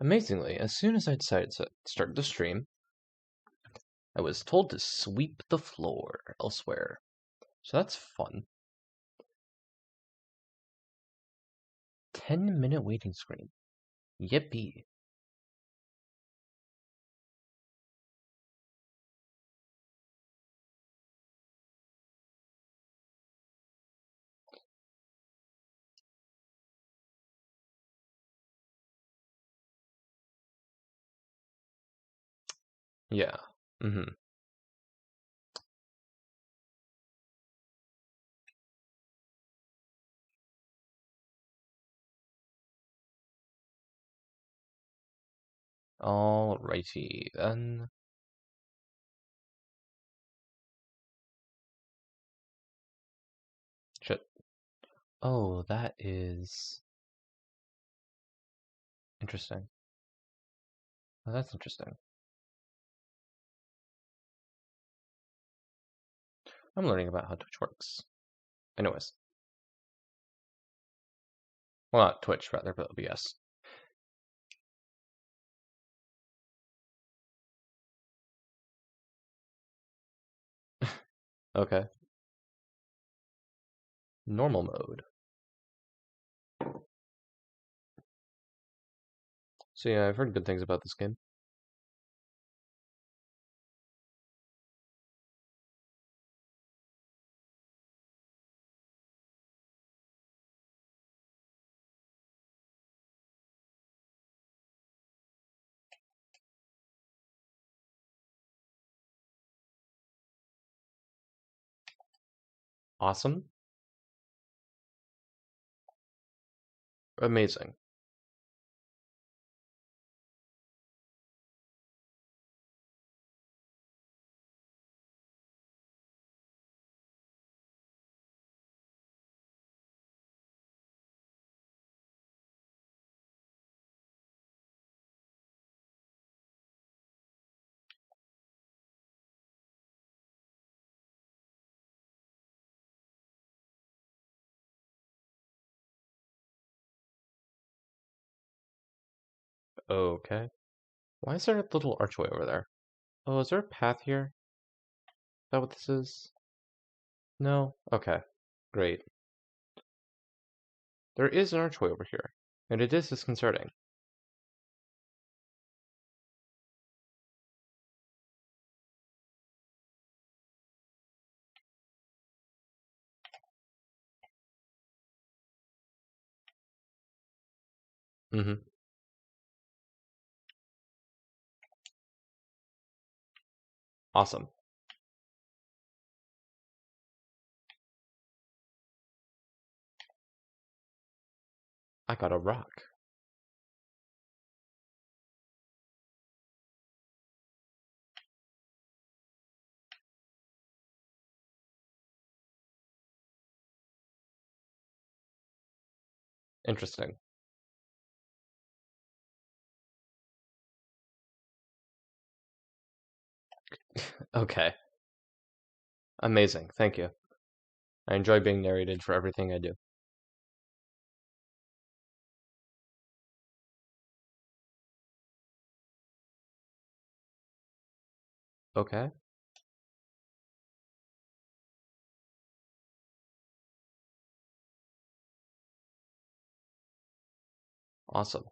Amazingly, as soon as I decided to start the stream, I was told to sweep the floor elsewhere. So that's fun. 10-minute waiting screen. Yippee. Yeah. Mm-hmm. Alrighty then. Shit. Oh, that is interesting. Oh, that's interesting. I'm learning about how Twitch works. Anyways. Well, not Twitch, rather, but OBS. Okay. Normal mode. So yeah, I've heard good things about this game. Awesome. Amazing. Okay. Why is there a little archway over there? Oh, is there a path here? Is that what this is? No? Okay. Great. There is an archway over here, and it is disconcerting. Mm-hmm. Awesome. I got a rock. Interesting. Okay. Amazing. Thank you. I enjoy being narrated for everything I do. Okay. Awesome.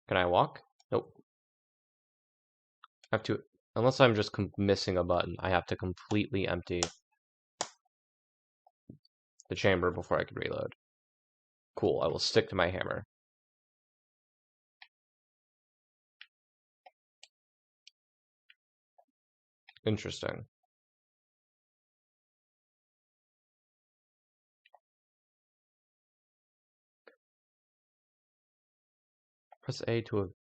Can I walk? Nope. I have to, unless I'm just missing a button, I have to completely empty the chamber before I can reload. Cool, I will stick to my hammer. Interesting. Press A to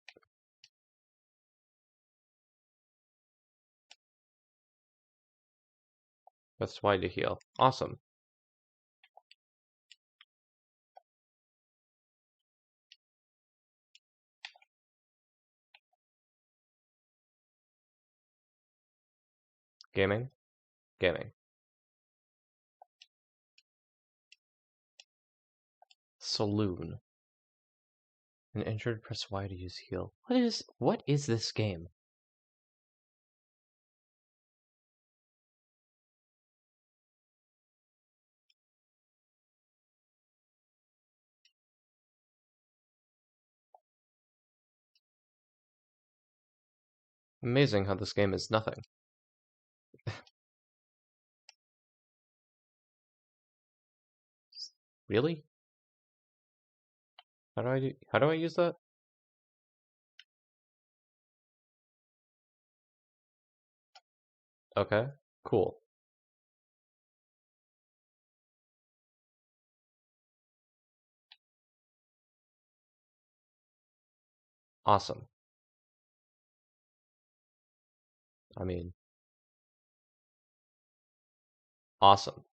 press Y to heal. Awesome. Gaming? Gaming. Saloon. When injured, press Y to use heal. What is this game? Amazing how this game is nothing. Really? How do I use that? Okay, cool. Awesome. I mean, awesome.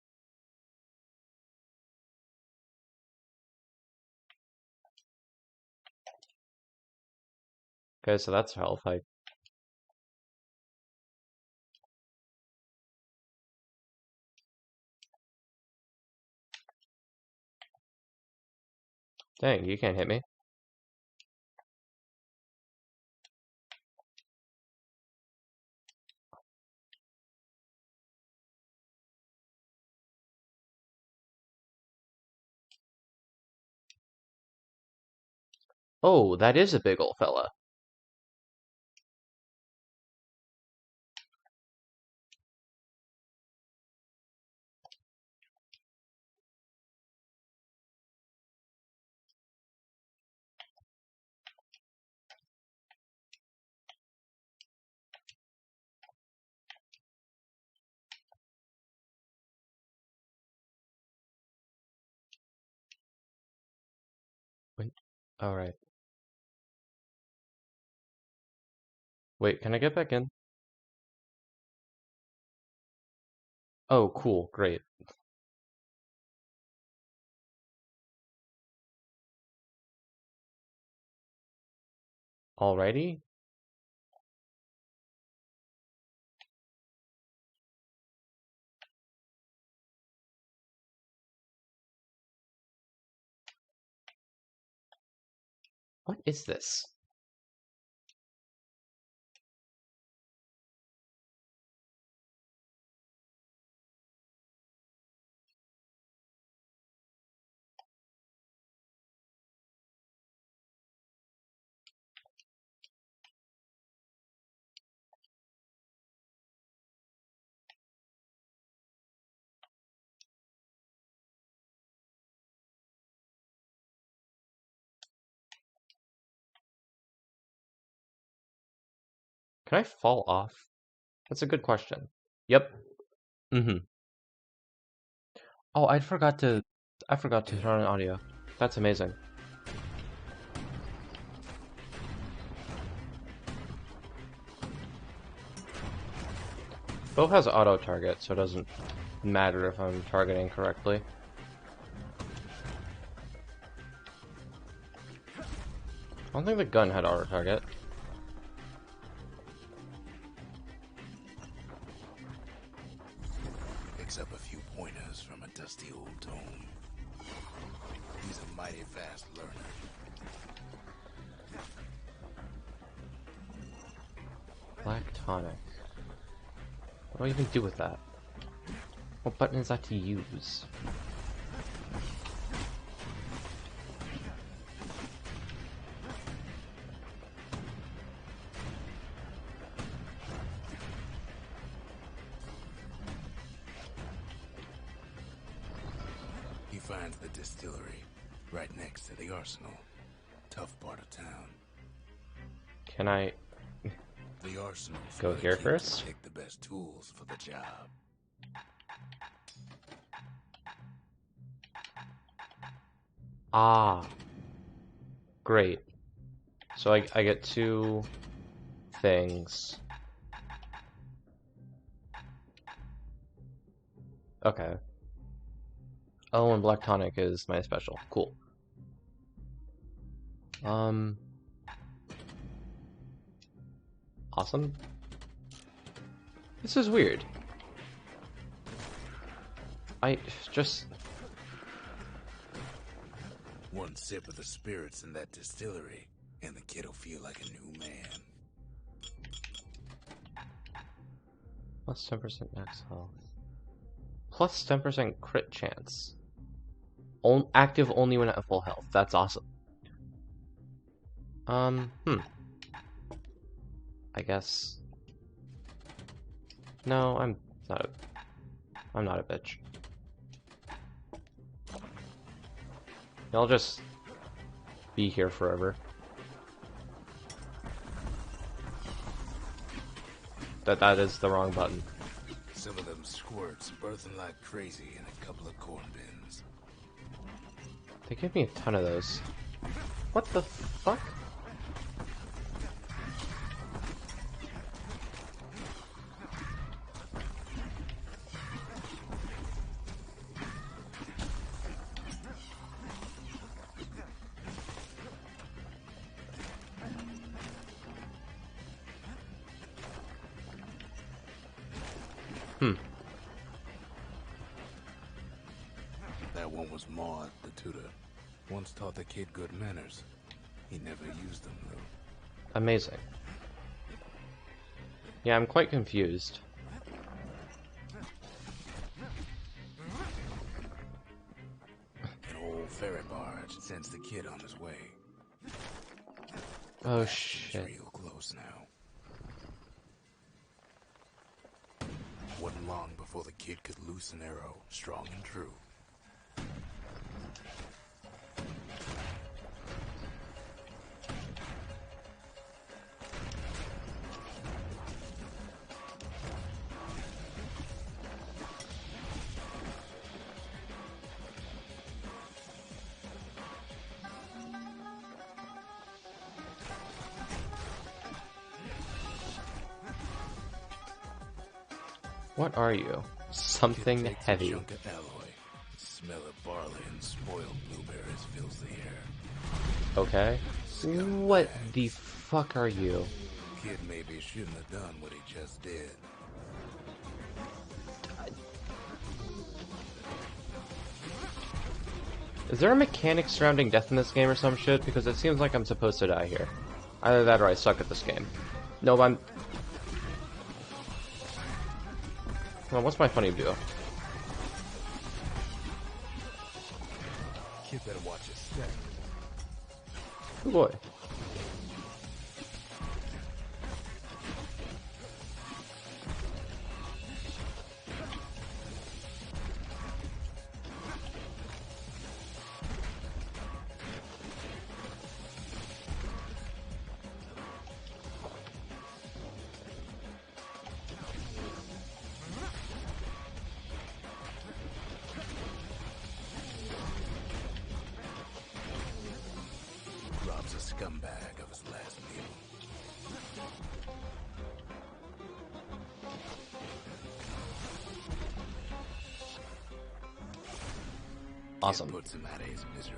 Okay, so that's health. Dang, you can't hit me. Oh, that is a big ol' fella. Alright. Wait, can I get back in? Oh, cool, great. Alrighty. What is this? Can I fall off? That's a good question. Yep. Mm-hmm. Oh, I forgot to turn on audio. That's amazing. Bow has auto target, so it doesn't matter if I'm targeting correctly. I don't think the gun had auto target. Picks up a few pointers from a dusty old tome. He's a mighty fast learner. Black tonic. What do I even do with that? What button is that to use? He finds the distillery right next to the arsenal. Tough part of town. Can I The arsenal's go where here the kids first? pick the best tools for the job. Ah, great. So I get two things. Okay. Oh, and black tonic is my special. Cool. Awesome. This is weird. I just... One sip of the spirits in that distillery, and the kid'll feel like a new man. Plus 10% max health. Plus 10% crit chance. Active only when at full health. That's awesome. I guess. No, I'm not a bitch. I'll just be here forever. That is the wrong button. Some of them squirts birthing like crazy in a couple of corn bins. They give me a ton of those. What the fuck? That one was Maud, the tutor. Once taught the kid good manners. He never used them, though. Amazing. Yeah, I'm quite confused. An old ferry barge sends the kid on his way. Oh Bastion's shit. real close now. Wasn't long before the kid could loose an arrow, strong and true. What are you? Something Kid takes heavy. a chunk of alloy. The smell of barley and spoiled blueberries fills the air. Okay. What the fuck are you? Kid maybe shouldn't have done what he just did. Is there a mechanic surrounding death in this game or some shit? Because it seems like I'm supposed to die here. Either that or I suck at this game. No, I'm... Well, what's my funny duo? Kid better watch his step. Oh boy. Robs a scumbag of his last meal. Awesome. Kid puts him out of his misery.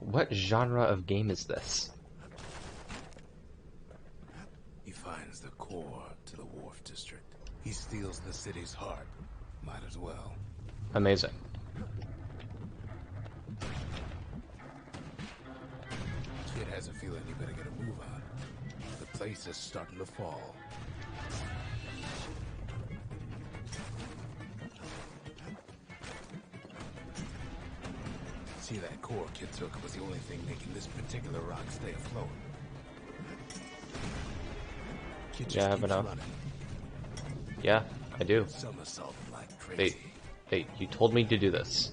What genre of game is this? He finds the core to the wharf district. He steals the city's heart. Might as well. Amazing. Kid has a feeling he better get a move on. The place is starting to fall. See, that core Kid took was the only thing making this particular rock stay afloat. Kid Yeah, I just have keeps enough. running. Yeah, I do. Somersaulting like crazy. You told me to do this.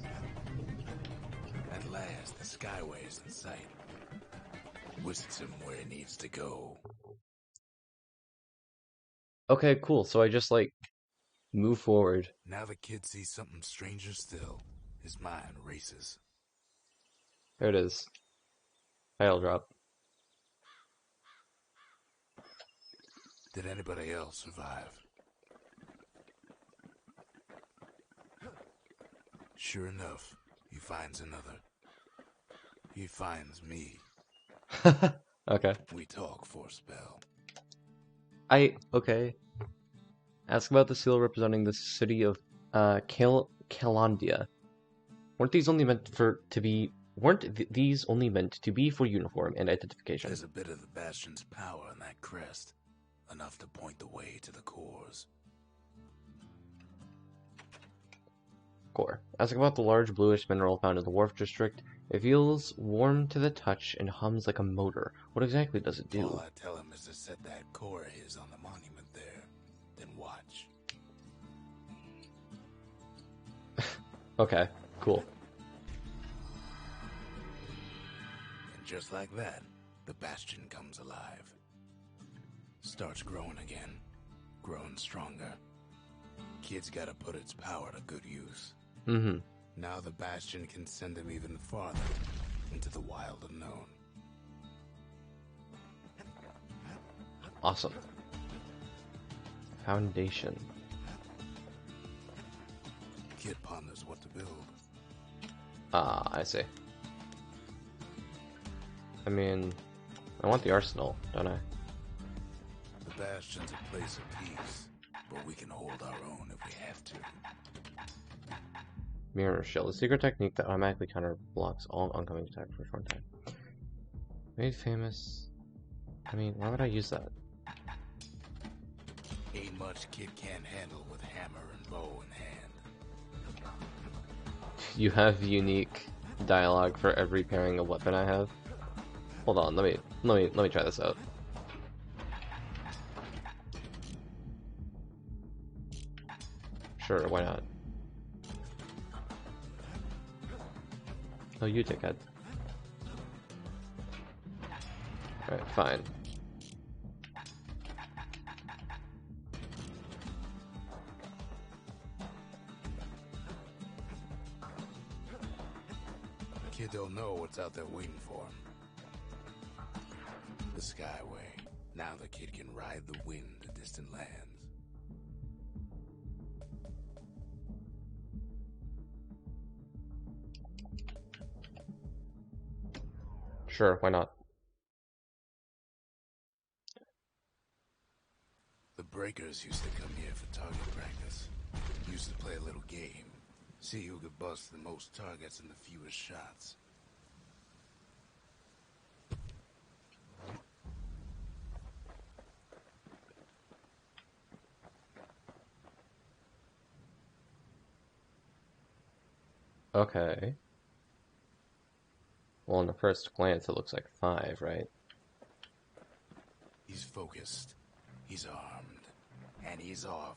At last, the skyway is in sight. Whisks him where he needs to go. Okay, cool. So I just, like, move forward. Now the kid sees something stranger still. His mind races. There it is. Title drop. Did anybody else survive? Sure enough, he finds another. He finds me. Okay. We talk for a spell. Okay. Ask about the seal representing the city of Calandia. Weren't these only meant to be? Weren't these only meant to be for uniform and identification? There's a bit of the Bastion's power in that crest, enough to point the way to the cores. Core. Ask about the large bluish mineral found in the Wharf District. It feels warm to the touch and hums like a motor. What exactly does it do? All I tell him is to set that core of his on the monument there, then watch. Okay, cool. And just like that, the Bastion comes alive. Starts growing again, growing stronger. Kid's gotta put its power to good use. Mm-hmm. Now the Bastion can send him even farther into the wild unknown. Awesome. Foundation. Kid ponders what to build. Ah, I see. I mean, I want the arsenal, don't I? The Bastion's a place of peace, but we can hold our own if we have to. Mirror shield, a secret technique that automatically counter blocks all oncoming attack for a short time. Made famous. I mean, why would I use that? Ain't much Kid can't handle with hammer and bow in hand. You have unique dialogue for every pairing of weapon I have. Hold on, let me try this out. Sure, why not? Oh, you dickhead. Alright, fine. Kid don't know what's out there waiting for him. The Skyway. Now the kid can ride the wind to distant lands. Sure, why not? The breakers used to come here for target practice. Used to play a little game. See who could bust the most targets in the fewest shots. Okay. Well, on the first glance, it looks like 5, right? He's focused. He's armed. And he's off.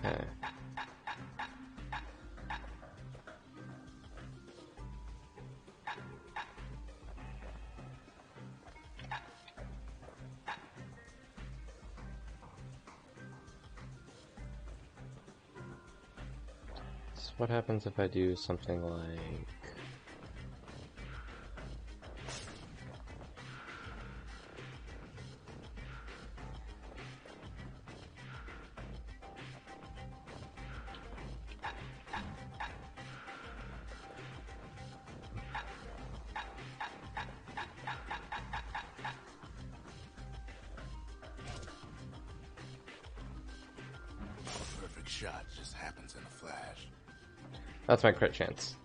Okay. So what happens if I do something like... A perfect shot just happens in a flash. That's my crit chance.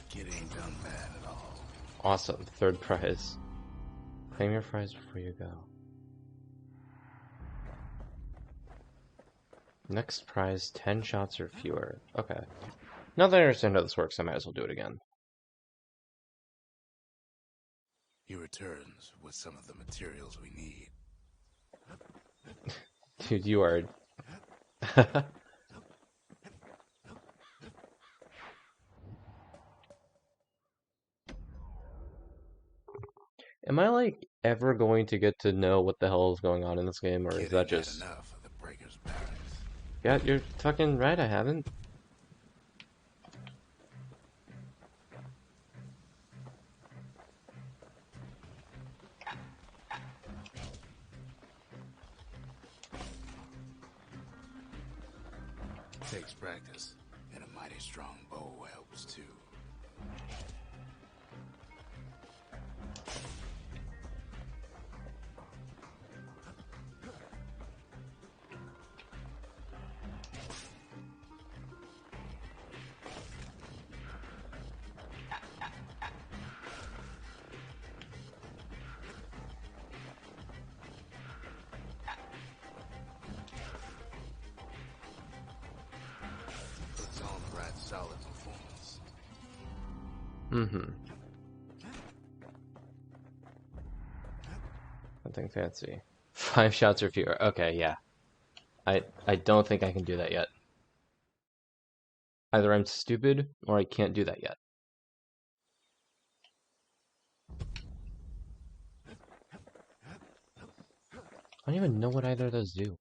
Kid ain't done bad at all. Awesome. Third prize. Claim your prize before you go. Next prize, 10 shots or fewer. Okay. Now that I understand how this works, I might as well do it again. He returns with some of the materials we need. Dude, you are. Am I like ever going to get to know what the hell is going on in this game, or is Kid that ain't had just? enough of the Breaker's barracks. Yeah, you're fucking right. I haven't. Takes practice, and a mighty strong bow helps too. Puts on the right solid performance. Mm-hmm. Something fancy. 5 shots or fewer. Okay, yeah. I don't think I can do that yet. Either I'm stupid or I can't do that yet. I don't even know what either of those do.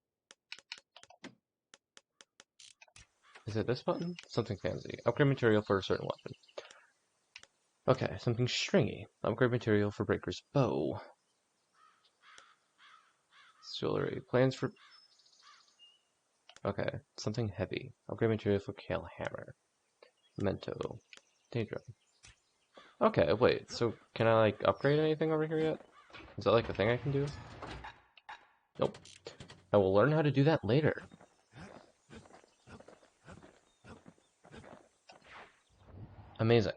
Is it this button? Something fancy. Upgrade material for a certain weapon. Okay, something stringy. Upgrade material for Breaker's bow. Jewelry. Plans for... Okay, something heavy. Upgrade material for Kale Hammer. Memento. Daedra. Okay, wait, so can I like upgrade anything over here yet? Is that like a thing I can do? Nope. I will learn how to do that later. Amazing.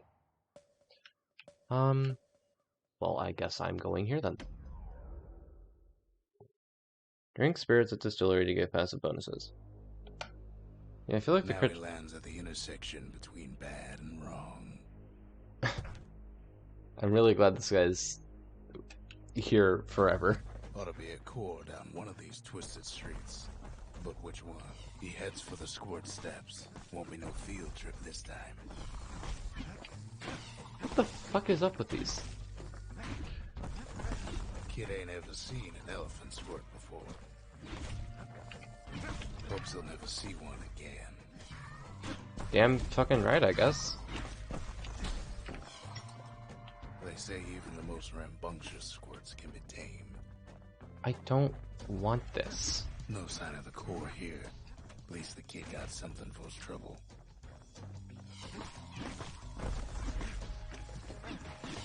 Well, I guess I'm going here then. Drink spirits at distillery to get passive bonuses. Yeah, I feel like the Now he lands at the intersection between bad and wrong. I'm really glad this guy's here forever. Ought to be a core down one of these twisted streets. But which one? He heads for the squirt steps. Won't be no field trip this time. What the fuck is up with these? Kid ain't ever seen an elephant squirt before. Hopes he'll never see one again. Damn fucking right, I guess. They say even the most rambunctious squirts can be tamed. I don't want this. No sign of the core here. At least the kid got something for his trouble.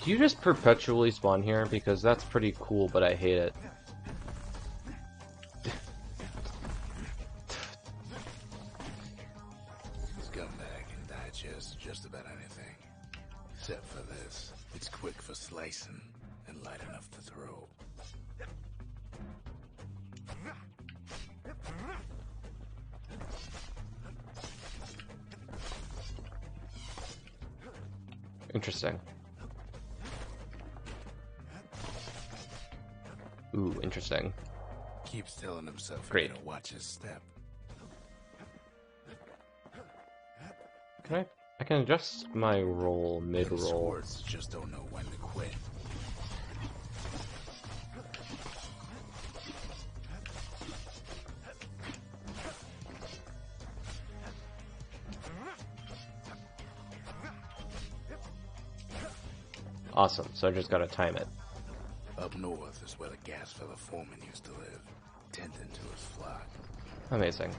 Do you just perpetually spawn here? Because that's pretty cool, but I hate it. Scumbag can digest just about anything. Except for this. It's quick for slicing and light enough to throw. Interesting. Ooh, interesting. Keeps telling himself Great. to watch his step. Can I can adjust my roll Them mid-roll. squirts just don't know when to quit. Awesome, so I just gotta time it. Up north is where the gas fella foreman used to live, tending to his flock. Amazing.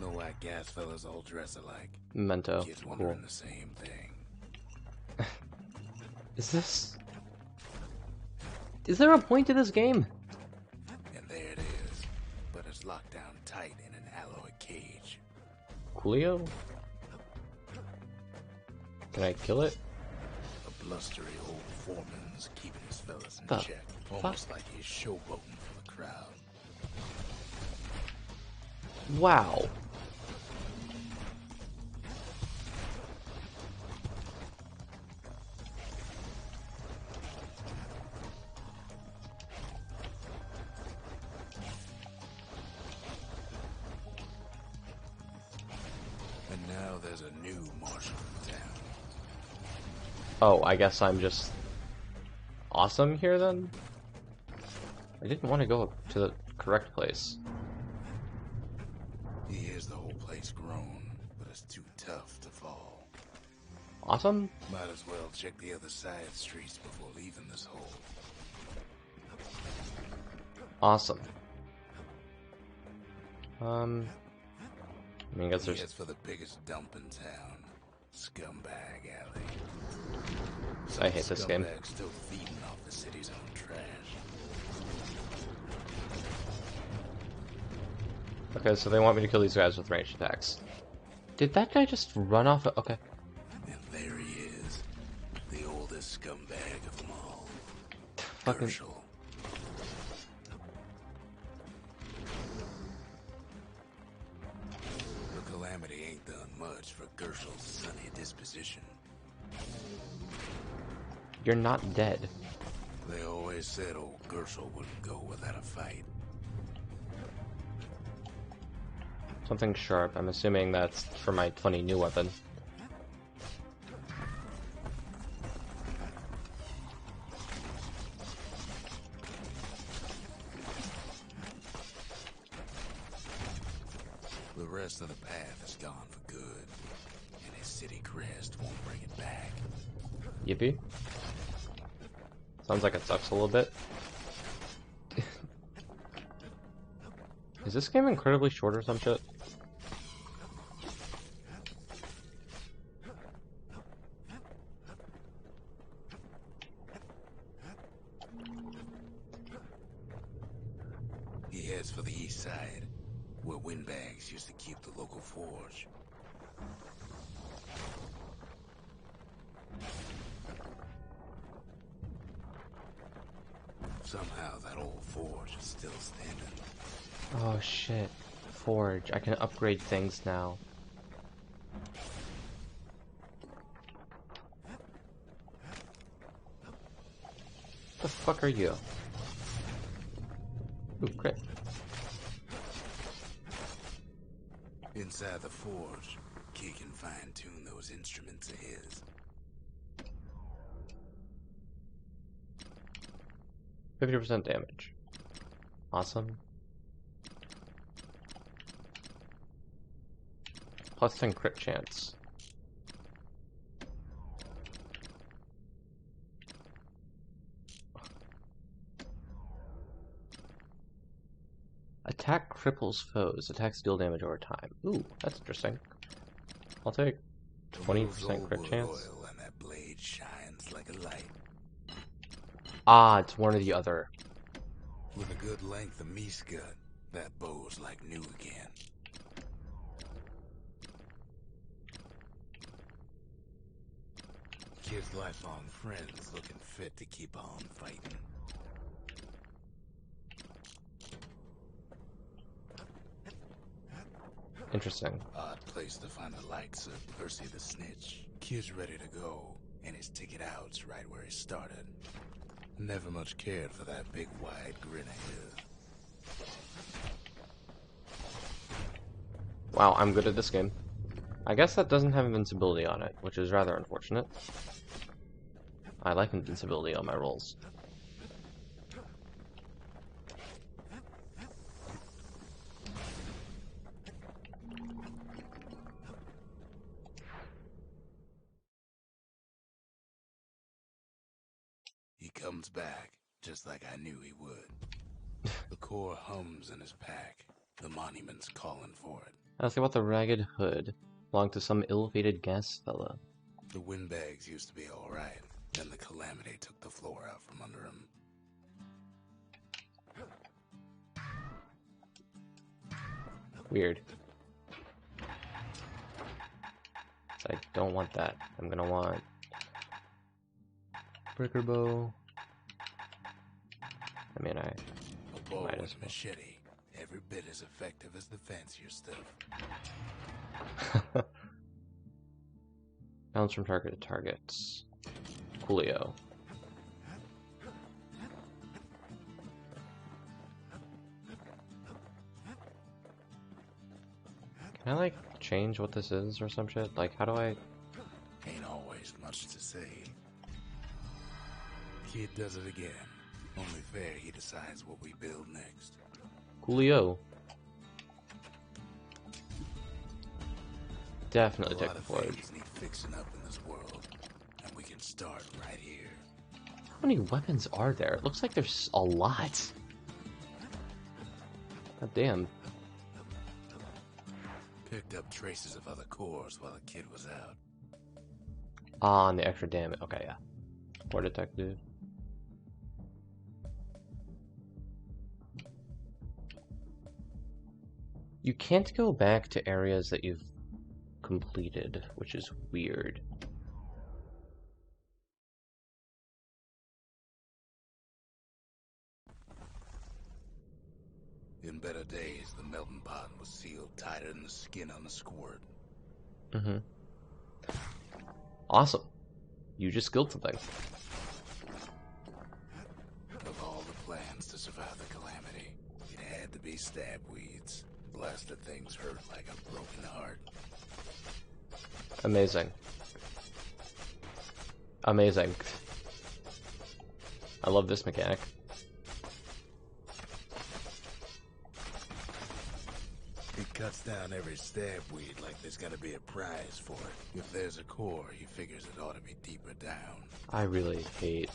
No white gas fellas all dress alike. Memento. Kids Cool. wondering the same thing. Is this... Is there a point to this game? And there it is. But it's locked down tight in an alloy cage. Coolio? Can I kill it? A blustery old foreman's keeping his fellas in The check. Almost like he's showboating for the crowd. wow. And now there's a new marshal in town. Oh, I guess I'm just awesome here then? I didn't want to go to the correct place. He hears the whole place groan, but it's too tough to fall. Awesome? Might as well check the other side streets before leaving this hole. Awesome. I mean, I guess He there's... heads for the biggest dump in town. Scumbag Alley. I hate this game. Scumbags still feeding off the city's own trash. Okay, so they want me to kill these guys with ranged attacks. Did that guy just run off? Okay. And there he is. The oldest scumbag of them all. Fucking... Gershel. The calamity ain't done much for Gershel's sunny disposition. You're not dead. They always said old Gershel wouldn't go without a fight. Something sharp. I'm assuming that's for my funny new weapon. The rest of the path is gone for good, and his city crest won't bring it back. Yippee. Sounds like it sucks a little bit. Is this game incredibly short or some shit? He heads for the east side, where windbags used to keep the local forge. Somehow that old forge is still standing. Oh shit. Forge. I can upgrade things now. The fuck are you? Ooh, crit. Inside the forge, Key can fine-tune those instruments of his. 50% damage. Awesome. Plus 10 crit chance. Attack cripples foes. Attacks deal damage over time. Ooh, that's interesting. I'll take 20% crit chance. Oil and that blade shines like a light. Ah, it's one or the other. With a good length of Miska, that bow's like new again. Kid's lifelong friends looking fit to keep on fighting. Interesting. Odd place to find the likes of Percy the Snitch. Kid's ready to go, and his ticket out's right where he started. Never much cared for that big wide grin of his. Wow, I'm good at this game. I guess that doesn't have invincibility on it, which is rather unfortunate. I like invincibility on my rolls. He comes back, just like I knew he would. The core hums in his pack. The monument's calling for it. Ask about the ragged hood. Belonged to some ill-fated gas fella. The windbags used to be alright. Then the calamity took the floor out from under him. Weird. I don't want that. I'm gonna want Breaker bow. I mean, I A bow might and as a machete, every bit as effective as the fancier stuff. well. Bounce from target to targets. Coolio. Can I, like, change what this is or some shit? Like, how do I... Ain't always much to say. Kid does it again. Only fair he decides what we build next. Coolio. A Definitely lot take the of forge. things need fixing up in this world, and we can start right here. How many weapons are there? It looks like there's a lot. God damn. Picked up traces of other cores while the kid was out. Ah, and the extra damage. Okay, yeah. War detective. You can't go back to areas that you've completed, which is weird. In better days, the melting pot was sealed tighter than the skin on the squirt. Mm-hmm. Awesome. You just killed something. Of all the plans to survive the calamity, it had to be stab weeds. Blasted things hurt like a broken heart. Amazing. Amazing. I love this mechanic. He cuts down every stab weed like there's gonna be a prize for it. If there's a core, he figures it ought to be deeper down. I really hate...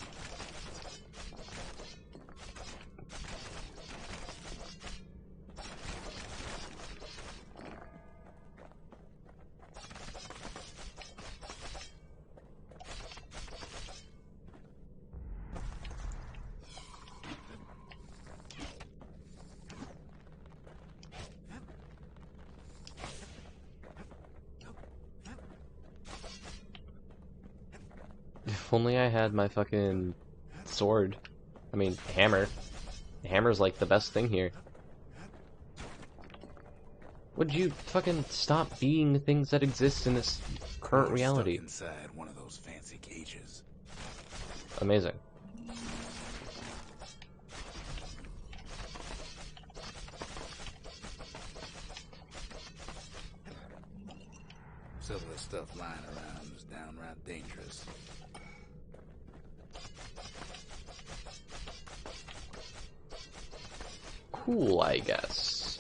If only I had my fucking sword. I mean, hammer. The hammer's like the best thing here. Would you fucking stop being things that exist in this current Core reality? Stuck inside one of those fancy cages. Amazing. Some of the stuff lying around is downright dangerous. Cool, I guess.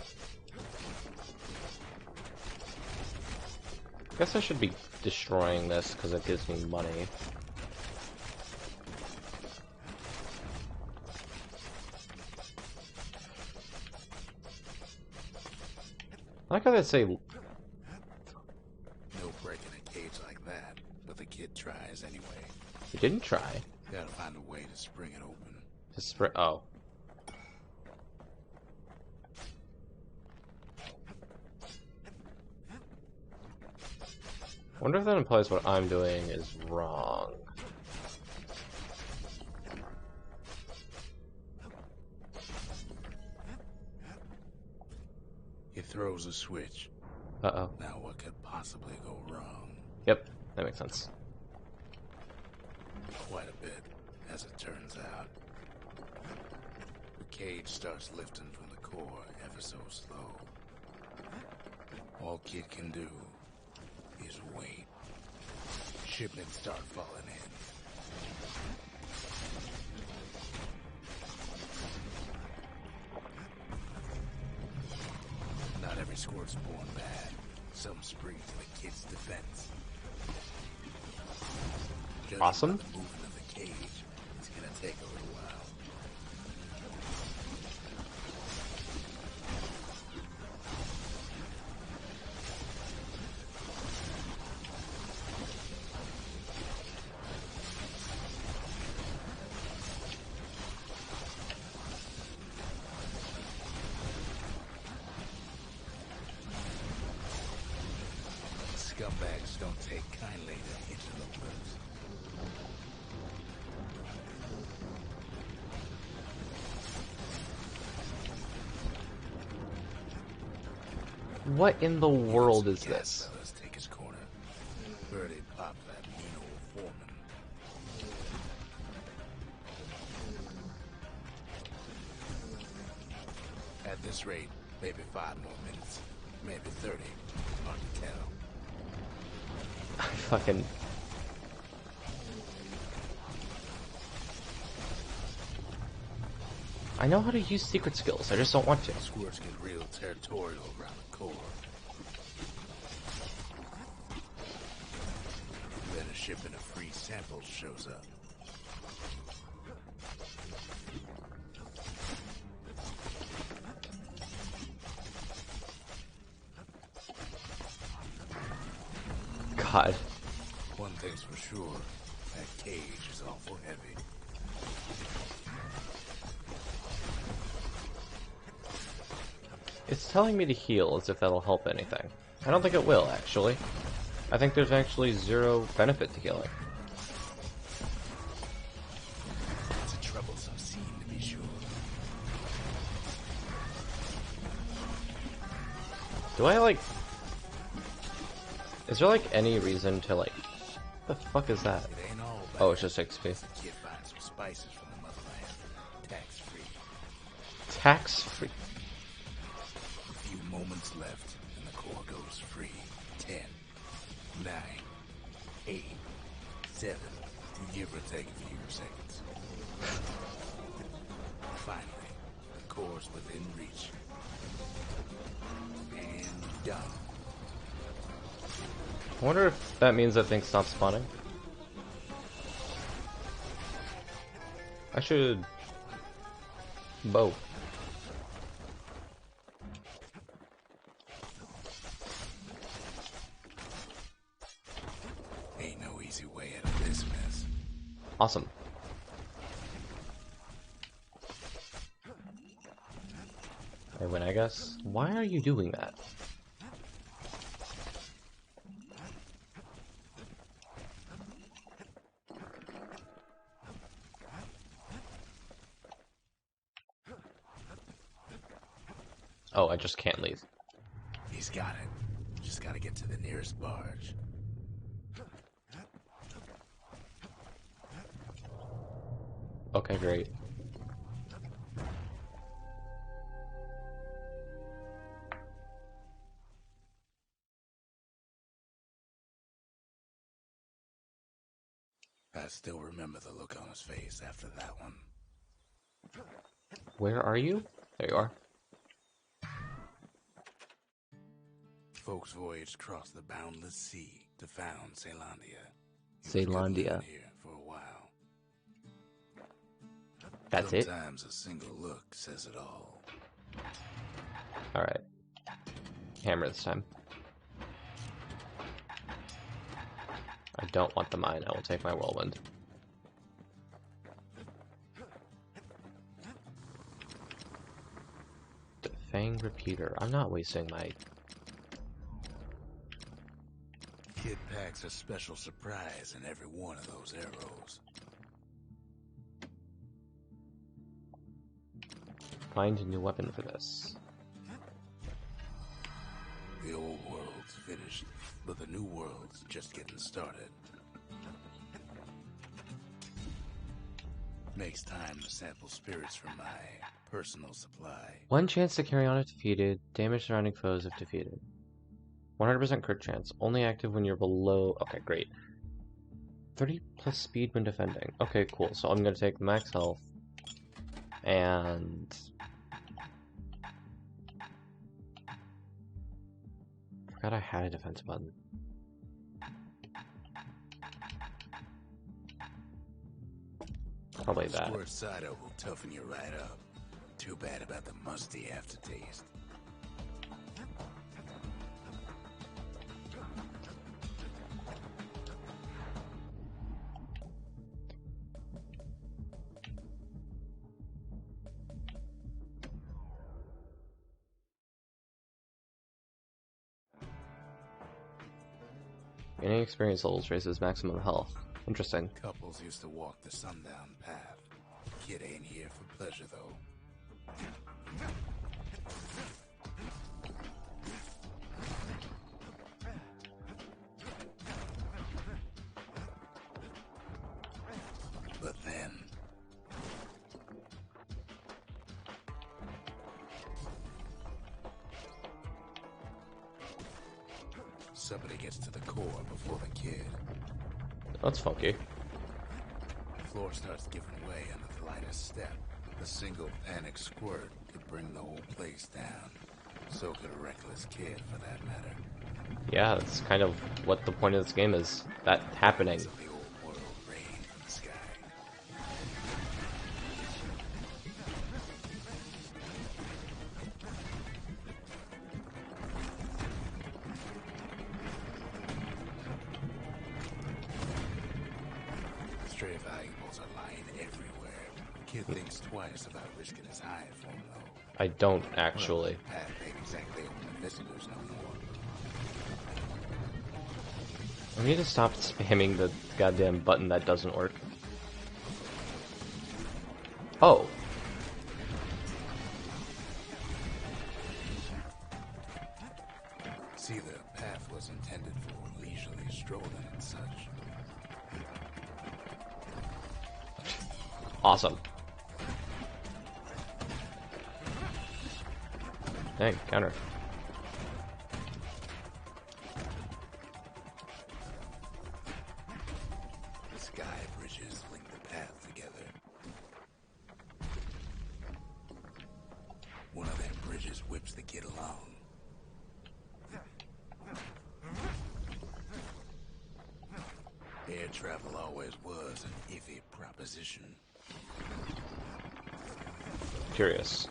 Guess I should be destroying this because it gives me money. I like how they say... No breaking a cage like that, but the kid tries anyway. You didn't try. Gotta find a way to spring it open. Just spray... Oh. Wonder if that implies what I'm doing is wrong. He throws a switch. Uh-oh. Now what could possibly go wrong? Yep, that makes sense. Quite a bit, as it turns out. The cage starts lifting from the core ever so slow. All Kid can do is wait. Shipments start falling in. Not every squirt's born bad. Some spring to the kid's defense. Judging Awesome. by the movement of the cage, it's gonna take a little while. Scumbags don't take kindly to interlopers. What in the world is Gas this? fellas take his corner. Birdie pop that mean old foreman. At this rate, maybe 5 more minutes, maybe 30. Hard to tell. I fucking... I know how to use secret skills, I just don't want to. Squirts get real territorial around the core. Then a shipment of free samples shows up. God. One thing's for sure, that cage is awful heavy. It's telling me to heal as if that'll help anything. I don't think it will, actually. I think there's actually zero benefit to healing. It's a troublesome scene, to be sure. Do I, like... Is there, like, any reason to, like... What the fuck is that? It ain't all bad. Oh, it's just XP. The kid finds some spices from the motherland. Tax-free. Tax-free. A few moments left, and the core goes free. 10, 9, 8, 7, give or take a few seconds. Finally, the core's within reach. And done. I wonder if that means that things stop spawning. I should... bow. Ain't no easy way out of this mess. Awesome. I win, I guess. Why are you doing that? Oh, I just can't leave. He's got it. Just gotta get to the nearest barge. Okay, great. I still remember the look on his face after that one. Where are you? There you are. Folks voyaged across the boundless sea to found Ceylondia. Ceylondia. Here for a while. That's it? Sometimes a single look says it all. Alright. Hammer this time. I don't want the mine, I will take my whirlwind. The Fang Repeater. I'm not wasting my... Kid packs a special surprise in every one of those arrows. Find a new weapon for this. The old world's finished, but the new world's just getting started. Makes time to sample spirits from my personal supply. One chance to carry on if defeated. Damage surrounding foes if defeated. 100% crit chance. Only active when you're below... Okay, great. 30 plus speed when defending. Okay, cool. So I'm going to take max health. And... Forgot I had a defense button. Probably that. Squirt cider will toughen you right up. Too bad about the musty aftertaste. Gaining experience levels raises maximum health. Interesting. Couples used to walk the sundown path. Kid ain't here for pleasure, though. somebody gets to the core before the kid. That's funky. The floor starts giving way under the lightest step. A single panic squirt could bring the whole place down. So could a reckless kid, for that matter. Yeah, that's kind of what the point of this game is. That happening. So the old world rain from the sky. Stray valuables are lying everywhere. Kid thinks twice about risking his hide for him, though. I don't actually. Well, path ain't exactly open to visitors no more. I need to stop spamming the goddamn button that doesn't work. Oh. See, the path was intended for leisurely strolling and such. Awesome. Dang, counter. Sky bridges link the path together. One of them bridges whips the kid along. Air travel always was an iffy proposition. Curious.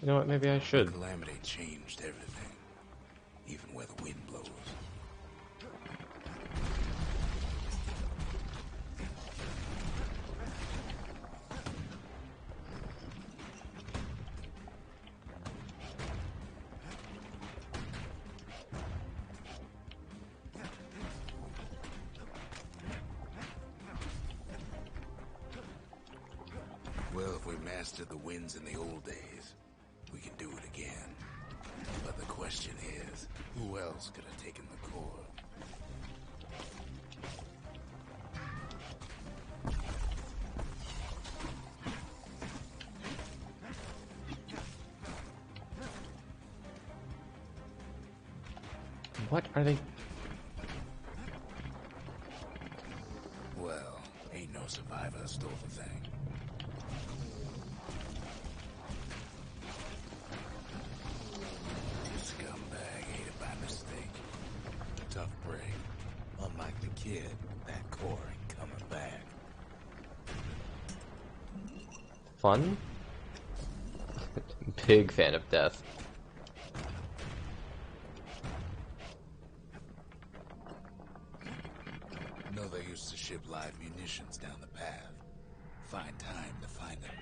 You know what, maybe I should. Calamity changed everything, even where the wind blows. Well, if we mastered the winds in the old days, we can do it again. But the question is, who else could have taken the core? What are they? Well, ain't no survivor stole the thing. Scumbag ate it by mistake. Tough break. Unlike the kid, that core ain't coming back. Fun? Big fan of death. No, they used to ship live munitions down the path. Find time to find them.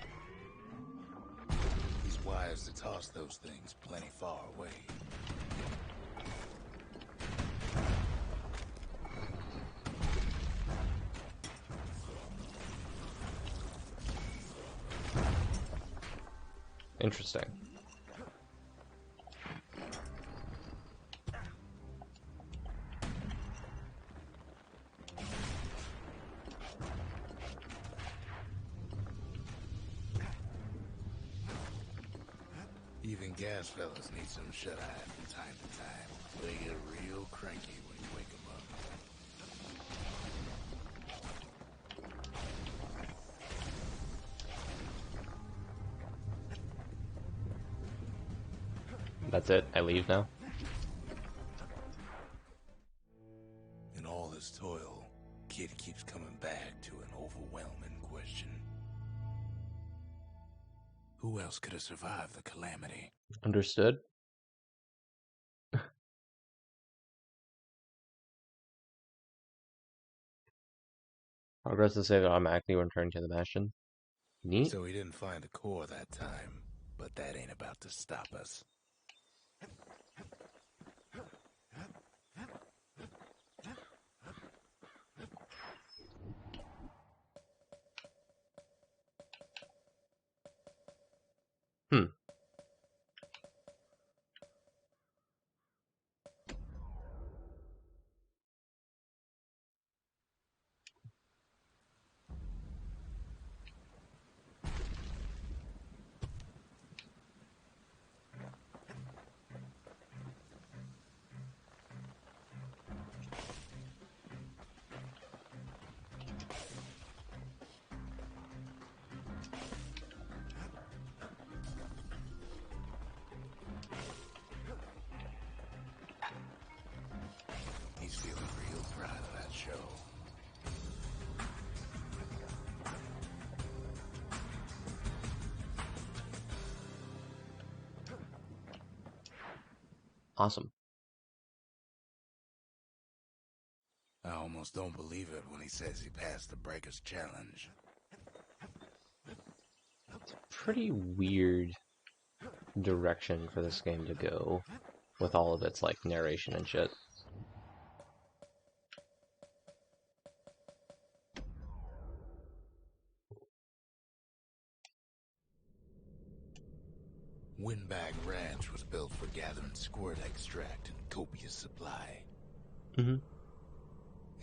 He's wise to toss those things plenty far away. Interesting. Even gas fellas need some shut-eye from time to time. They get real cranky when you wake them up. That's it. I leave now. In all this toil, Kid keeps coming back to an overwhelming question. Who else could have survived the calamity? Understood. Progress to save automatically when returning to the Bastion. Neat. So he didn't find the core that time, but that ain't about to stop us. Hmm. feeling real proud of that show. Awesome. I almost don't believe it when he says he passed the Breakers challenge. Pretty weird direction for this game to go with all of its like narration and shit. Windbag Ranch was built for gathering squirt extract in copious supply. Mm-hmm.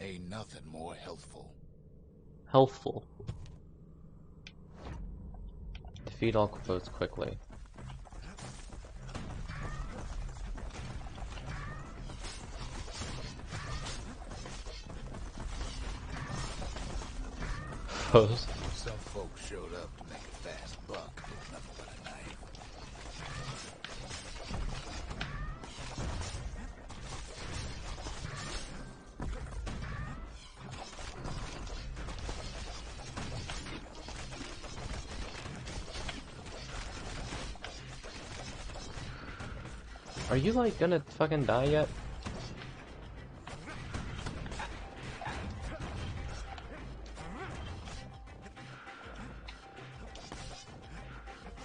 Ain't nothing more healthful. Healthful. Defeat all foes quickly. Foes? Some folks showed up to make a fast buck with nothing but a knife. Are you like gonna fucking die yet?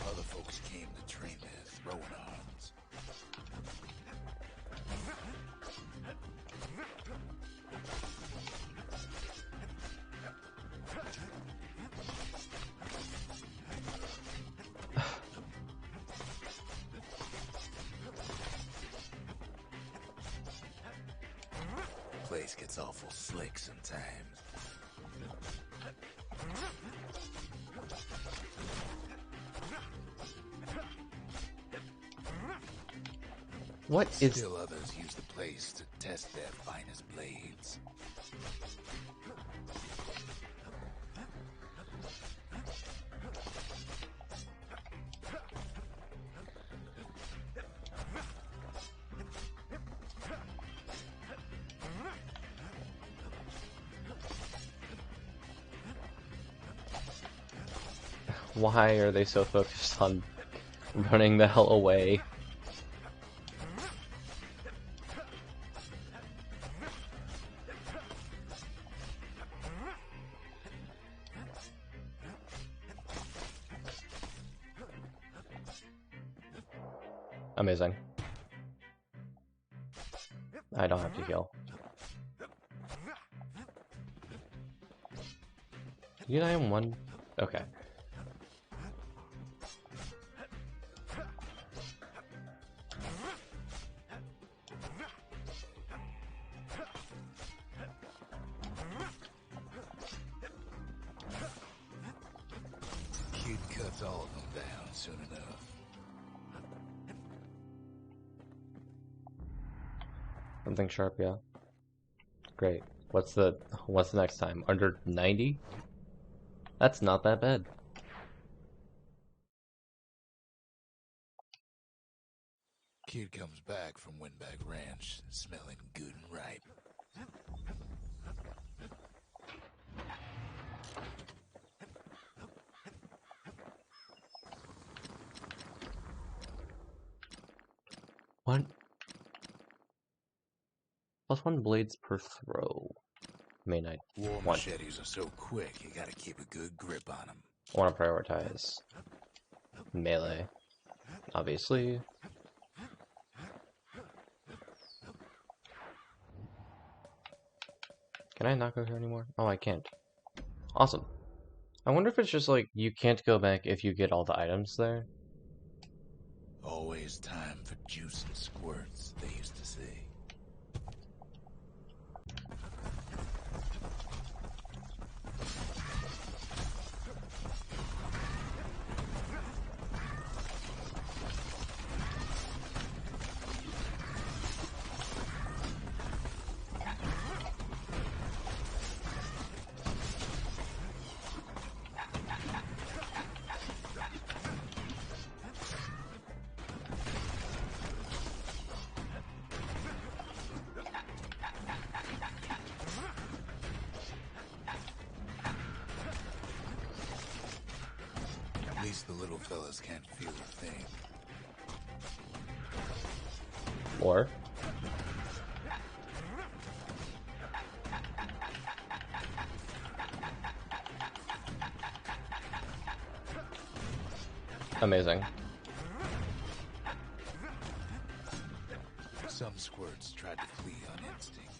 Other folks came to train their throwing arms. Place gets awful slick sometimes. What is... Still others use the place to test their finest blades. Why are they so focused on running the hell away? Amazing. I don't have to heal. You die in one? Okay. Kid cuts all of them down soon enough. Something sharp, yeah. Great. What's the next time? Under 90? That's not that bad. Kid comes back from Windbag Ranch, smelling good and ripe. What? +1 blades per throw. May night. War One. machetes are so quick, you gotta keep a good grip on them. I want to prioritize melee, obviously. Can I not go here anymore? Oh, I can't. Awesome. I wonder if it's just like you can't go back if you get all the items there. Always time for juice and squirts, they used to say. guess the little fellas can't feel a thing. Or amazing. Some squirts tried to flee on instinct.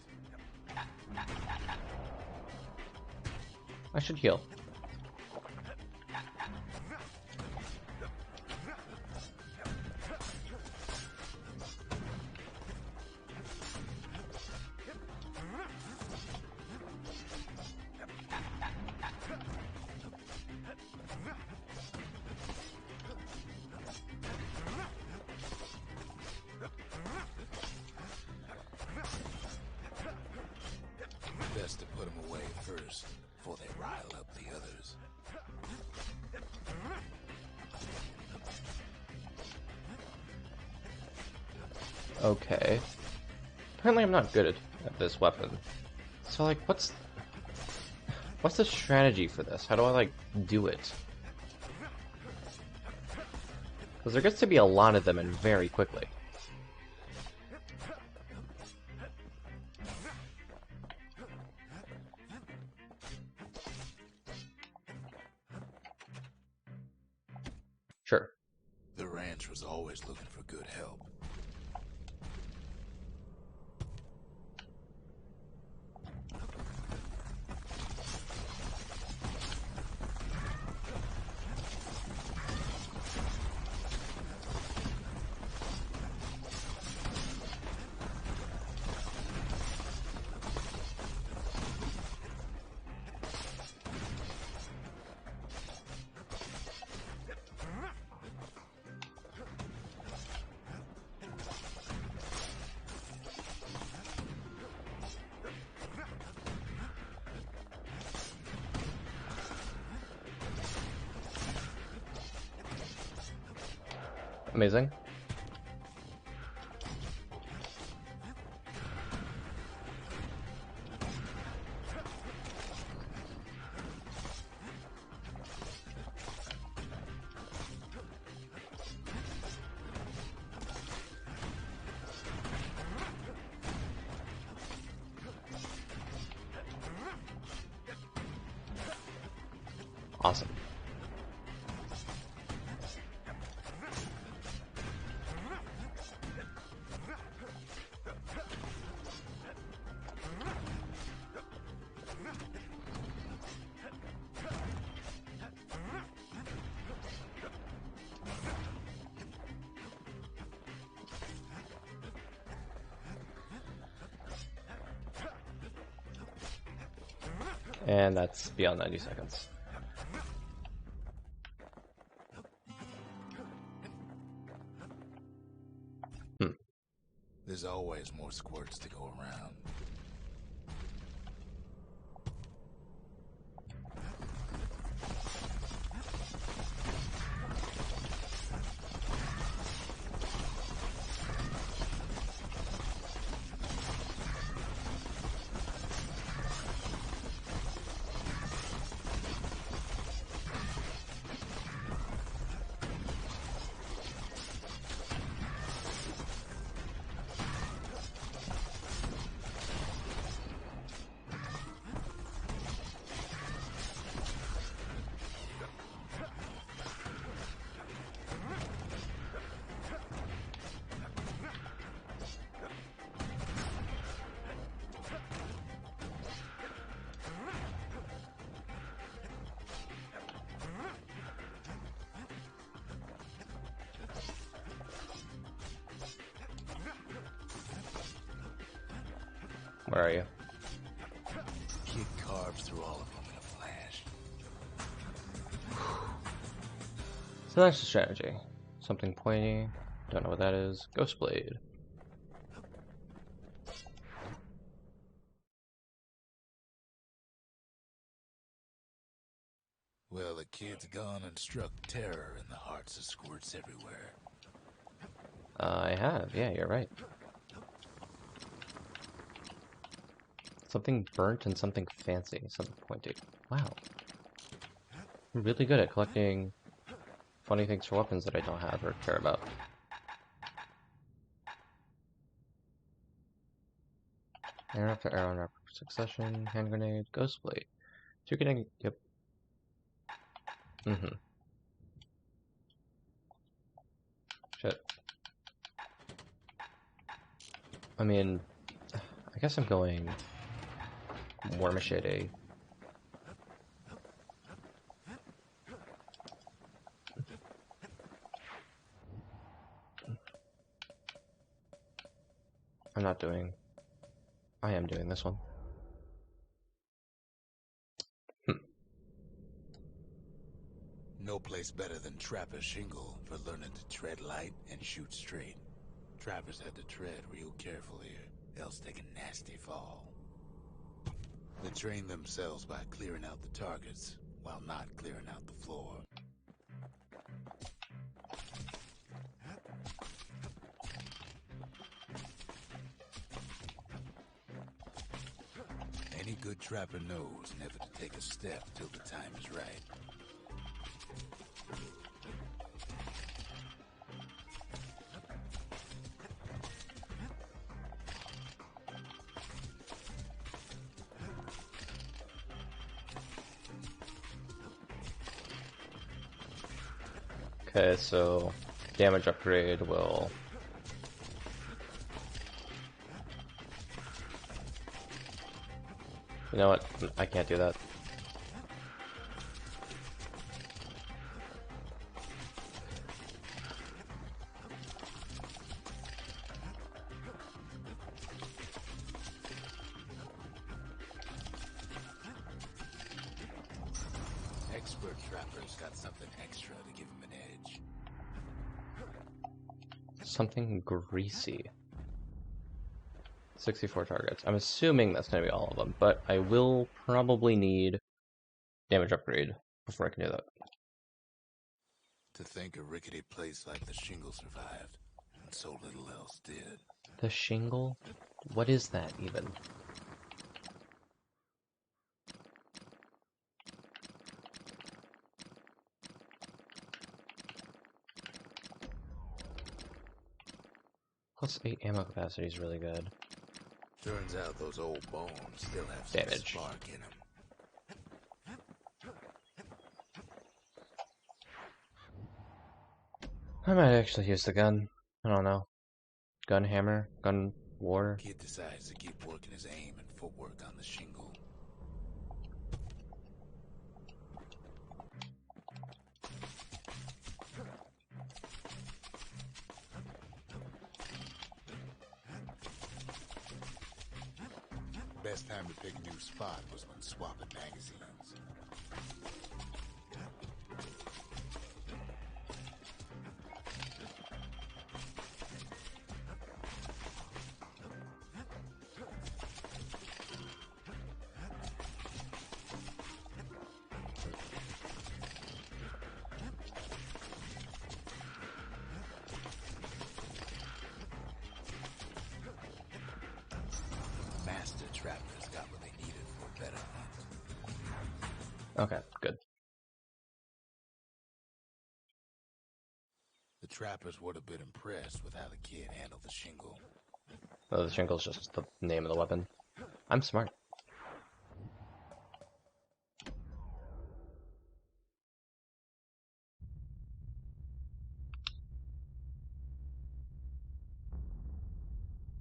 I should heal. Best to put them away first, before they rile up the others. Okay. Apparently I'm not good at this weapon. So like what's the strategy for this? How do I like do it? Because there gets to be a lot of them and very quickly. Sure. The ranch was always looking for good help. Amazing. Awesome. And that's beyond 90 seconds. There's always more squirts to go around. Where are you? Kid carves through all of them in a flash. So that's the strategy. Something pointy. Don't know what that is. Ghost Blade. Well, the kid's gone and struck terror in the hearts of squirts everywhere. I have. Yeah, you're right. Something burnt and something fancy. Something pointy. Wow. I'm really good at collecting funny things for weapons that I don't have or care about. Arrow after arrow in rapid succession, hand grenade, ghost blade. 2 can, yep. Shit. I mean, I guess I'm going more machete. I am doing this one. No place better than Trapper's Shingle for learning to tread light and shoot straight. Trappers had to tread real careful here, else take a nasty fall. They train themselves by clearing out the targets, while not clearing out the floor. Any good trapper knows never to take a step till the time is right. Okay, so damage upgrade will... You know what? I can't do that. Expert trappers got something extra to give them an edge. Something greasy. 64 targets. I'm assuming that's going to be all of them, but I will probably need damage upgrade before I can do that. To think a rickety place like the Shingle survived, and so little else did. The Shingle? What is that even? Plus 8 ammo capacity is really good. Turns out those old bones still have some Damage. spark in them. I might actually use the gun. I don't know. Gun hammer? Gun war? Kid decides to keep working his aim and footwork on the Shingle. Best time to pick a new spot was when swapping magazines. Master trappers got what they needed for a better hunt. Okay, good. The trappers would have been impressed with how the kid handled the Shingle. Oh, the Shingle's just the name of the weapon. I'm smart.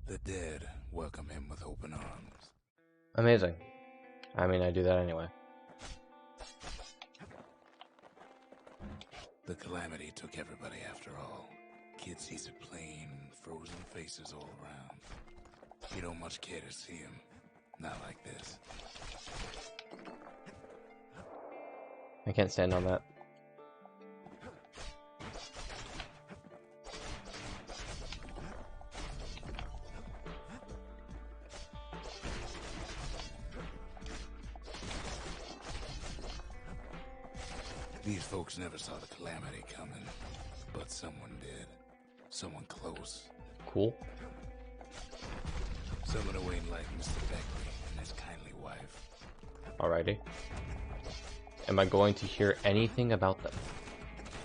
The dead welcome him with open arms. Amazing. I mean, I do that anyway. The calamity took everybody after all. Kid sees it plain, frozen faces all around. You don't much care to see him. Not like this. I can't stand on that. These folks never saw the calamity coming, but someone did. Someone close. Cool. Someone who ain't like Mr. Beckley and his kindly wife. Alrighty. Am I going to hear anything about them?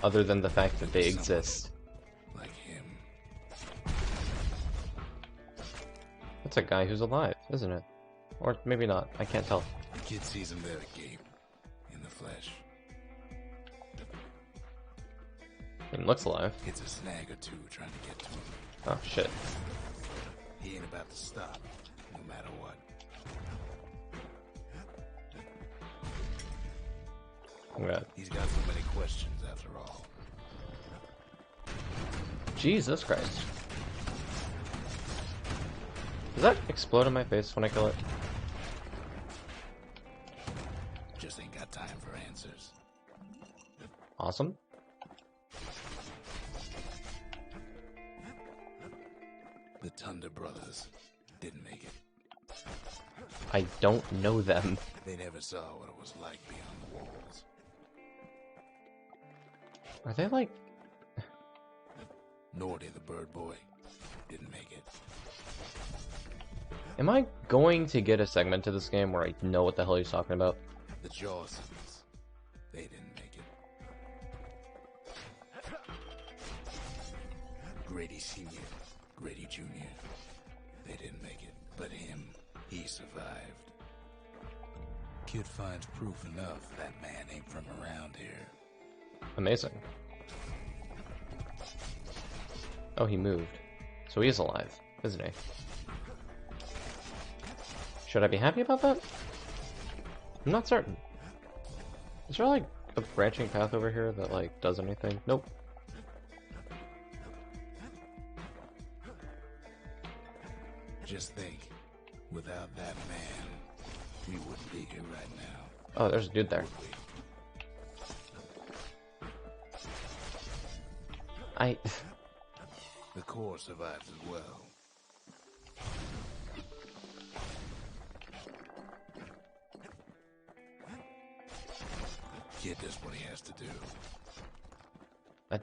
other than the fact that they Someone exist. like him. That's a guy who's alive, isn't it? Or maybe not. I can't tell. The kid sees him there agape, in the flesh. He looks alive. Hits a snag or two trying to get to him. Oh shit. He ain't about to stop, no matter what. Yeah. He's got so many questions after all. Jesus Christ. Does that explode in my face when I kill it? Just ain't got time for answers. Awesome. The Thunder Brothers didn't make it. I don't know them. They never saw what it was like beyond the walls. Are they like... Nor did the Bird Boy. Didn't make it. Am I going to get a segment to this game where I know what the hell he's talking about? The Jawsons. They didn't make it. Grady Sr., Grady Jr. They didn't make it. But him, he survived. Kid finds proof enough that man ain't from around here. Amazing. Oh, he moved. So he is alive, isn't he? Should I be happy about that? I'm not certain. Is there like a branching path over here that like does anything? Nope. Just think, without that man, we wouldn't be here right now. Oh, there's a dude there. Would we? I... The core survives as well. Kid does what he has to do. I...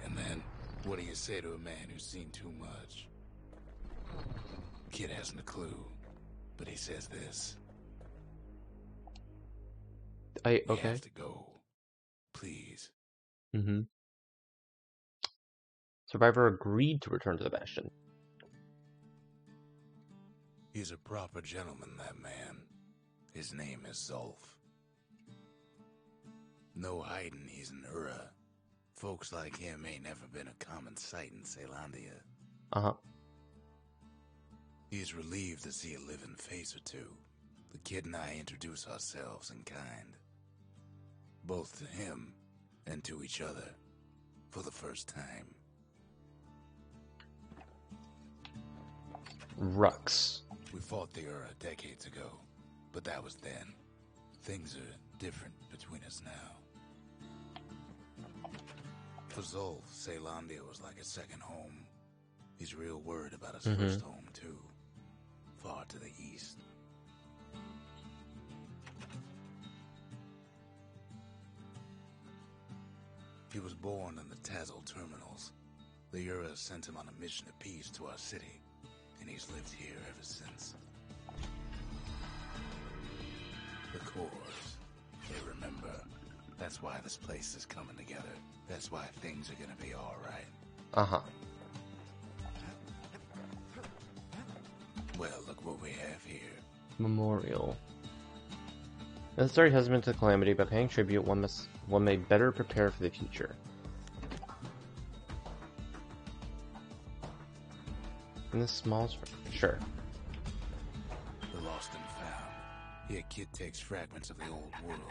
And then, what do you say to a man who's seen too much? Kid hasn't a clue, but he says this. We okay. have to go. Please. Mm-hmm. Survivor agreed to return to the Bastion. He's a proper gentleman, that man. His name is Zolf. No hiding he's an Ura. Folks like him ain't never been a common sight in Caelondia. Uh-huh. He's relieved to see a living face or two. The kid and I introduce ourselves in kind. Both to him and to each other. For the first time. Rux. We fought the Ura decades ago. But that was then. Things are different between us now. For Zolf, Caelondia was like a second home. He's real worried about his first home, too. Far to the east. He was born in the Tazil terminals. The Ura sent him on a mission of peace to our city, and he's lived here ever since. The cores, they remember. That's why this place is coming together. That's why things are gonna be alright. Uh-huh. Well, look what we have here. Memorial. The story has been to calamity, but paying tribute, one may better prepare for the future. In this small... Sure. The lost and found. Here, kid takes fragments of the old world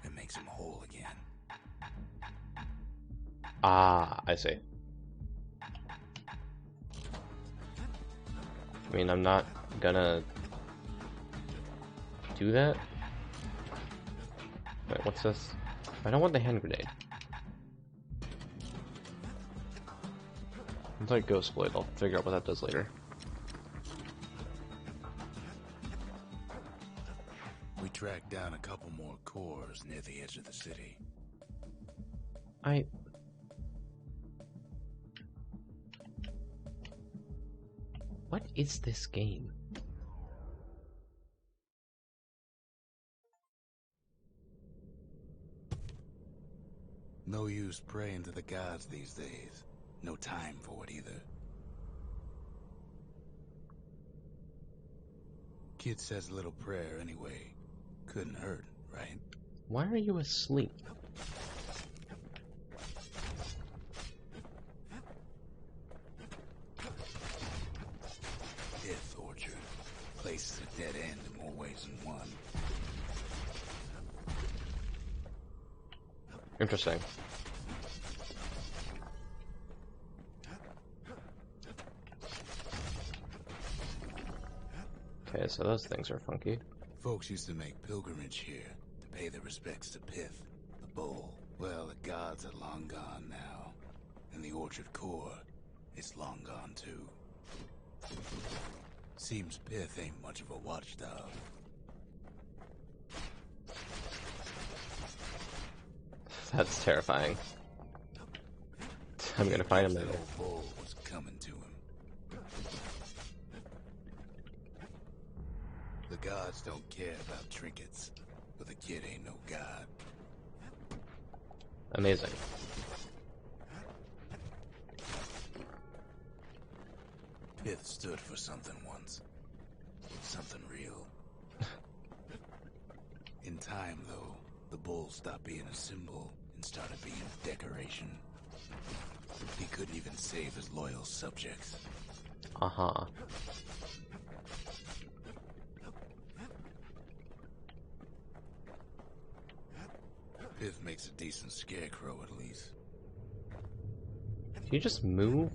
and makes them whole again. Ah, I see. I mean, I'm not gonna do that. Wait, what's this? I don't want the hand grenade. It's like Ghost Blade. I'll figure out what that does later. We tracked down a couple more cores near the edge of the city. What is this game? No use praying to the gods these days. No time for it either. Kid says a little prayer anyway. Couldn't hurt, right? Why are you asleep? Death Orchard. Place is a dead end in more ways than one. Interesting. Okay, so those things are funky. Folks used to make pilgrimage here to pay their respects to Pith, the bull. Well, the gods are long gone now. And the orchard core is long gone too. Seems Pith ain't much of a watchdog. That's terrifying. I'm gonna find him That later. old bull was coming to him. The gods don't care about trinkets, but the kid ain't no god. Amazing. Pith stood for something once. Something real. In time, though, the bull stopped being a symbol and started being a decoration. He couldn't even save his loyal subjects. Uh-huh. Pith makes a decent scarecrow, at least. Can you just move?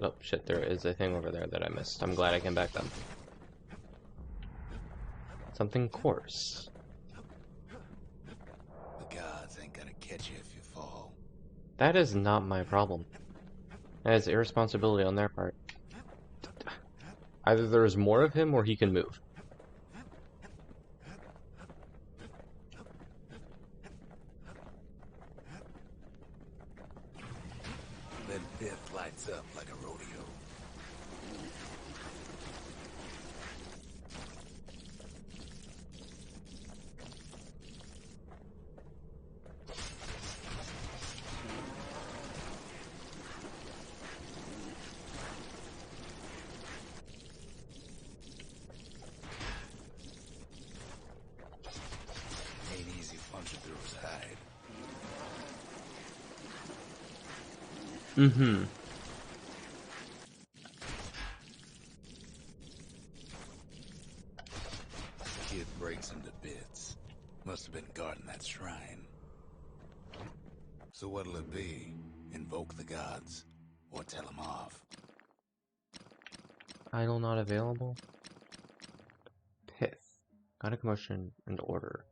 Oh shit, there is a thing over there that I missed. I'm glad I came back then. Something coarse. The gods ain't gonna catch you if you fall. That is not my problem. That is irresponsibility on their part. Either there's more of him or he can move. Then Pith lights up like a rodeo. Ain't easy punching through his hide. Mm-hmm. Kid breaks him to bits. Must have been guarding that shrine. So what'll it be? Invoke the gods? Or tell them off? Idol not available. Pith. Got a commotion and order.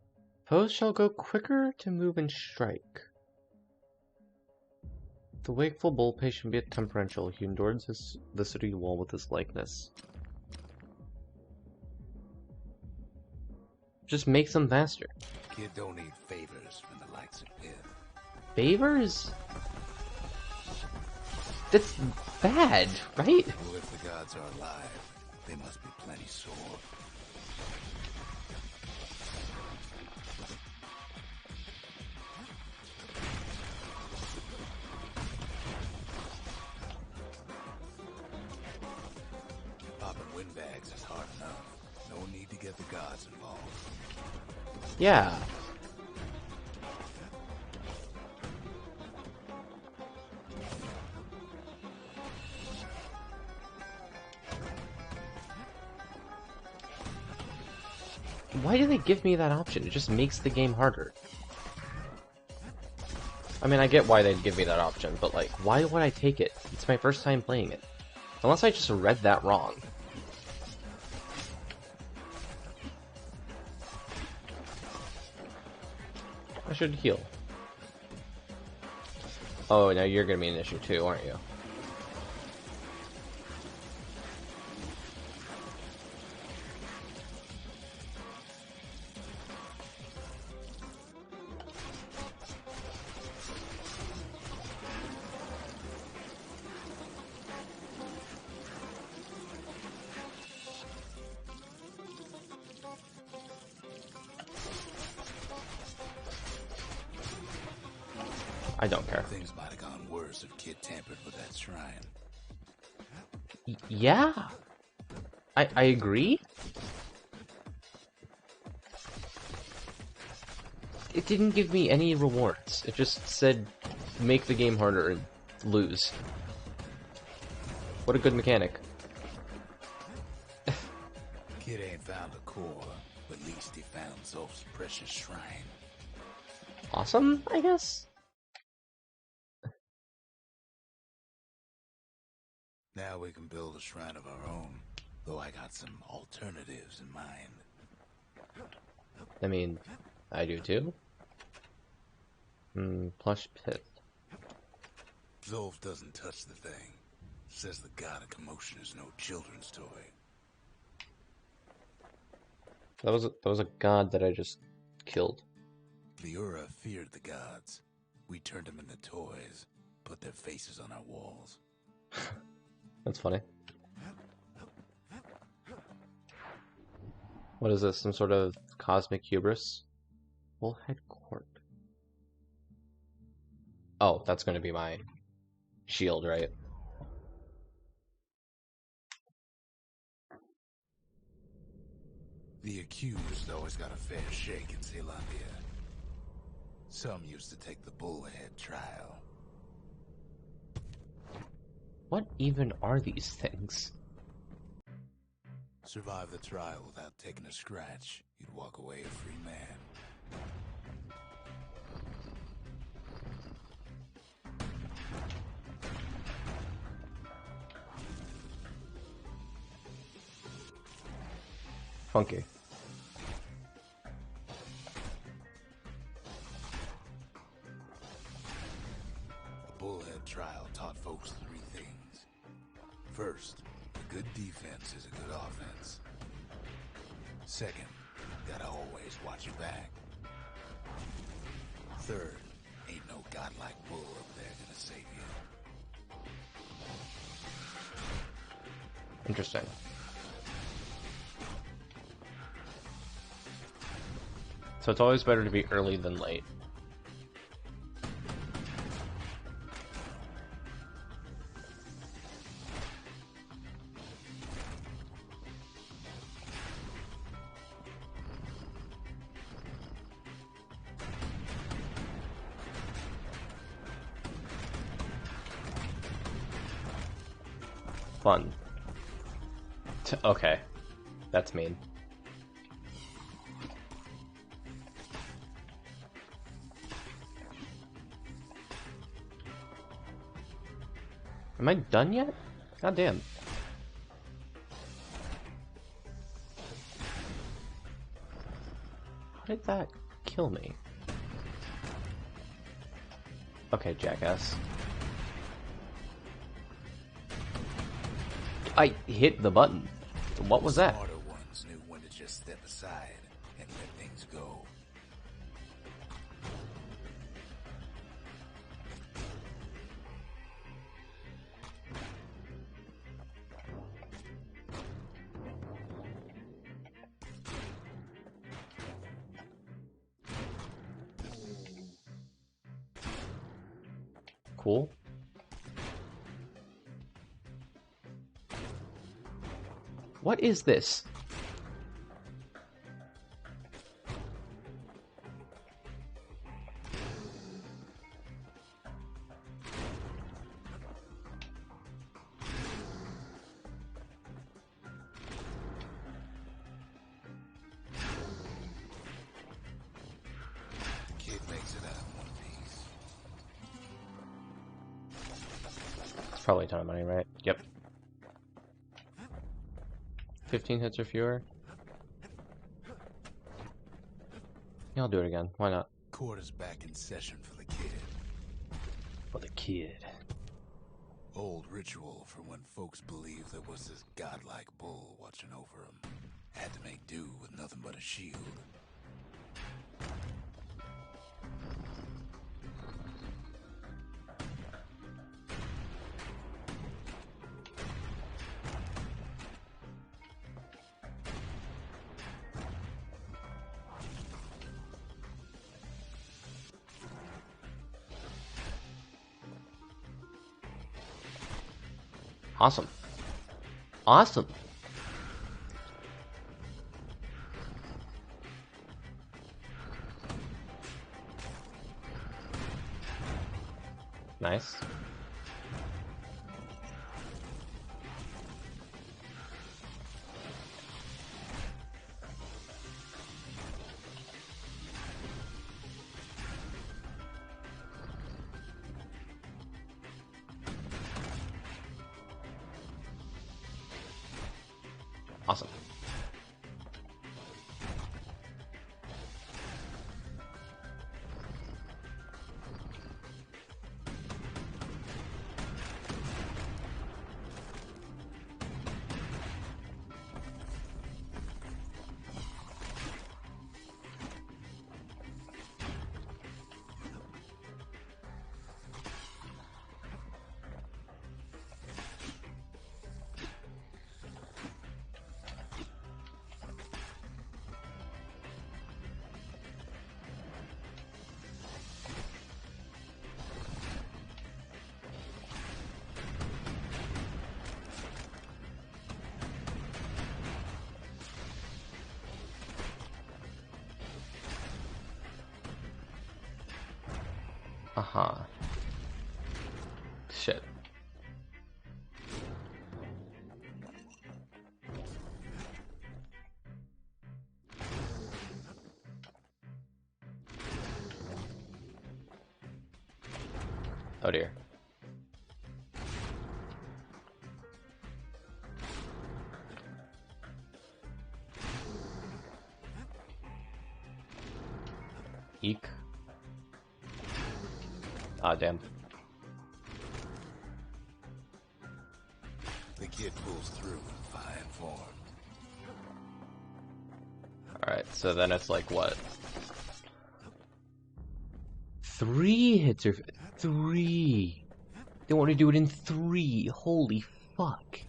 Foes shall go quicker to move and strike. The wakeful bull patient be it temperamental, he endured the city wall with his likeness. Just makes them faster. Kid don't need favors from the likes of Pith. Favors? That's bad, right? Well, if the gods are alive, they must be plenty sore. Popping windbags is hard enough. No need to get the gods involved. Yeah. Why do they give me that option? It just makes the game harder. I mean, I get why they'd give me that option, but like, why would I take it? It's my first time playing it. Unless I just read that wrong. I should heal. Oh, now you're gonna be an issue too, aren't you? I don't care. Things might have gone worse if Kid tampered with that shrine. Yeah, I agree. It didn't give me any rewards. It just said make the game harder and lose. What a good mechanic. Kid ain't found a core, but at least he found Zolf's precious shrine. Awesome, I guess? Now we can build a shrine of our own, though I got some alternatives in mind. I mean, I do too. Plush pit. Zolf doesn't touch the thing. Says the god of commotion is no children's toy. That was a god that I just killed. Liura feared the gods. We turned them into toys, put their faces on our walls. That's funny. What is this? Some sort of cosmic hubris? Bullhead Court. Oh, that's going to be my shield, right? The accused always got a fair shake in Zealandia. Some used to take the bullhead trial. What even are these things? Survive the trial without taking a scratch, you'd walk away a free man. Funky. The bullhead trial taught folks three things. First, a good defense is a good offense. Second, gotta always watch your back. Third, ain't no godlike bull up there gonna save you. Interesting. So it's always better to be early than late. Fun. Okay. That's mean. Am I done yet? God damn. How did that kill me? Okay, jackass. I hit the button. What was that? Smarter ones knew when to just step aside and let things go. Cool. What is this? Kid makes it out in one piece. It's probably a ton of money, right? Yep. 15 hits or fewer. Yeah, I'll do it again. Why not? Court is back in session for the kid. For the kid. Old ritual for when folks believed there was this godlike bull watching over them. Had to make do with nothing but a shield. Awesome. Awesome. Nice. Awesome. Uh-huh. Shit. Oh dear. Eek. Ah, damn. The kid pulls through in fine form. Alright, so then it's like what? 3 hits or 3. They want to do it in 3. Holy fuck.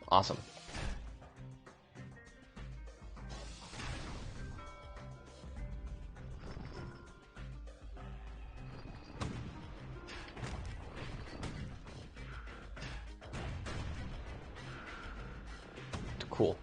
Awesome. Cool.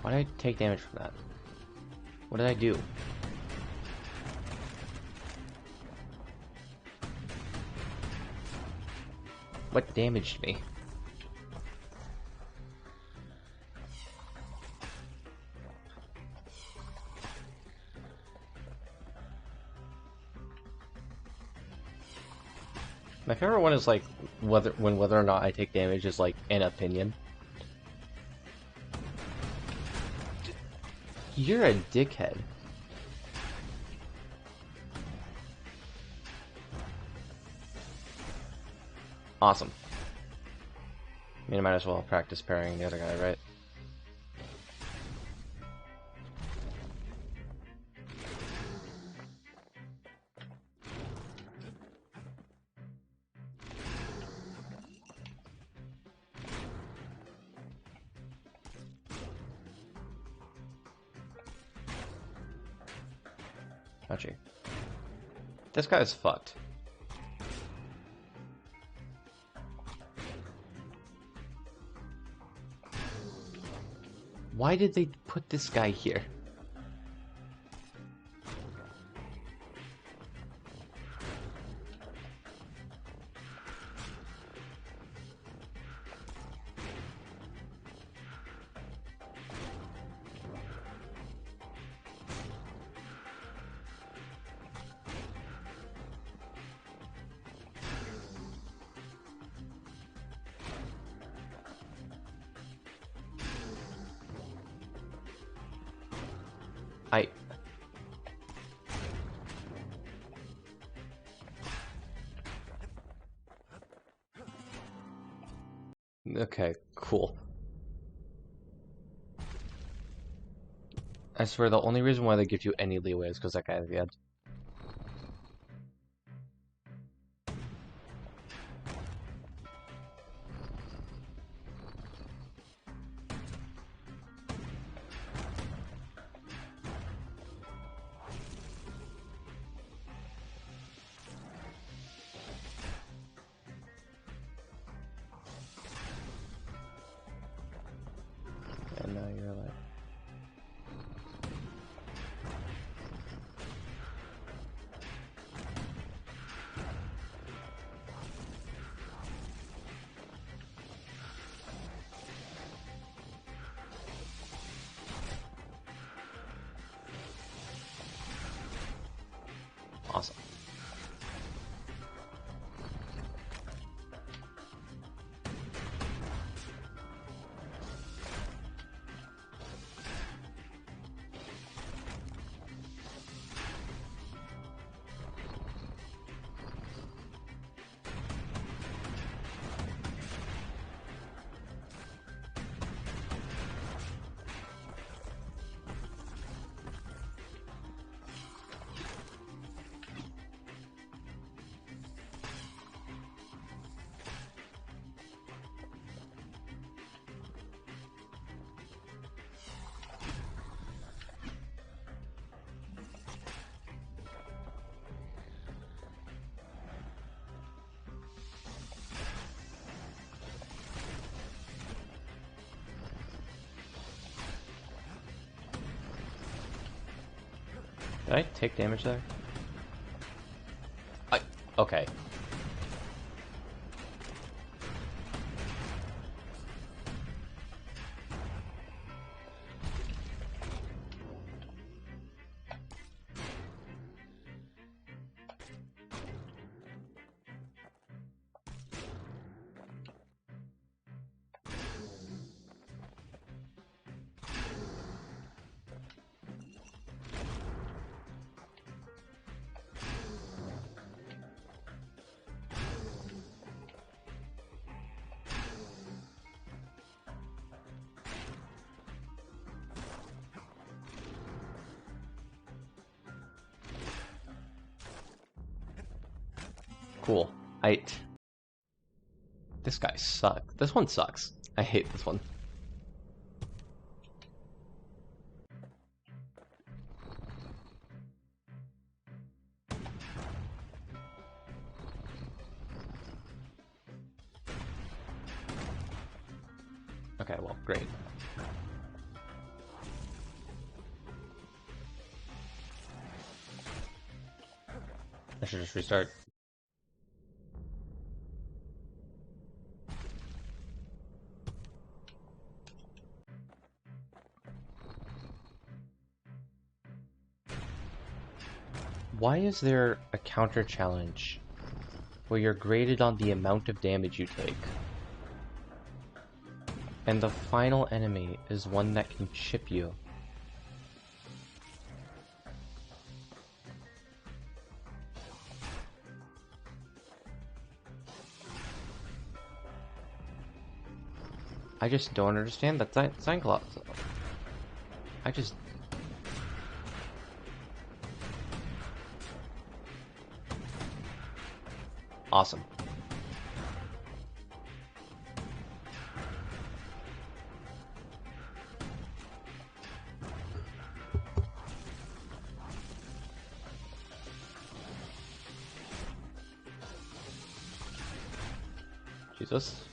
Why did I take damage from that? What did I do? What damaged me? My favorite one is like whether or not I take damage is like an opinion. You're a dickhead. Awesome. I mean, I might as well practice parrying the other guy, right? Actually, this guy's fucked. Why did they put this guy here? I... Okay, cool. I swear the only reason why they give you any leeway is because that guy at the end. And now you're like... Awesome. Did I take damage there? Okay. Cool. This guy sucks. This one sucks. I hate this one. Okay, well, great. I should just restart. Why is there a counter challenge where you're graded on the amount of damage you take? And the final enemy is one that can chip you. I just don't understand that Cyclops. I just... Awesome. Jesus.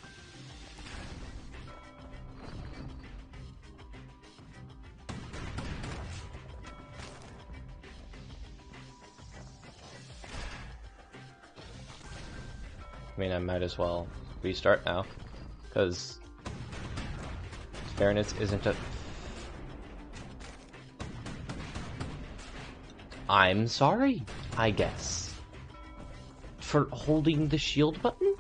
I mean, I might as well restart now, because fairness isn't a... I'm sorry, I guess. For holding the shield button?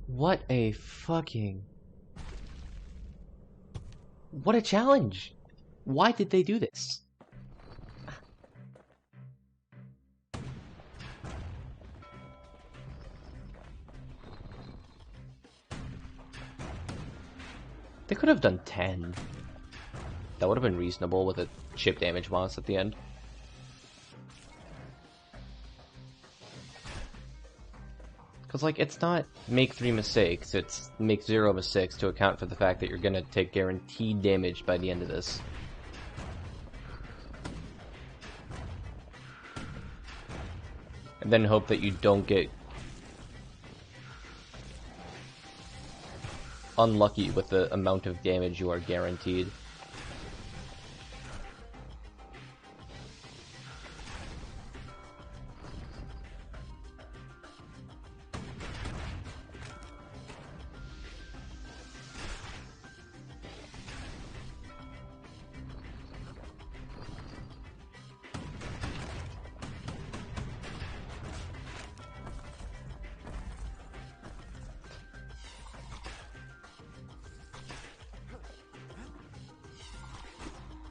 What a fucking... What a challenge! Why did they do this? They could have done 10. That would have been reasonable with a chip damage boss at the end. Because, like, it's not make 3 mistakes, it's make 0 mistakes to account for the fact that you're gonna take guaranteed damage by the end of this. And then hope that you don't get unlucky with the amount of damage you are guaranteed.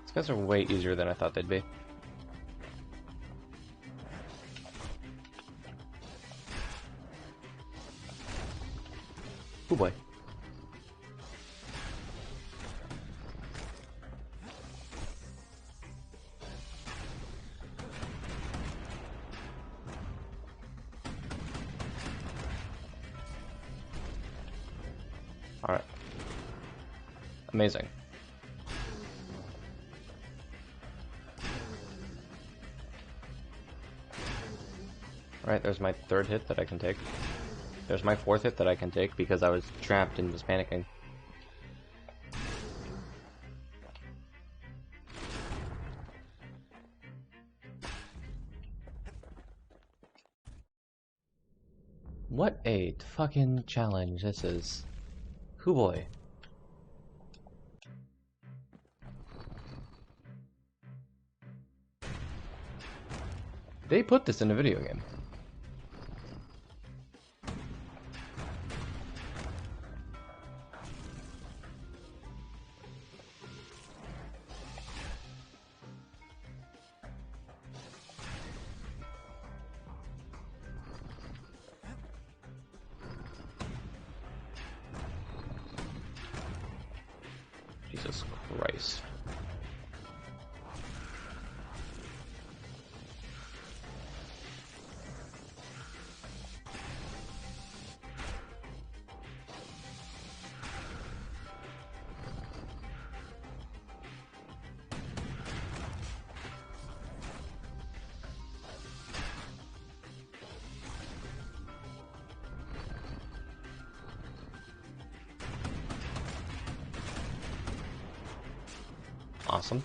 These guys are way easier than I thought they'd be. Oh boy. Alright. Amazing. Alright, there's my 3rd hit that I can take. There's my 4th hit that I can take because I was trapped and was panicking. What a fucking challenge this is. Hoo boy. They put this in a video game. Jesus Christ. Awesome.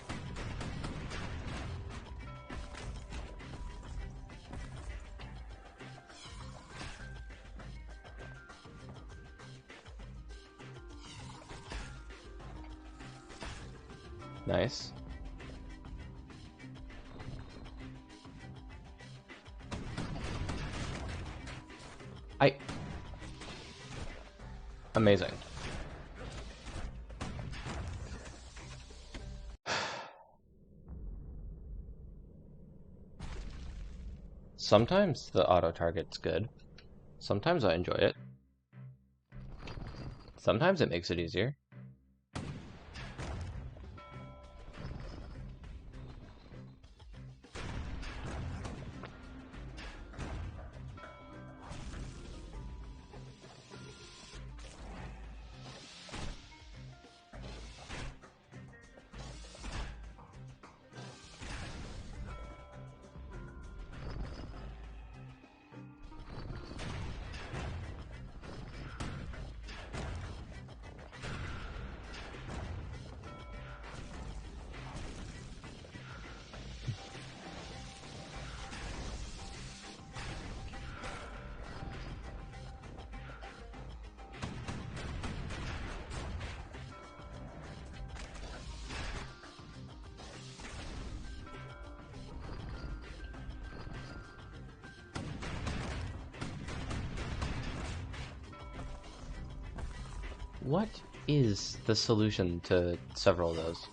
Nice. Amazing. Sometimes the auto target's good. Sometimes I enjoy it. Sometimes it makes it easier. what is the solution to several of those?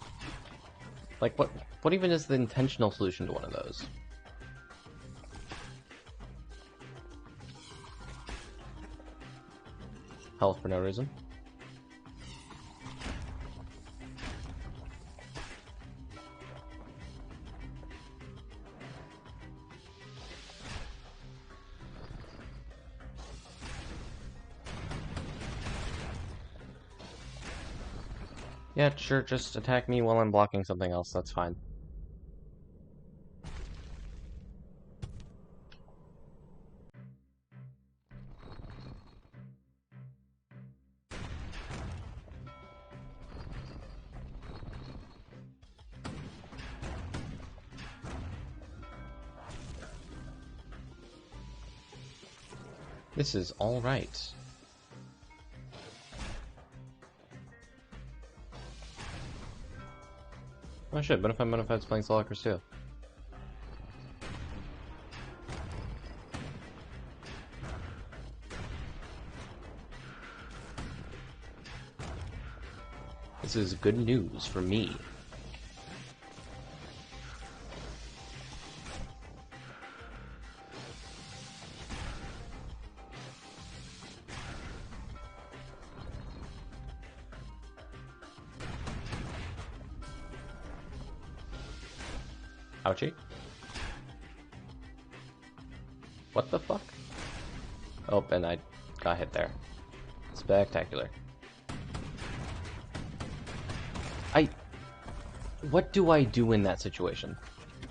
Like, what even is the intentional solution to one of those? Health for no reason. Yeah, sure, just attack me while I'm blocking something else, that's fine. This is alright. Oh shit, Bonafide's playing Solakers too. This is good news for me. Ouchie. What the fuck? Oh, and I got hit there. Spectacular. What do I do in that situation?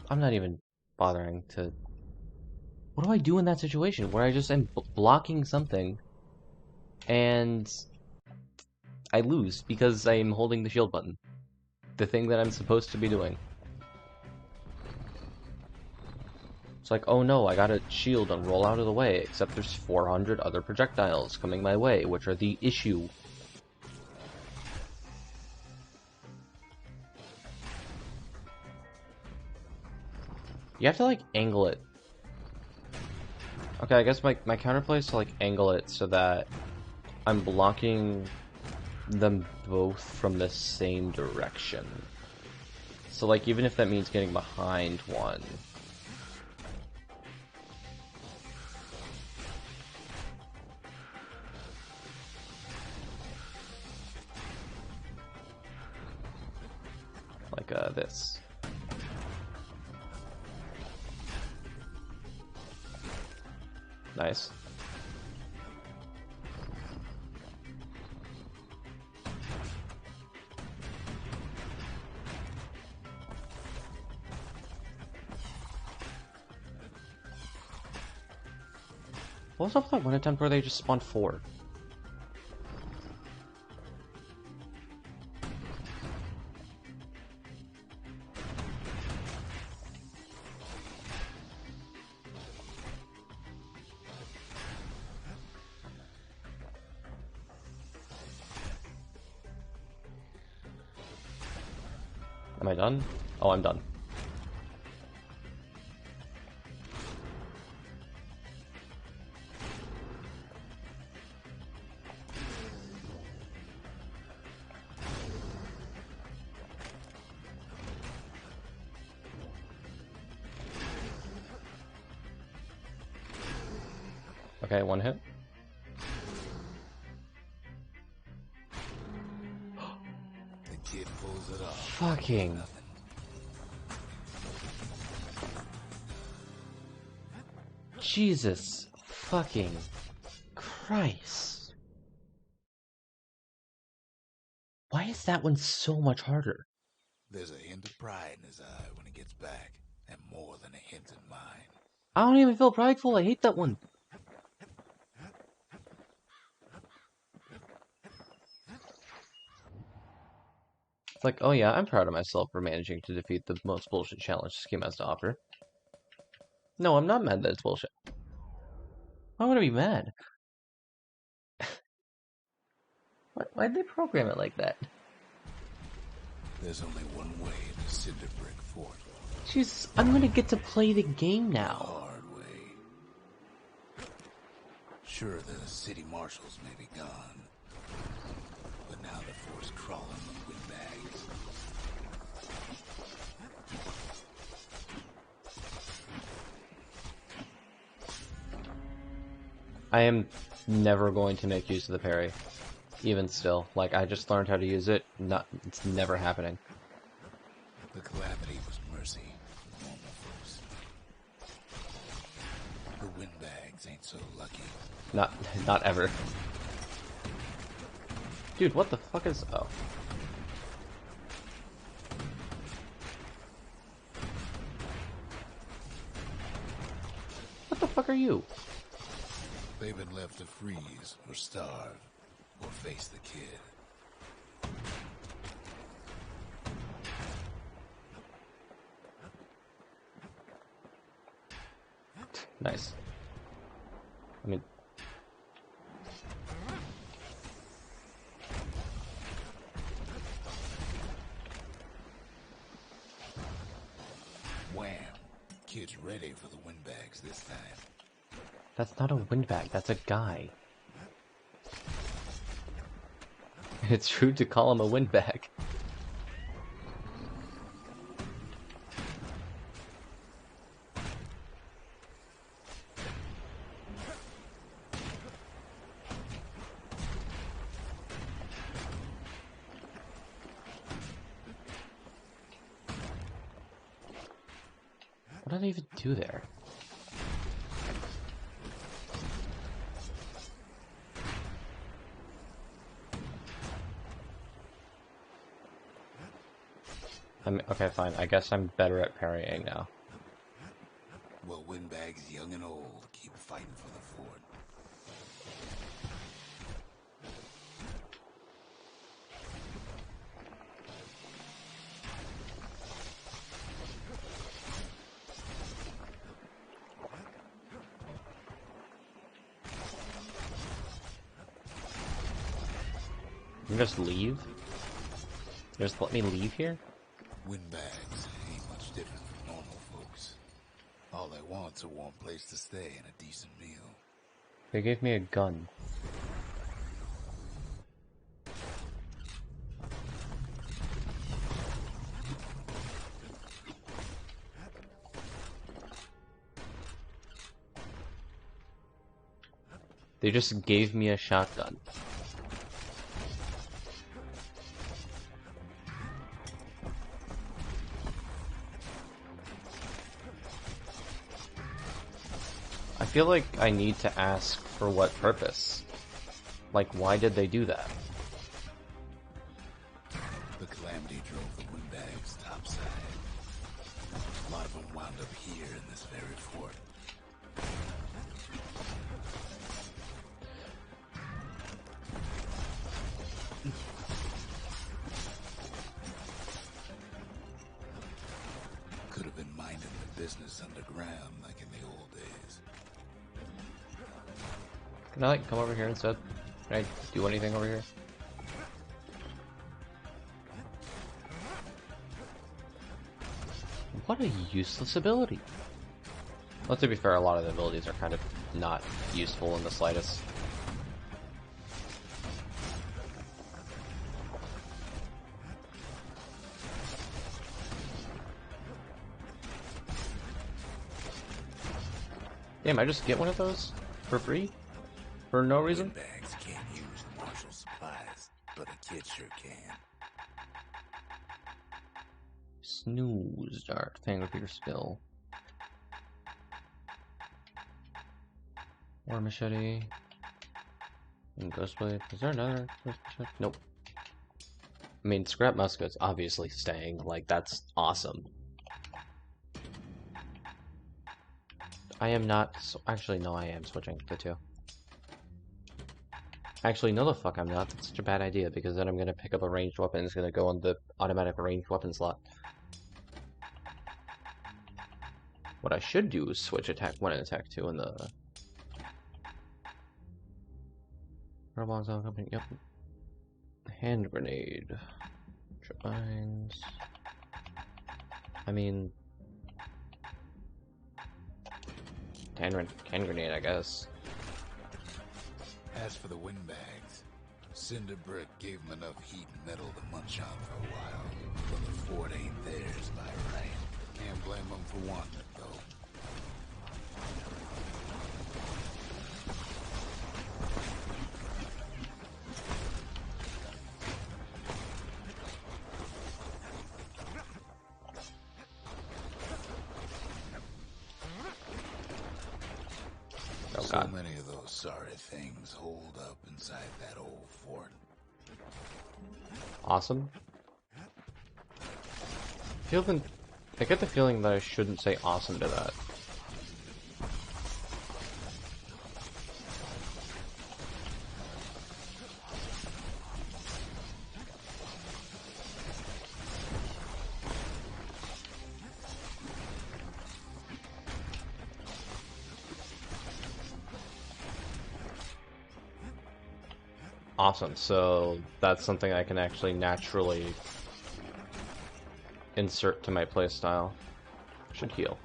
I'm not even bothering to... What do I do in that situation where I just am blocking something and I lose because I'm holding the shield button? The thing that I'm supposed to be doing. It's like, oh no, I gotta shield and roll out of the way, except there's 400 other projectiles coming my way, which are the issue. You have to, like, angle it. Okay, I guess my counterplay is to, like, angle it so that I'm blocking them both from the same direction. So, like, even if that means getting behind one. Like, this. Nice. What was up with that one attempt where they just spawned 4? Am I done? Oh, I'm done. Okay, one hit. The kid pulls it off. Fucking. Jesus fucking Christ. Why is that one so much harder? There's a hint of pride in his eye when he gets back, and more than a hint in mine. I don't even feel prideful, I hate that one. It's like, oh yeah, I'm proud of myself for managing to defeat the most bullshit challenge this game has to offer. No, I'm not mad that it's bullshit. Why would I be mad? Why'd they program it like that? There's only one way to Cinder Brick Fort. Jeez, I'm gonna get to play the game The now. hard way. Sure, the city marshals may be gone, I am never going to make use of the parry. Even still. Like, I just learned how to use it. It's never happening. The calamity was mercy for normal folks. The windbags ain't so lucky. Not ever. Dude, what the fuck is... Oh. What the fuck are you? They've been left to freeze or starve or face the kid. Nice. I mean... Wham! Kid's ready for the windbags this time. That's not a windbag, that's a guy. It's rude to call him a windbag. What did I even do there? Okay, fine. I guess I'm better at parrying now. Well, windbags young and old keep fighting for the fort. You just leave? You just let me leave here? Windbags ain't much different from normal folks. All they want's a warm place to stay and a decent meal. They gave me a gun. They just gave me a shotgun. I feel like I need to ask for what purpose. Like, why did they do that? The calamity drove the windbags topside. A lot of them wound up here in this very fort. Could have been minding their business underground like in the old days. Can I, like, come over here instead? Can I do anything over here? What a useless ability. Well, to be fair, a lot of the abilities are kind of not useful in the slightest. Damn, I just get one of those for free? For no reason? Windbags can't use martial supplies, but a kid sure can. Snooze, dart, thing with your skill. War machete. And ghostblade. Is there another ghost machete? Nope. I mean, scrap musket's obviously staying. Like, that's awesome. I am not. Actually, no, I am switching the two. Actually, no, the fuck I'm not. That's such a bad idea because then I'm gonna pick up a ranged weapon. It's gonna go on the automatic ranged weapon slot. What I should do is switch attack 1 and attack 2 in the. Robots all company. Yep. Hand grenade. Trines. I mean. Hand grenade, I guess. As for the windbags, Cinder Brick gave them enough heat and metal to munch on for a while. But the fort ain't theirs by right. Can't blame them for wanting it, though. Oh So god. many of those sorry things holed up inside that old fort. Awesome. I get the feeling that I shouldn't say awesome to that. Awesome, so that's something I can actually naturally insert to my playstyle. Should heal.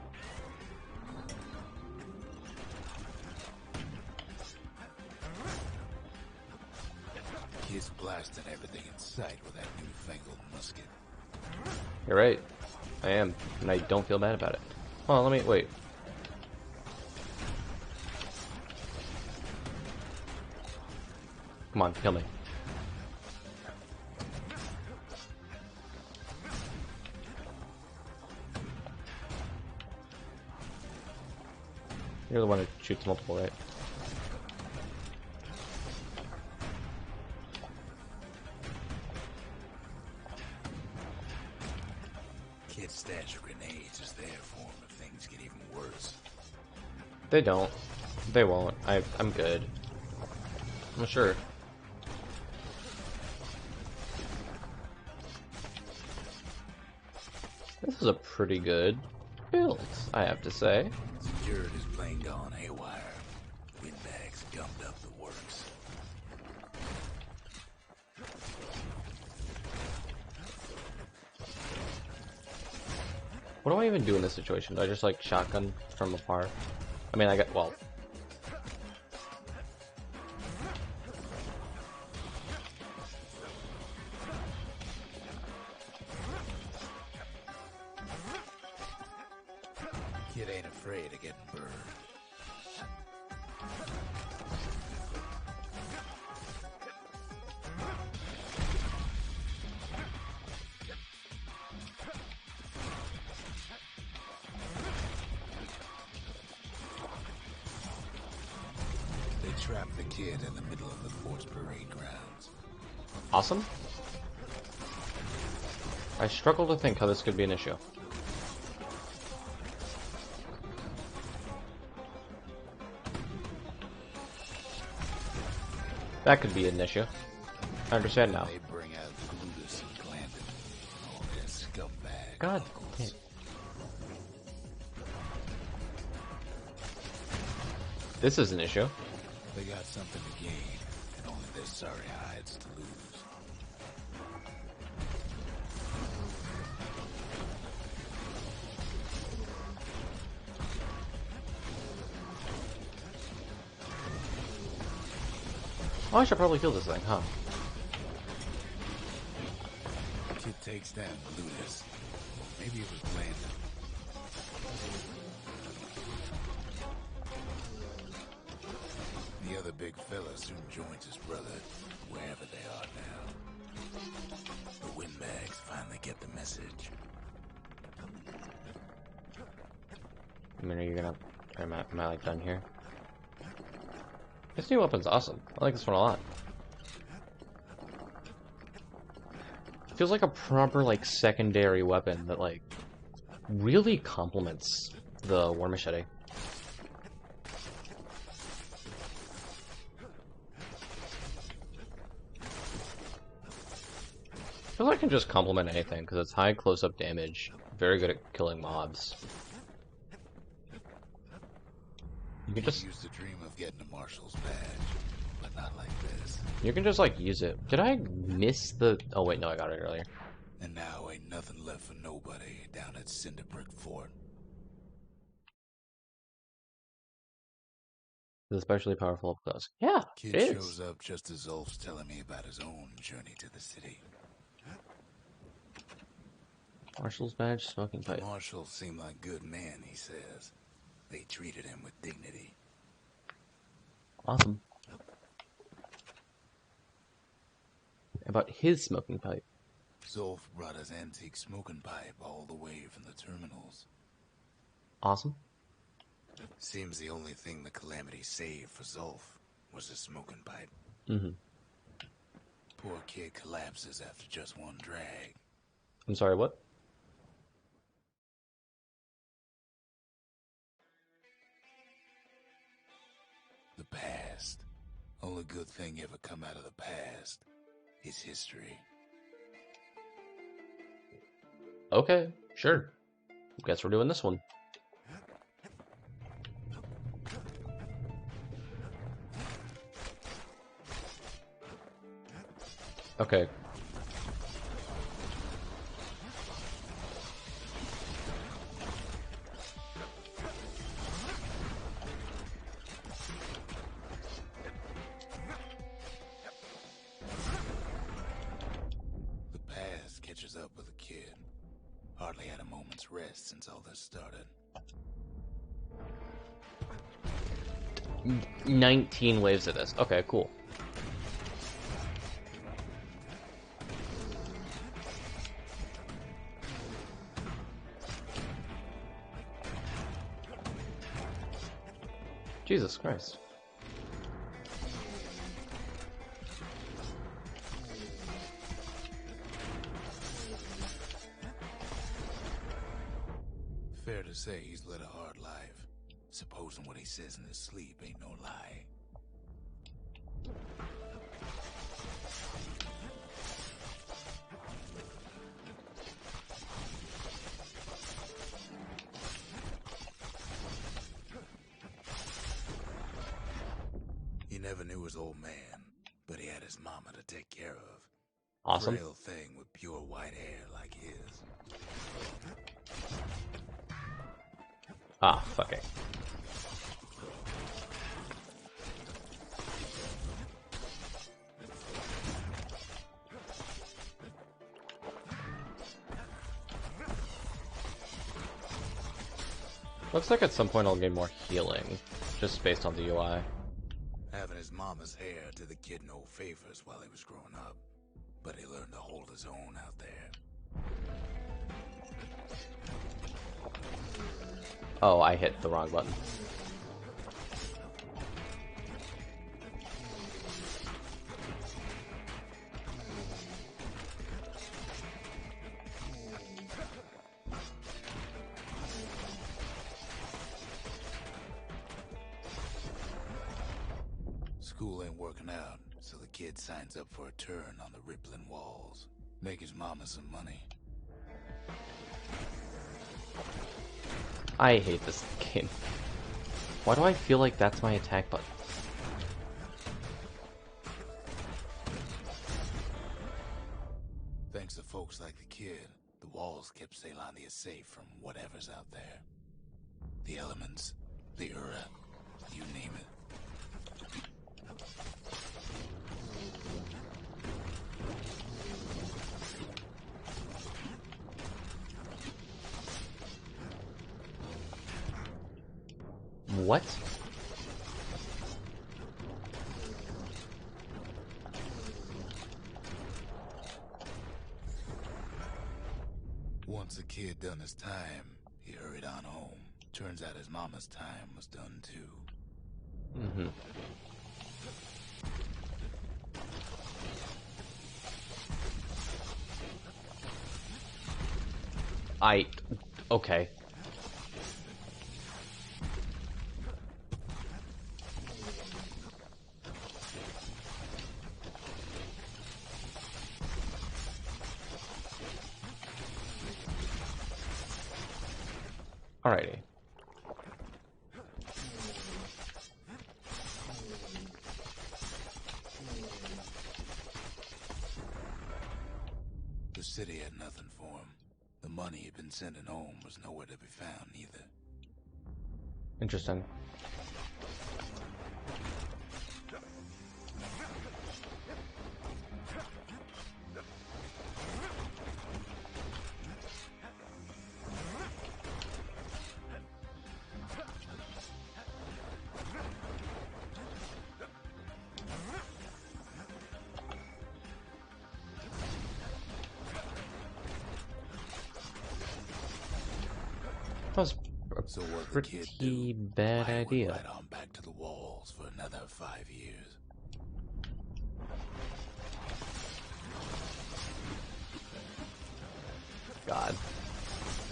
Kids blasting everything in sight with that newfangled musket. You're right. I am, and I don't feel bad about it. Hold on, let me wait. Come on, kill me. You're the one who shoots multiple, right? Kids stash grenades as their form if things get even worse. They don't. They won't. I'm good. I'm sure. This is a pretty good build, I have to say. Security's plain gone haywire. Windbags gummed up the works. What do I even do in this situation? Do I just like shotgun from afar? I mean, well. Kid ain't afraid of getting burned. They trapped the kid in the middle of the fort's parade grounds. Awesome. I struggle to think how this could be an issue. That could be an issue. I understand now. They bring out Glutus and Glandon. All their scumbag God uncles. damn. This is an issue. They got something to gain, and only their sorry hides to lose. Oh, I should probably kill this thing, huh? Kid takes down Glutus. Maybe it was Glandon. The other big fella soon joins his brother, wherever they are now. The Windbags finally get the message. I mean, are you gonna... Am I like done here? This new weapon's awesome. I like this one a lot. Feels like a proper, like, secondary weapon that, like, really complements the War Machete. Feels like it can just complement anything, because it's high close-up damage, very good at killing mobs. You can just... used to dream of getting a marshal's badge, but not like this. You can just, like, use it. Did I miss the... Oh, wait, no, I got it earlier. And now ain't nothing left for nobody down at Cinderbrick Fort. It's especially powerful up close. Yeah, Kid it shows is. up just as Ulf's telling me about his own journey to the city. Marshal's badge, smoking The pipe. marshals seem like good men, he says. They treated him with dignity. Awesome. About his smoking pipe. Zolf brought his antique smoking pipe all the way from the terminals. Awesome. Seems the only thing the Calamity saved for Zolf was a smoking pipe. Mm-hmm. Poor kid collapses after just one drag. I'm sorry, what? The past. Only good thing ever come out of the past is history. Okay, sure. Guess we're doing this one. Okay. The past catches up with the kid. Hardly had a moment's rest since all this started. 19 waves of this. Okay, cool. Jesus Christ. Fair to say he's led a hard life. Supposing what he says in his sleep ain't no lie. He never knew his old man, but he had his mama to take care of. Awesome. Frail thing with pure white hair like his. Ah, fuck it. Looks like at some point I'll get more healing, just based on the UI. Having his mama's hair did the kid no favors while he was growing up, but he learned to hold his own out there. Oh, I hit the wrong button. School ain't working out, so the kid signs up for a turn on the rippling walls. Make his mama some money. I hate this game. Why do I feel like that's my attack button? Thanks to folks like the kid, the walls kept Ceylondia safe from whatever's out there. The elements, the Ura, you name it. What? Once the kid done his time, he hurried on home. Turns out his mama's time was done too. Mm-hmm. Okay. Alrighty. The city had nothing for him. The money he'd been sending home was nowhere to be found either. Interesting. That was a So what the kid Pretty do? bad I went idea. right on back to the walls for another 5 years. God.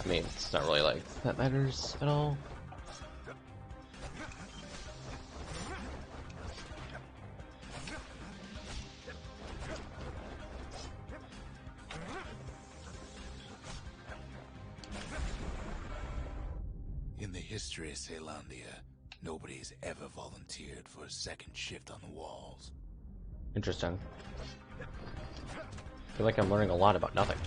I mean, it's not really like that matters at all. In the history of Caelondia, nobody's ever volunteered for a second shift on the walls. Interesting. I feel like I'm learning a lot about nothing.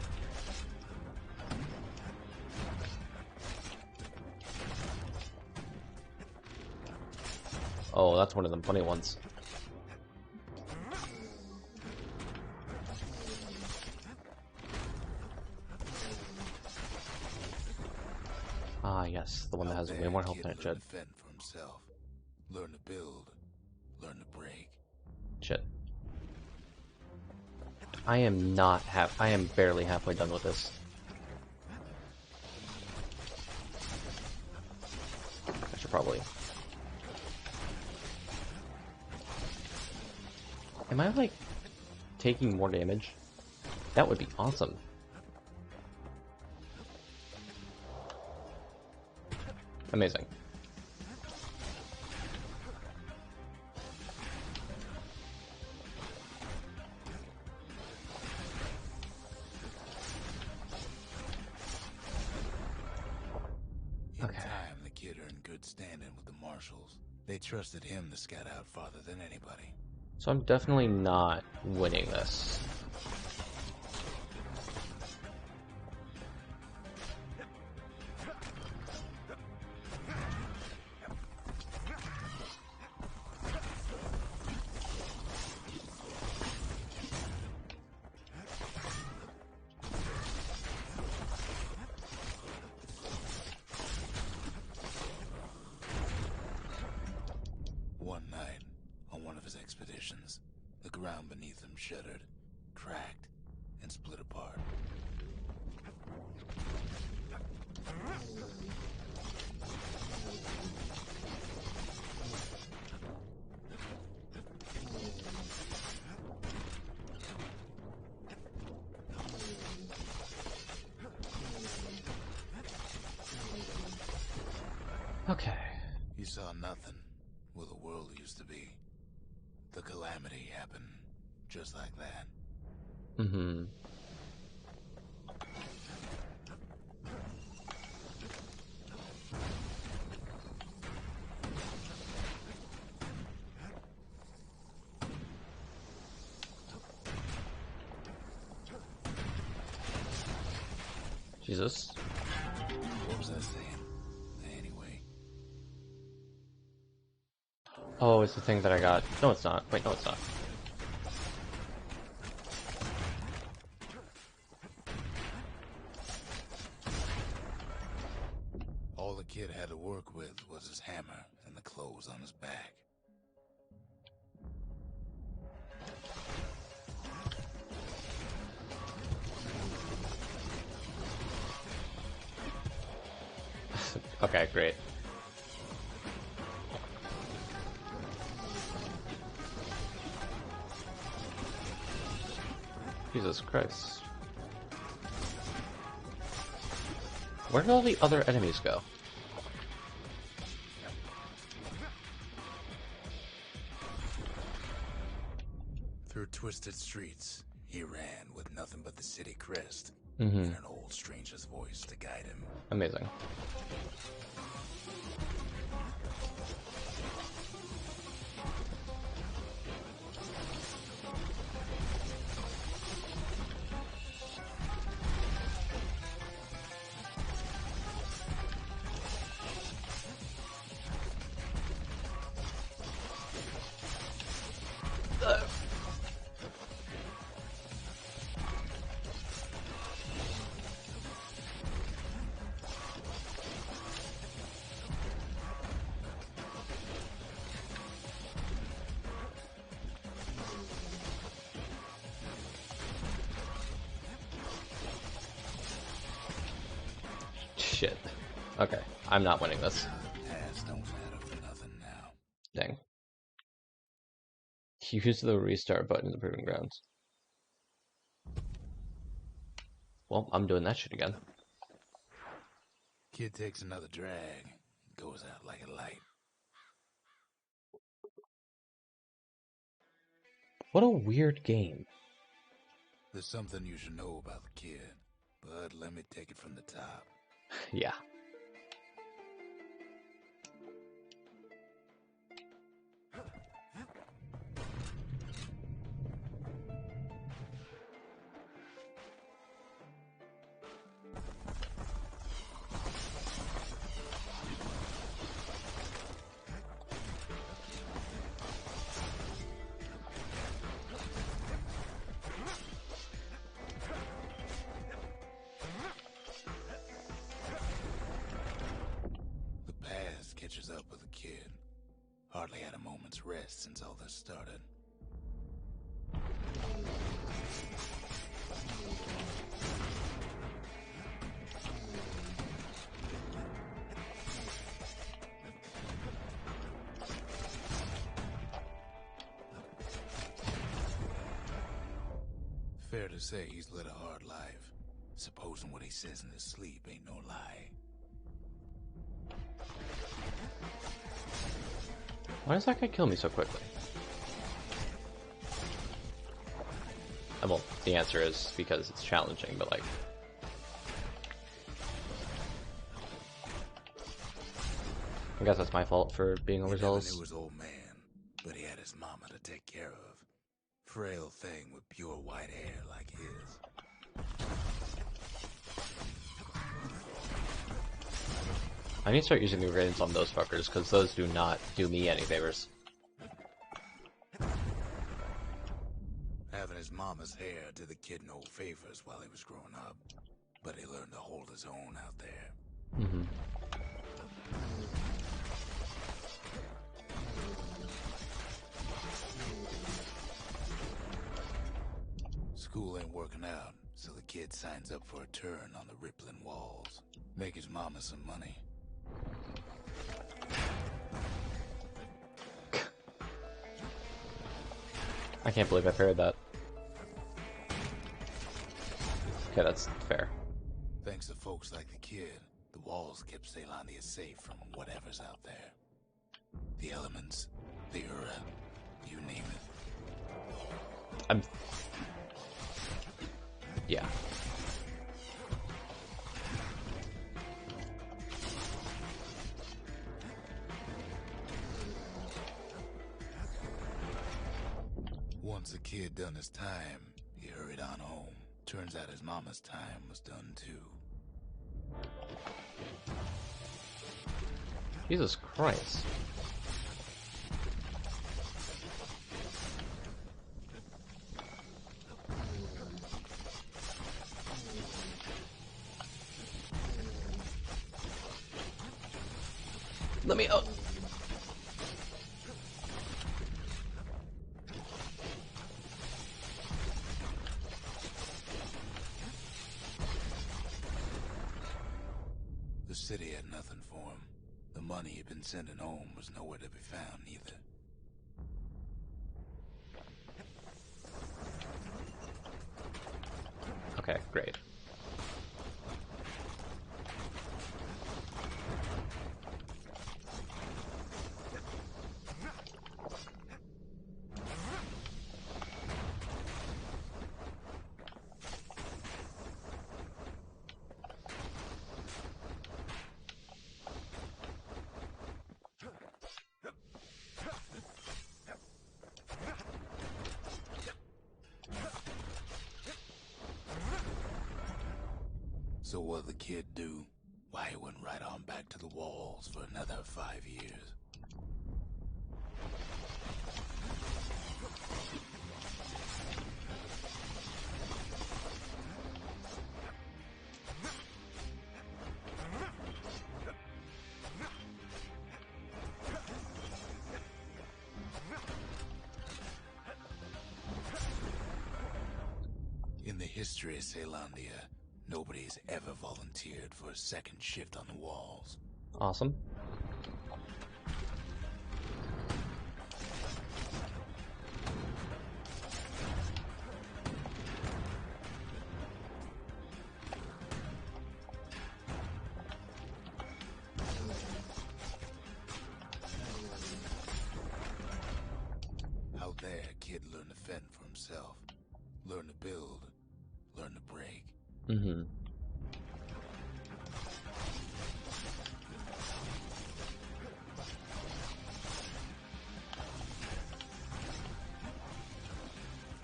Oh, that's one of them funny ones. Ah, yes, the one that Out has there, way more a health kid than it learned should. to fend for himself. Learn to build. Learn to break. Shit. I am barely halfway done with this. I should probably. Am I like taking more damage? That would be awesome. Amazing. In Okay. time, the kid earned good standing with the marshals. They trusted him to scout out farther than anybody. So I'm definitely not winning this. One night, on one of his expeditions, the ground beneath him shuddered, cracked, and split apart. Okay. He saw nothing where the world used to be. The calamity happened just like that. Mm-hmm. Jesus. What was I saying? Anyway, Oh, it's the thing that I got. No, it's not. Wait, no, it's not. all the kid had to work with was his hammer and the clothes on his back. Okay, great. Jesus Christ. Where did all the other enemies go? Through twisted streets, he ran with nothing but the city crest Mm-hmm. and an old stranger's voice to guide him. Amazing. Shit. Okay. I'm not winning this. Past don't matter for nothing now. Dang. Use the restart button in the proving grounds. Well, I'm doing that shit again. Kid takes another drag, goes out like a light. What a weird game. There's something you should know about the kid, but let me take it from the top. Yeah. Catches up with the kid. Hardly had a moment's rest since all this started. Fair to say he's led a hard life. Supposing what he says in his sleep ain't no lie. Why does that guy kill me so quickly? Well, the answer is because it's challenging, but like... I guess that's my fault for being overzealous. He never knew his old man, but he had his mama to take care of. Frail thing with pure white hair like his. I need to start using new ratings on those fuckers, because those do not do me any favors. Having his mama's hair did the kid no favors while he was growing up, but he learned to hold his own out there. Mm-hmm. School ain't working out, so the kid signs up for a turn on the rippling walls. Make his mama some money. I can't believe I parried that. Okay, that's fair. Thanks to folks like the kid, the walls kept Ceylondia safe from whatever's out there. The elements, the Ura, you name it. Yeah. Once the kid done his time, he hurried on home. Turns out his mama's time was done too. Jesus Christ. Let me up. The city had nothing for him. The money he'd been sending home was nowhere to be found either. Okay, great. So what'd the kid do? Why, he went right on back to the walls for another 5 years. In the history of Ceylondia, nobody's ever volunteered for a second shift on the walls. Awesome. Out there, kid learned to fend for himself, learn to build, learn to break. Mm-hmm.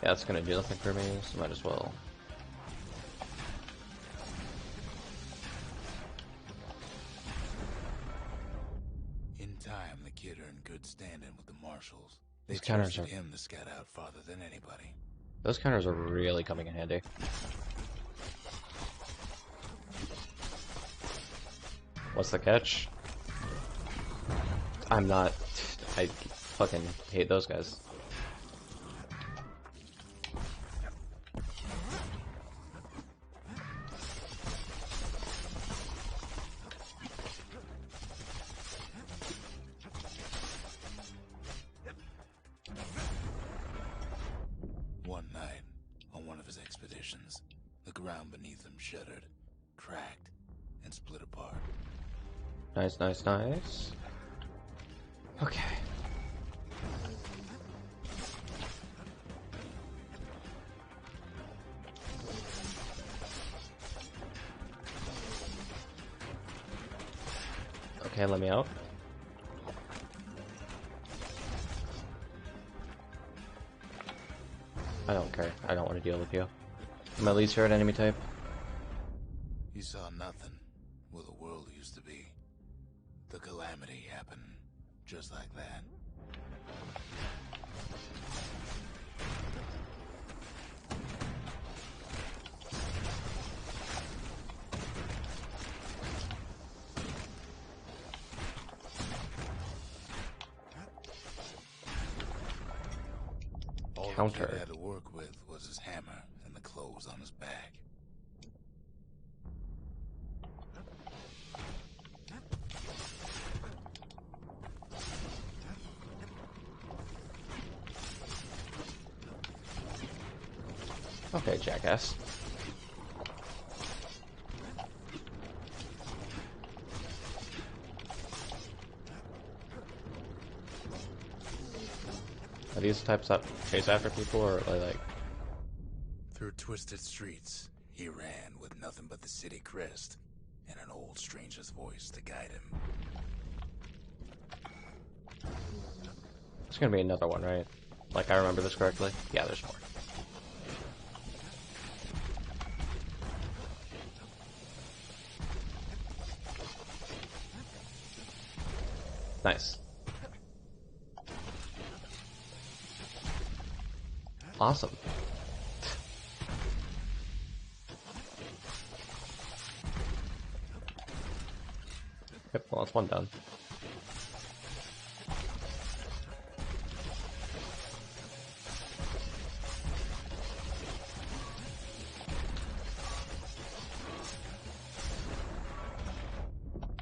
Yeah, it's gonna do nothing for me, so might as well. In time, the kid earned good standing with the marshals. They These counters trusted are him to scout out farther than anybody. those counters are really coming in handy. What's the catch? I'm not. I fucking hate those guys. One night, on one of his expeditions, the ground beneath him shuddered, cracked, and split apart. Nice, nice, nice. Okay. Okay, let me out. I don't care. I don't want to deal with you. I'm at least here at enemy type. He saw nothing where the world used to be. The calamity happened just like that. All the Counter. kid had to work with was his hammer and the clothes on his back. Okay, jackass. Are these types that chase after people, or are they like... Through twisted streets, he ran with nothing but the city crest and an old stranger's voice to guide him. There's gonna be another one, right? Like, I remember this correctly? Yeah, there's more. Nice. Awesome. Yep, well, that's one done.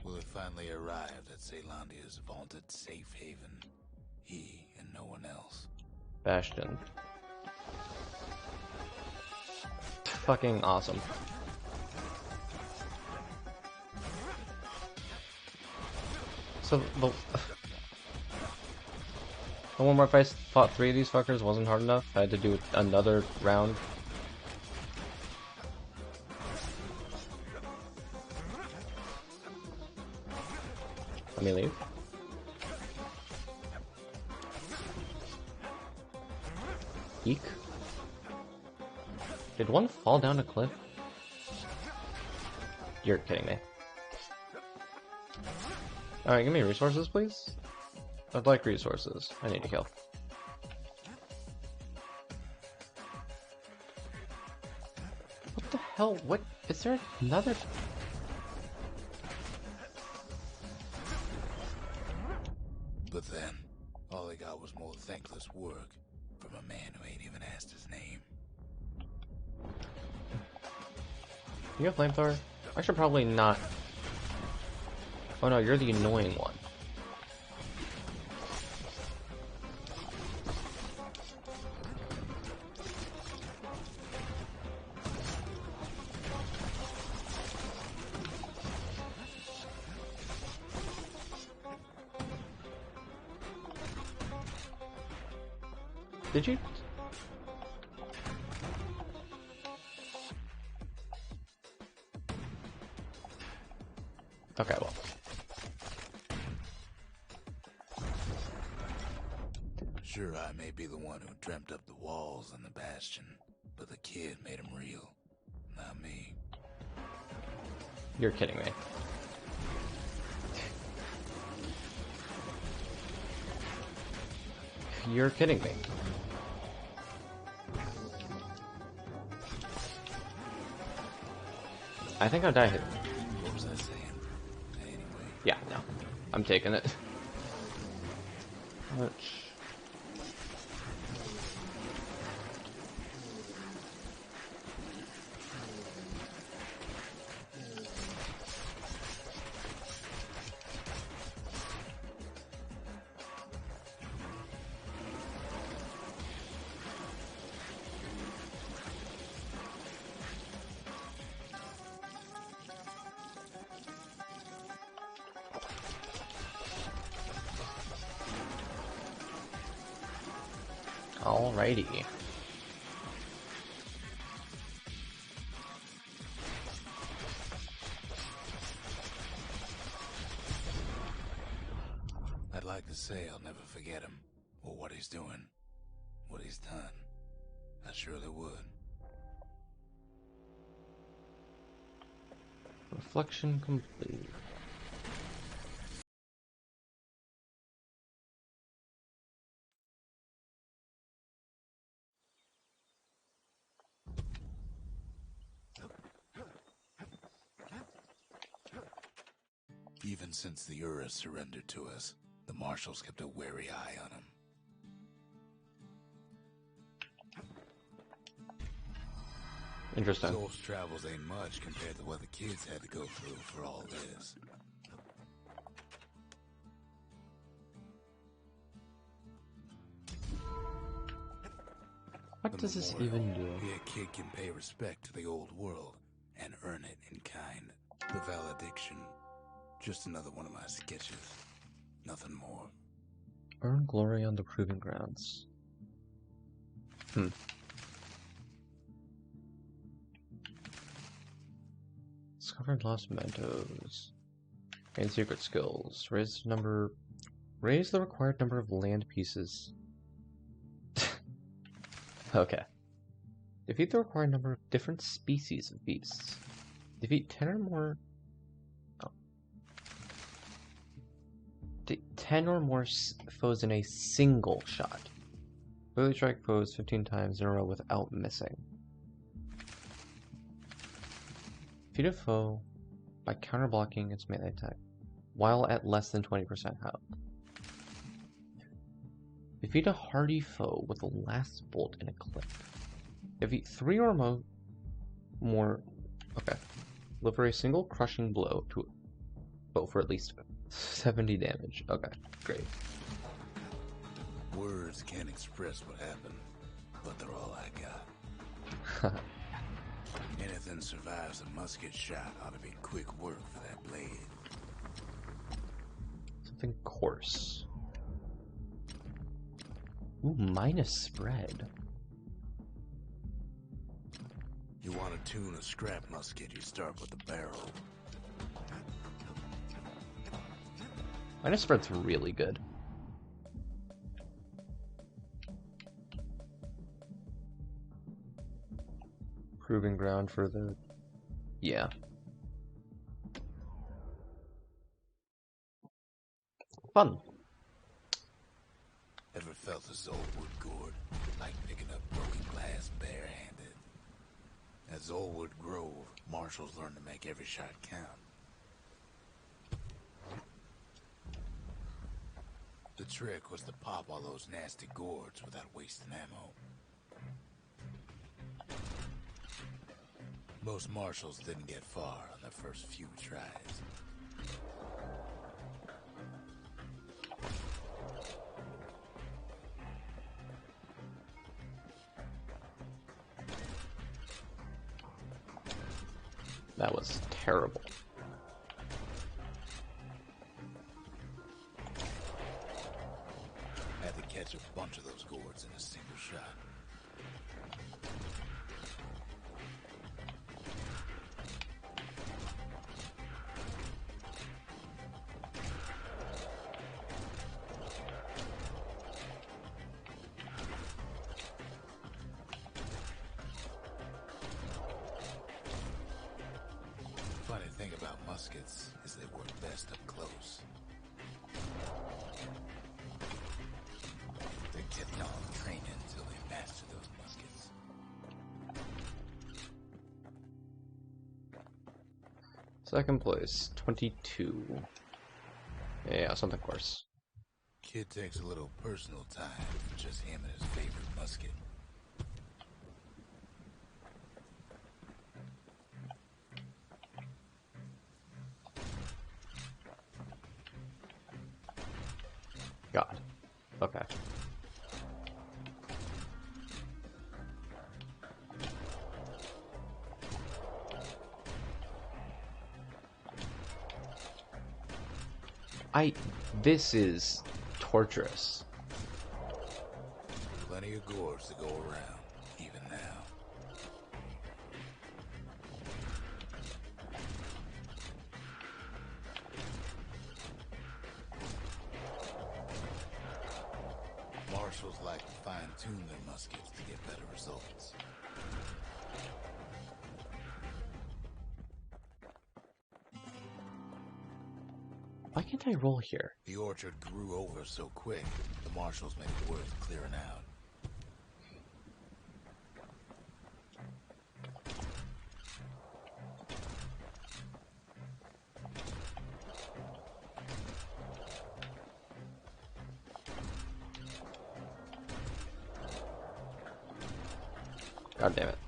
Will it finally arrived at Caelandia's vaunted safe haven? He and no one else. Bastion. Fucking awesome. So, the one where if I fought 3 of these fuckers wasn't hard enough, I had to do another round. Let me leave. Eek. Did one fall down a cliff? You're kidding me. Alright, give me resources, please. I'd like resources. I need to kill. What the hell? What? Is there another? But then, all they got was more thankless work from a man who ain't even asked his name. You got flamethrower? I should probably not. Oh no, you're the annoying one. Did you? Okay, well. Sure, I may be the one who dreamt up the walls and the Bastion, but the kid made them real, not me. You're kidding me. You're kidding me. I think I'll die here. What was I saying? Anyway. Yeah, no. I'm taking it. Much. Alrighty. I'd like to say I'll never forget him, or what he's doing, what he's done. I surely would. Reflection complete. Even since the Ura surrendered to us, the Marshals kept a wary eye on him. Interesting. Soul's travels ain't much compared to what the kids had to go through for all this. What does this even do? Here a kid can pay respect to the old world and earn it in kind. The valediction, just another one of my sketches. Nothing more. Earn glory on the proving grounds. Discovered lost mementos. Gain secret skills. Raise the required number of land pieces. Okay. Defeat the required number of different species of beasts. Defeat 10 or more... Oh. 10 or more foes in a single shot. Clearly strike foes 15 times in a row without missing. Defeat a foe by counterblocking its melee attack while at less than 20% health. Defeat a hardy foe with the last bolt in a clip. Defeat 3 or more. Okay. Deliver a single crushing blow to a foe for at least 70 damage. Okay, great. Words can't express what happened, but they're all I got. Anything survives a musket shot ought to be quick work for that blade. Something coarse. Ooh, minus spread. You want to tune a scrap musket, you start with the barrel. Minus spread's really good. Proving ground for the... Yeah. Fun. Ever felt a Zolwood gourd? Like picking up broken glass barehanded. At Zolwood Grove, Marshals learn to make every shot count. The trick was to pop all those nasty gourds without wasting ammo. Most Marshals didn't get far on their first few tries. That was terrible. Had to catch a bunch of those gourds in a single shot. Funny thing about muskets is they work best up close. They're getting all the training until they master those muskets. Second place, 22. Yeah, something course. Kid takes a little personal time for just him and his favorite musket. God. Okay. This is torturous. Plenty of gourds to go around, even now. Marshals like to fine-tune their muskets to get better results. Why can't I roll here? The orchard grew over so quick, the marshals made it worth clearing out. God damn it.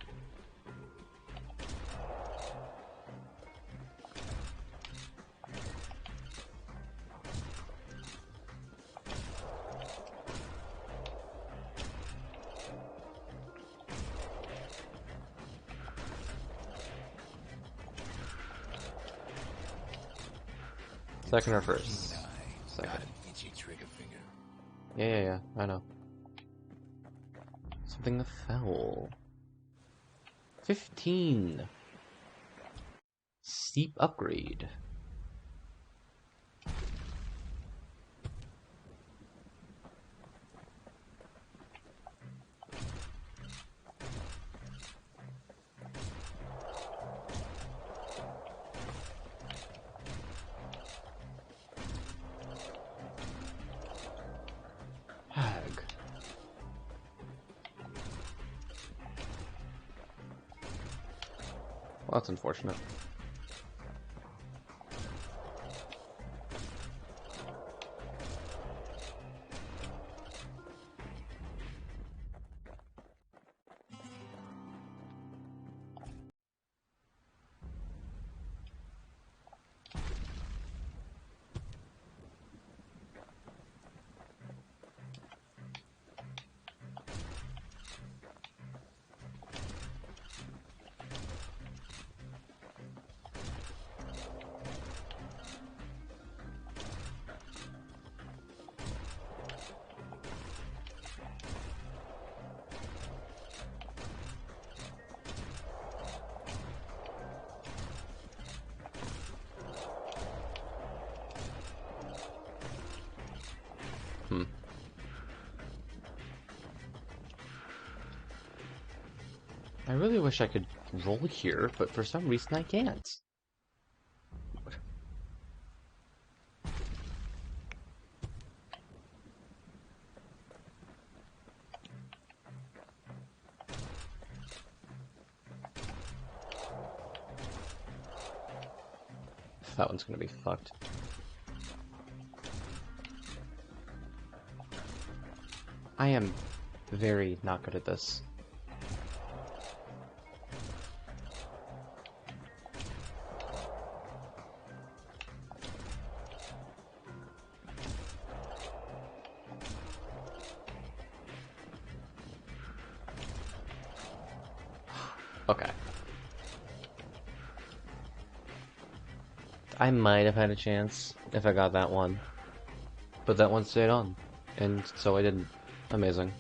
Second or first? Second. Itchy trigger finger. Yeah, I know. Something fell. 15. Steep upgrade. Hag. Well, that's unfortunate. I really wish I could roll here, but for some reason I can't. That one's gonna be fucked. I am very not good at this. Okay. I might have had a chance if I got that one. But that one stayed on. And so I didn't. Amazing.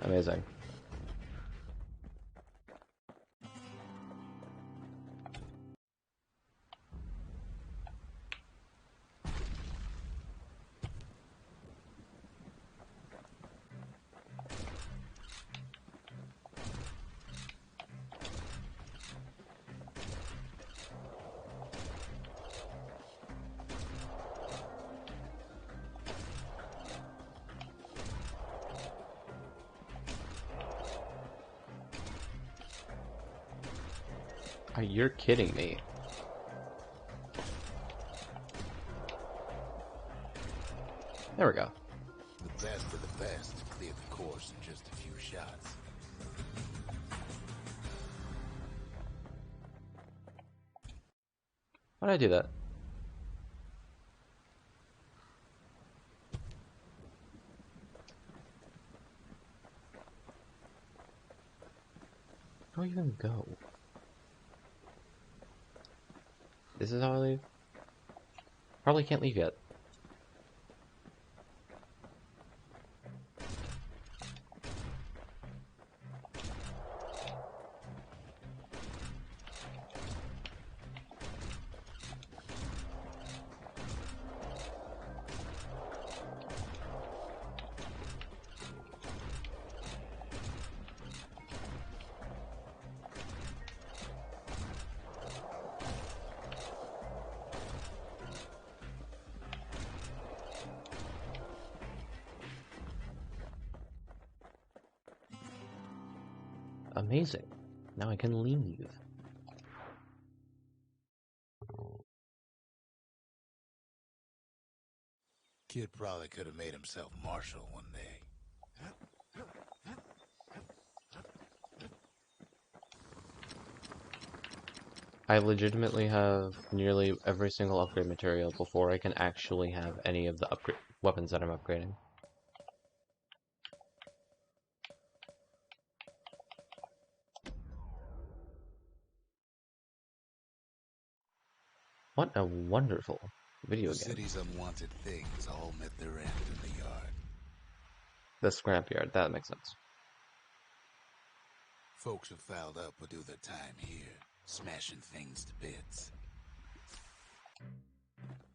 Amazing. You're kidding me. There we go. The best of the best cleared the course in just a few shots. Why did I do that? Where do I even go? This is how I leave? Probably can't leave yet. Amazing. Now I can leave. Kid probably could have made himself marshal one day. I legitimately have nearly every single upgrade material before I can actually have any of the upgrade weapons that I'm upgrading. What a wonderful video The game. city's unwanted things all met their end in the yard. The scrapyard, that makes sense. Folks who fouled up would do their time here, smashing things to bits.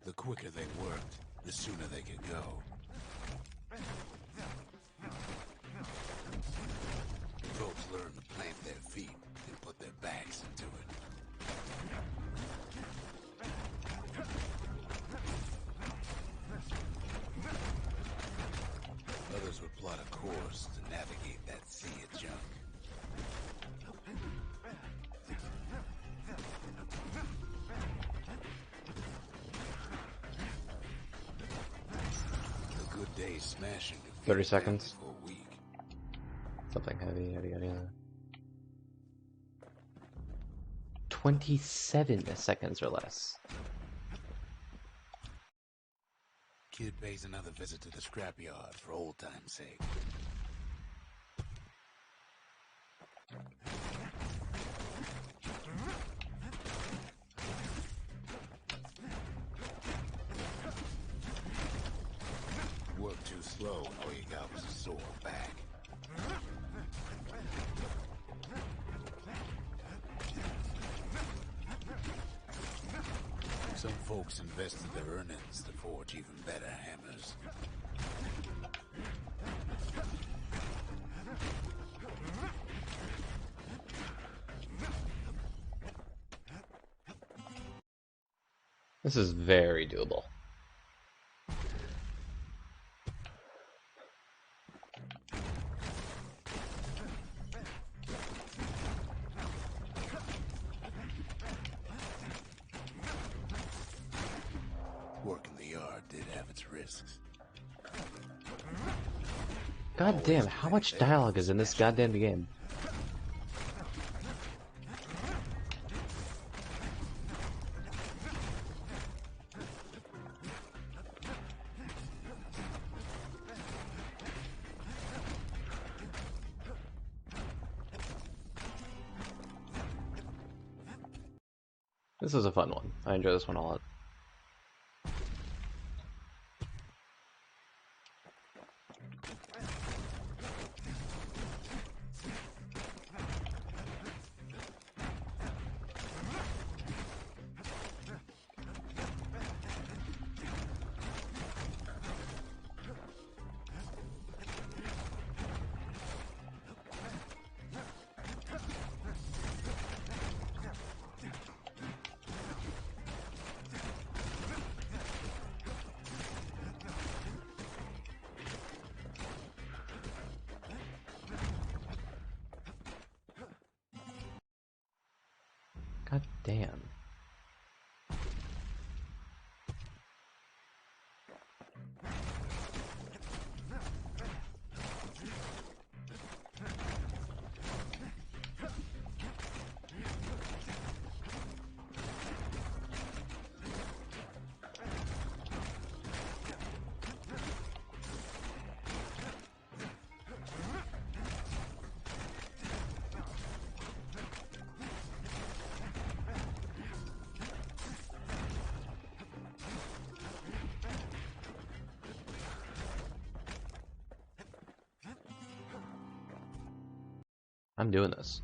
The quicker they worked, the sooner they could go. Folks learned to plant their feet and put their backs into it. Others would plot a course to navigate that sea of junk. A good day's smashing could feed 30 a family seconds. for a week. Something heavy, yada yada yada. 27 seconds or less. Kid pays another visit to the scrapyard for old time's sake. Worked too slow and all you got was a sore back. Some folks invested their earnings to forge even better hammers. This is very doable. art did have its risks. God damn, how much dialogue is in this goddamn game? This is a fun one. I enjoy this one a lot. God damn. I'm doing this.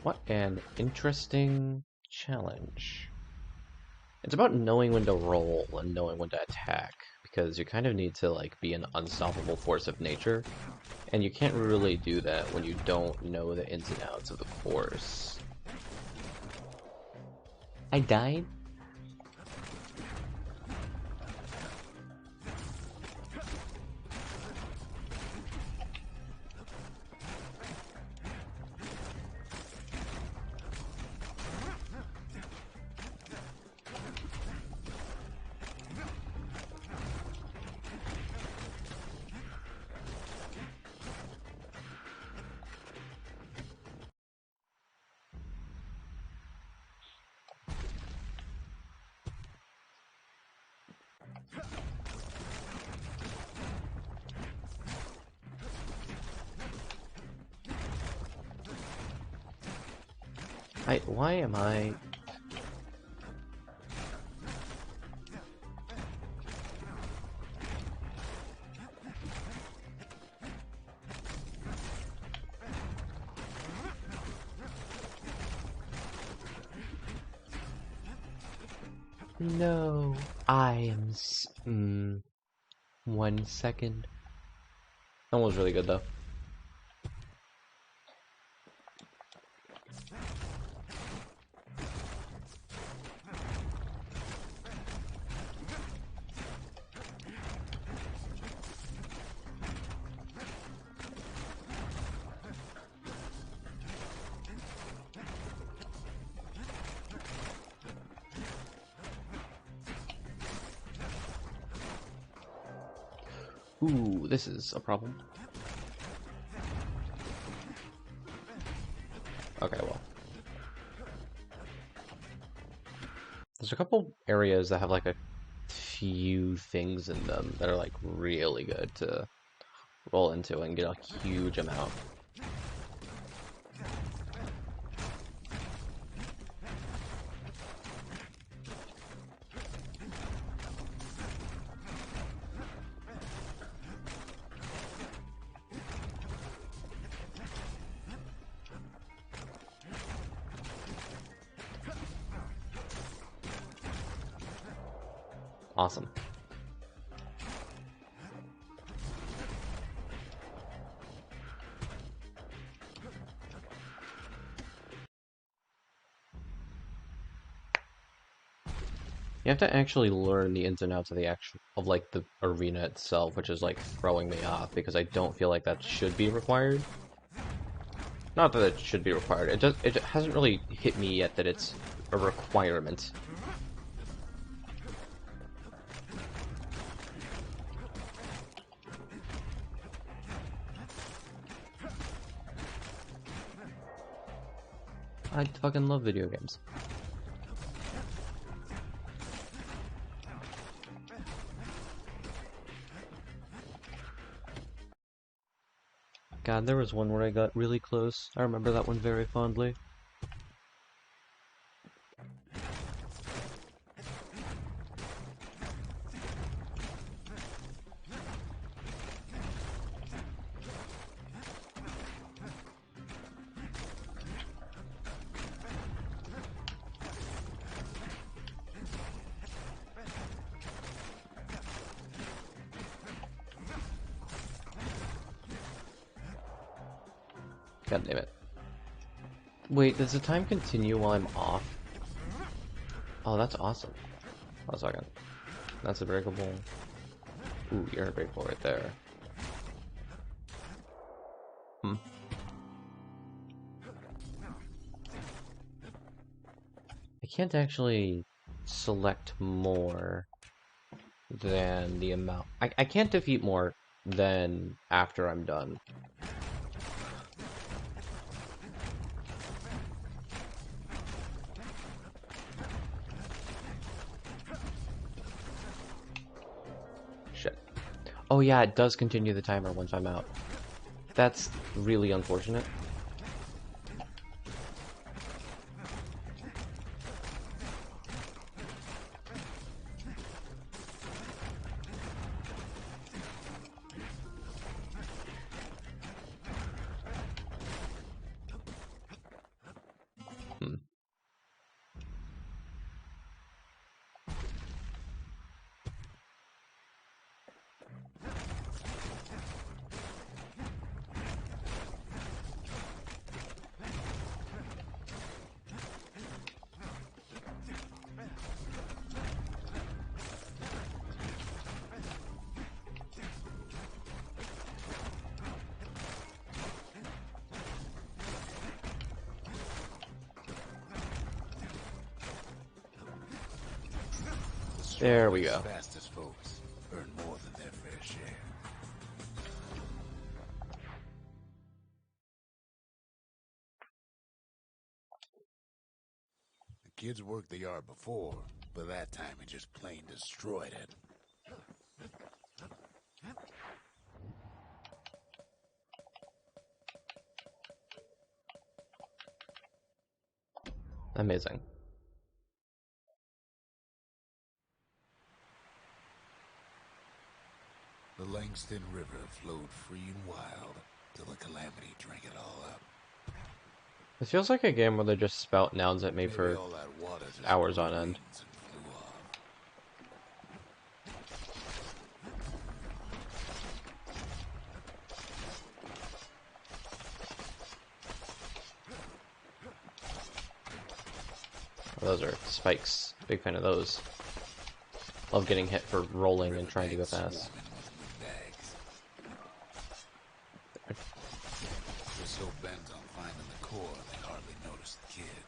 What an interesting challenge. It's about knowing when to roll and knowing when to attack, because you kind of need to like be an unstoppable force of nature, and you can't really do that when you don't know the ins and outs of the course. I died? Why am I... No, I am 1 second. That one was really good though. Ooh, this is a problem. Okay, well. There's a couple areas that have like a few things in them that are like really good to roll into and get a huge amount. Awesome. You have to actually learn the ins and outs of like the arena itself, which is like throwing me off because I don't feel like that should be required. Not that it should be required. It hasn't really hit me yet that it's a requirement. I fucking love video games. God, there was one where I got really close. I remember that one very fondly. God damn it. Wait, does the time continue while I'm off? Oh, that's awesome. Hold on a second. That's a breakable. Ooh, you're unbreakable right there. Hmm. I can't actually select more than the amount. I can't defeat more than after I'm done. Shit. Oh yeah, it does continue the timer once I'm out. That's really unfortunate. Hmm. There we go. Fastest folks earn more than their fair share. The kids worked the yard before, but that time he just plain destroyed it. Amazing. The Langston River flowed free and wild till the calamity drank it all up. This feels like a game where they just spout nouns at me Maybe for all that water just hours grew on end. wings and flew off. Those are spikes. Big fan of those. Love getting hit for rolling and trying to go fast. They're so bent on finding the core, they hardly noticed the kid.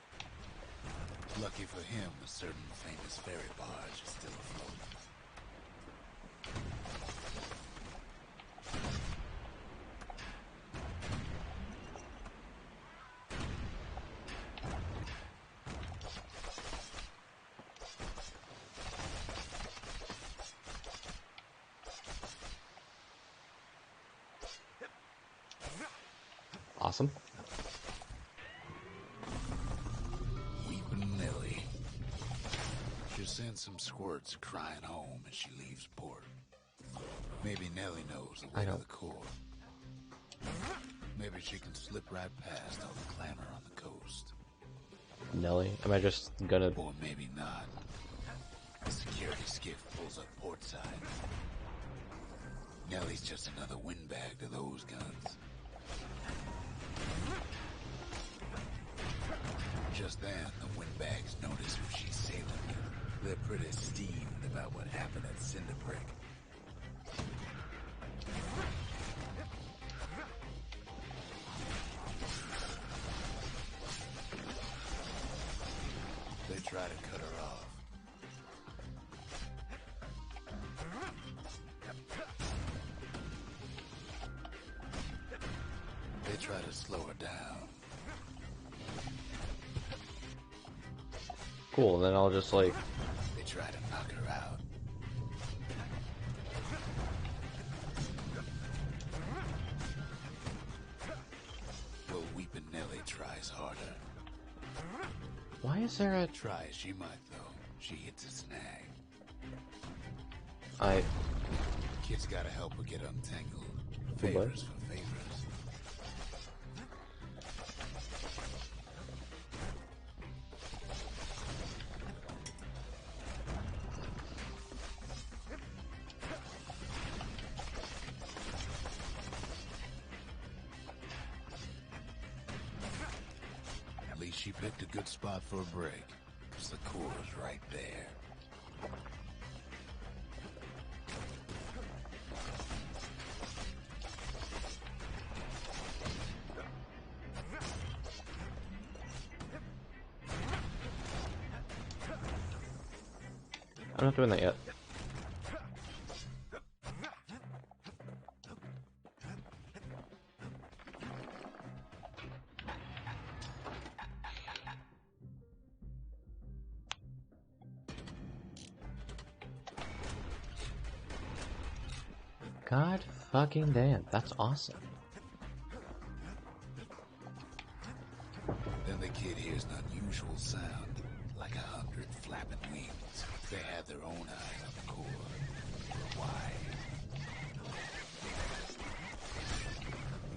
Lucky for him, a certain famous ferry barge is still afloat. Awesome. Weeping Nellie. She sends some squirts crying home as she leaves port. Maybe Nellie knows the way to the core. Maybe she can slip right past all the clamor on the coast. Nelly, am I just gonna... Or maybe not. security skiff pulls up port side. Nellie's just another windbag to those guns. Just then, the windbags notice who she's sailing with. They're pretty steamed about what happened at Cinderbrick. They try to cut her off. They try to slow her down. Cool, then I'll just like... They try to knock her out. But Weepin' Nellie tries harder. Why is there a... Try as she might, though, she hits a snag. I... Kid's gotta help her get untangled. What? Favors for favors. At least she picked a good spot for a break, because the core's right there. I'm not doing that yet. God fucking damn, that's awesome. Then the kid hears an unusual sound, like 100 flapping wings. They have their own eyes on the core. Why?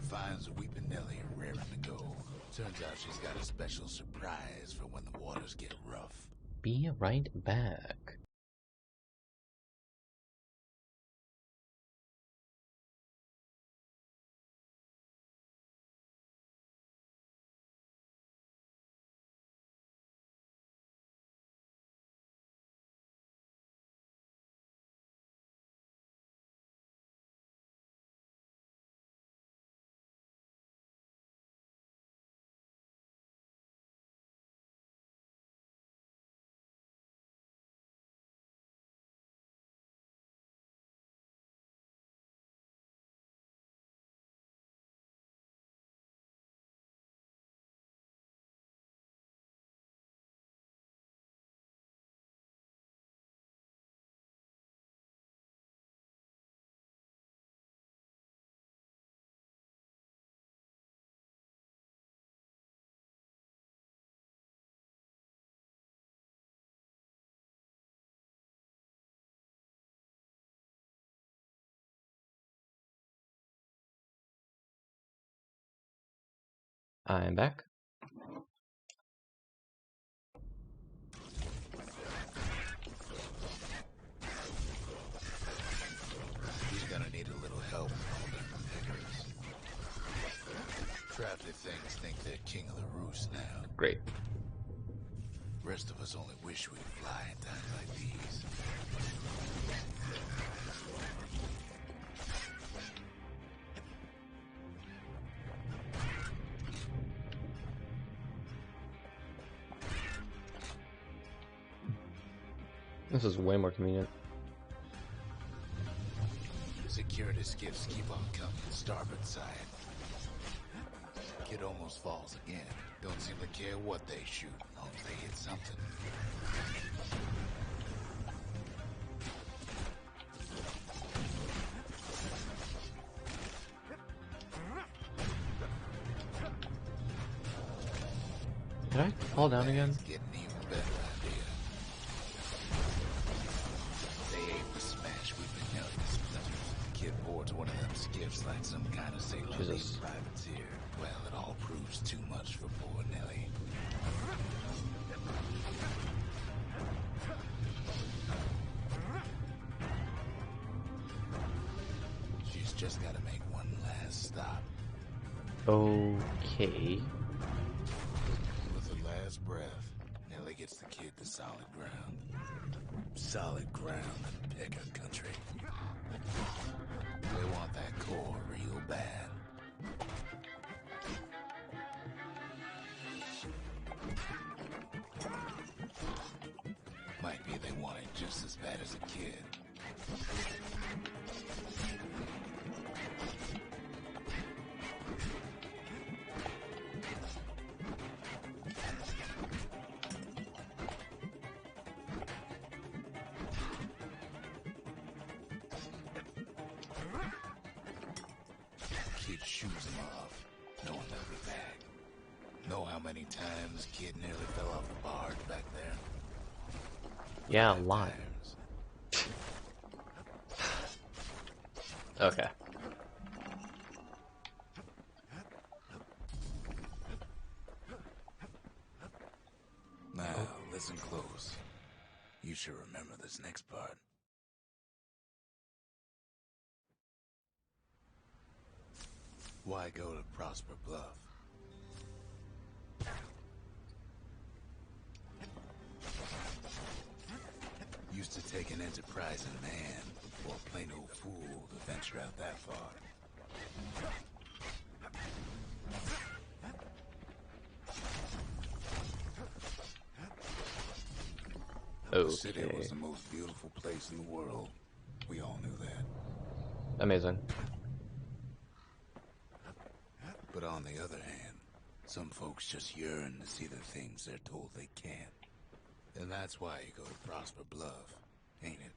Finds Weepin' Nellie raring to go. Turns out she's got a special surprise for when the waters get rough. Be right back. I'm back. He's gonna need a little help from the pickers. Crafty things think they're king of the roost now. Great. Rest of us only wish we'd fly in times like these. This is way more convenient. Security skiffs keep on coming starboard side. Kid almost falls again. Don't seem to care what they shoot, as long as they hit something. Did I fall down again? It's getting even better idea. They aim to smash Weepin' Nellie to splinters. Kid boards one of them skiffs like some kind of sailor Jesus. privateer. Well, it all proves too much for poor Nellie. Okay. With the last breath, Nellie gets the kid to solid ground. Solid ground in Picker country. They want that core real bad. Might be they want it just as bad as a kid. Kid shoes him off, knowing they'll be back. Know how many times kid nearly fell off the barge back there? Yeah, a lot. Times. Okay. Now, listen close. You should remember this next part. Why go to Prosper Bluff? Used to take an enterprising man or a plain old fool to venture out that far. The city Okay. was the most beautiful place in the world. We all knew that. Amazing. But on the other hand, some folks just yearn to see the things they're told they can't. And that's why you go to Prosper Bluff, ain't it?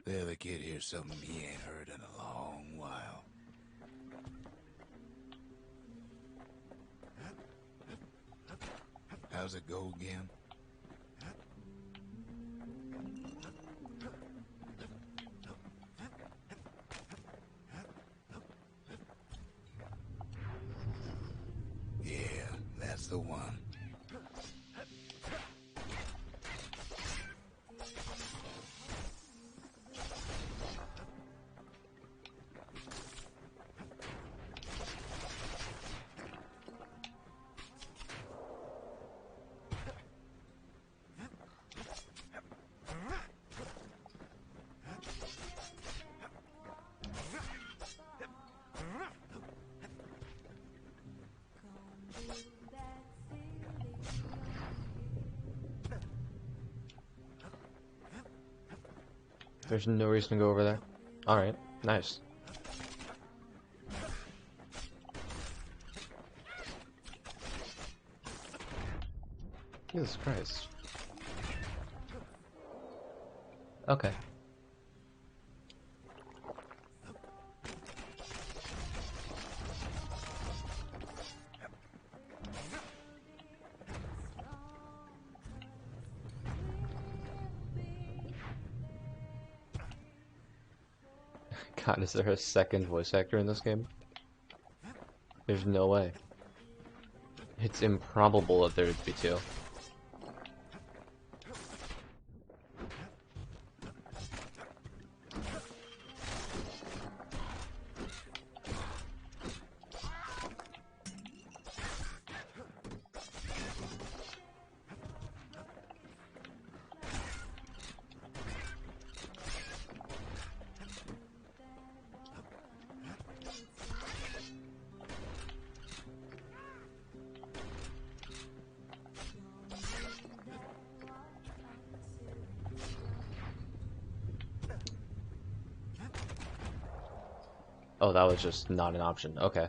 The other kid hears something he ain't heard in a long while. How's it go again? Yeah, that's the one. There's no reason to go over there. Alright, nice. Jesus Christ. Okay. God, is there a second voice actor in this game? There's no way. It's improbable that there would be two. Oh, that was just not an option. Okay.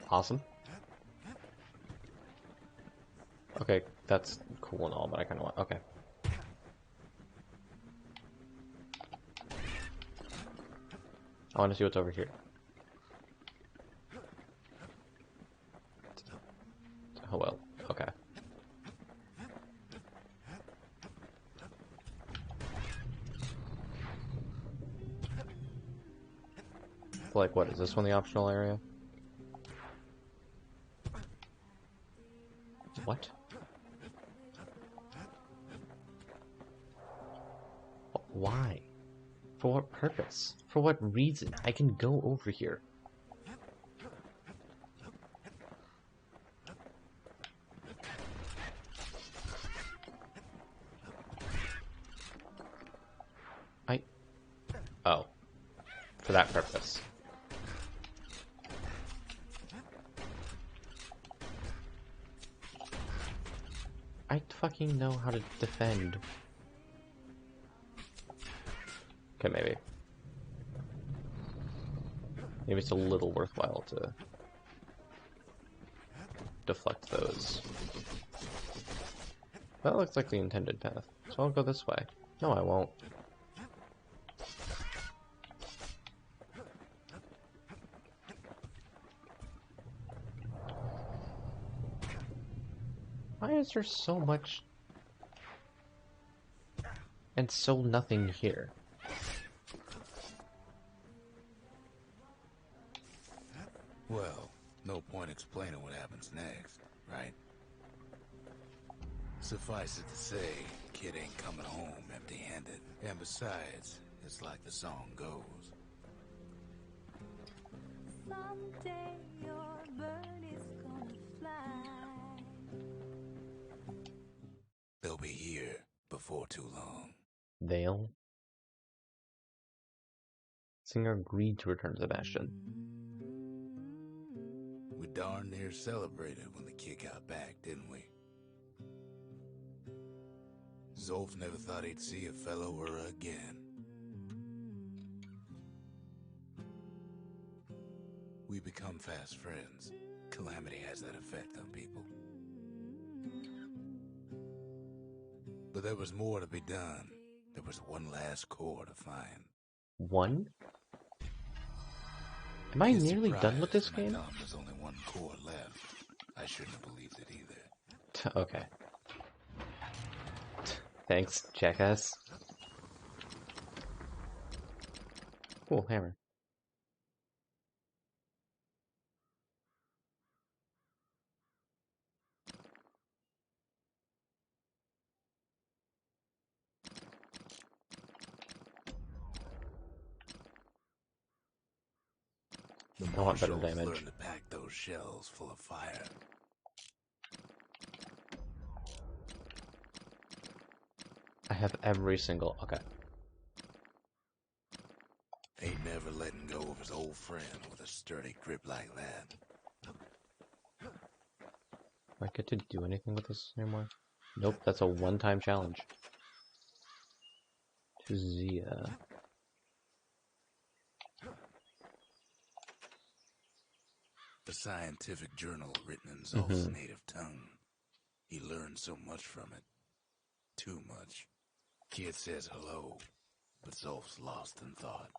Awesome. Okay, that's cool and all, but I kind of want... Okay. I want to see what's over here. Oh well, okay. Like, what, is this one the optional area? What? Why? For what purpose? For what reason? I can go over here. Oh. For that purpose. I fucking know how to defend. Okay, maybe. Maybe it's a little worthwhile to deflect those. That looks like the intended path, so I'll go this way. No, I won't. Why is there so much and so nothing here? Well, no point explaining what happens next, right? Suffice it to say, kid ain't coming home empty-handed. And besides, it's like the song goes. Someday your bird is gonna fly. They'll be here before too long. They'll? Singer agreed to return to the Bastion. We darn near celebrated when the kid got back, didn't we? Zolf never thought he'd see a fellow or again. We become fast friends. Calamity has that effect on people. But there was more to be done. There was one last core to find. One? Am I nearly done with this game? There's only one core left. I shouldn't have believed it either. Okay. Thanks, jackass. Cool, hammer. I want better damage. Learned to pack those shells full of fire. I have every single... Okay. Ain't never letting go of his old friend with a sturdy grip like that. Do I get to do anything with this anymore? Nope, that's a one-time challenge. To Zia. A scientific journal written in Zolf's native tongue. He learned so much from it. Too much. Kid says hello, but Zolf's lost in thought.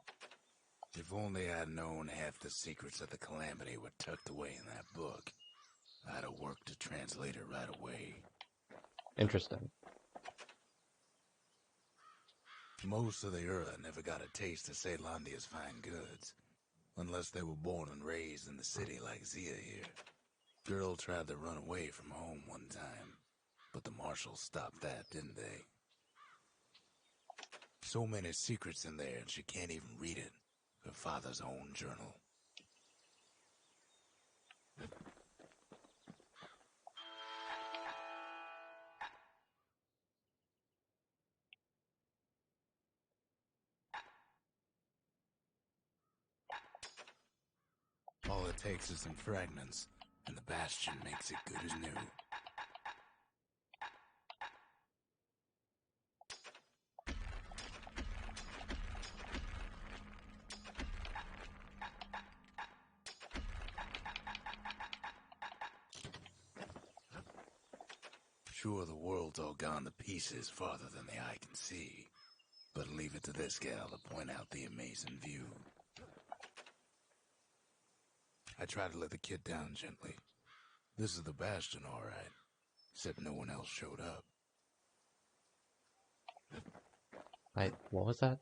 If only I'd known half the secrets of the Calamity were tucked away in that book, I'd have worked to translate it right away. Interesting. Most of the Ura never got a taste of Caelondia's fine goods, unless they were born and raised in the city like Zia here. Girl tried to run away from home one time, but the marshals stopped that, didn't they? So many secrets in there and she can't even read it. Her father's own journal. All it takes is some fragments, and the Bastion makes it good as new. Sure, the world's all gone to pieces farther than the eye can see, but leave it to this gal to point out the amazing view. I tried to let the kid down gently. This is the Bastion, all right. Except no one else showed up. What was that?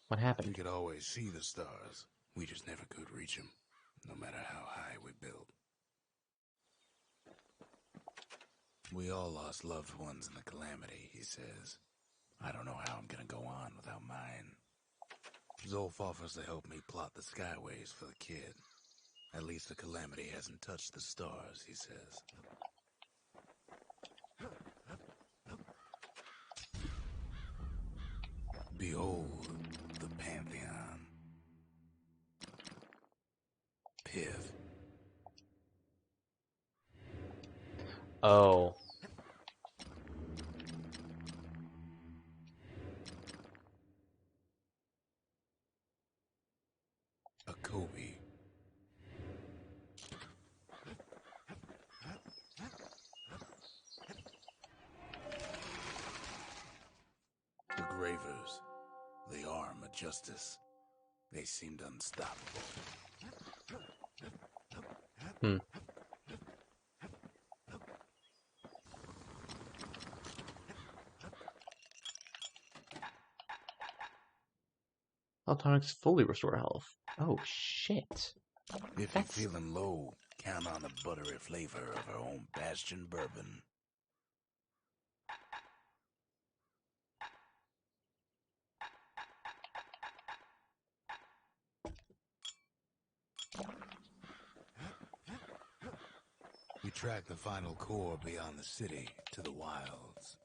What We happened? could always see the stars. We just never could reach them, no matter how high we built. We all lost loved ones in the calamity, he says. I don't know how I'm gonna go on without mine. Zolf offers to help me plot the skyways for the kid. At least the calamity hasn't touched the stars, he says. Behold the Pantheon. Piv. Oh. A Kobe. The Gravers. The arm of justice. They seemed unstoppable. Hmm. Tonics fully restore health. Oh shit. If That's... you're feeling low, count on the buttery flavor of our own Bastion bourbon. We track the final core beyond the city to the wilds.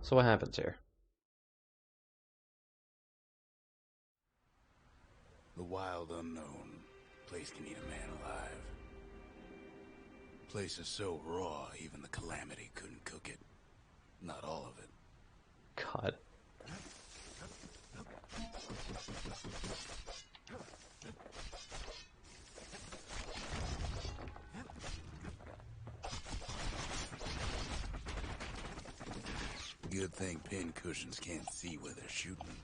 So what happens here? The wild unknown. Place can eat a man alive. Place is so raw, even the calamity couldn't cook it. Not all of it. God. Good thing pin cushions can't see where they're shooting.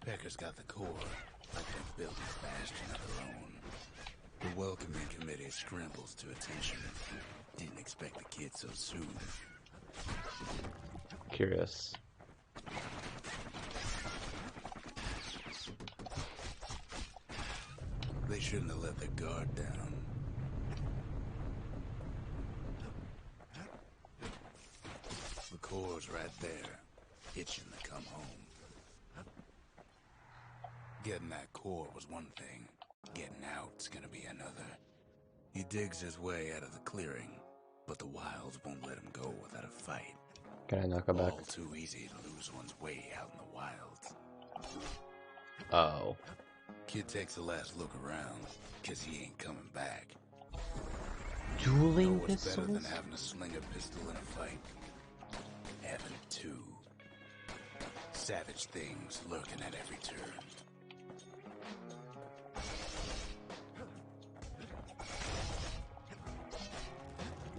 Pecker's got the core, like they've built this bastion of their own. The welcoming committee scrambles to attention. Didn't expect the kid so soon. Curious. They shouldn't have let their guard down. The core's right there, itching to come home. Getting that core was one thing. Getting out's gonna be another. He digs his way out of the clearing, but the wilds won't let him go without a fight. Can I knock him back? All too easy to lose one's way out in the wilds. Oh. Kid takes a last look around, cause he ain't coming back. Dueling Know what's better than pistols? having to sling a pistol in a fight? Having two. Savage things lurking at every turn.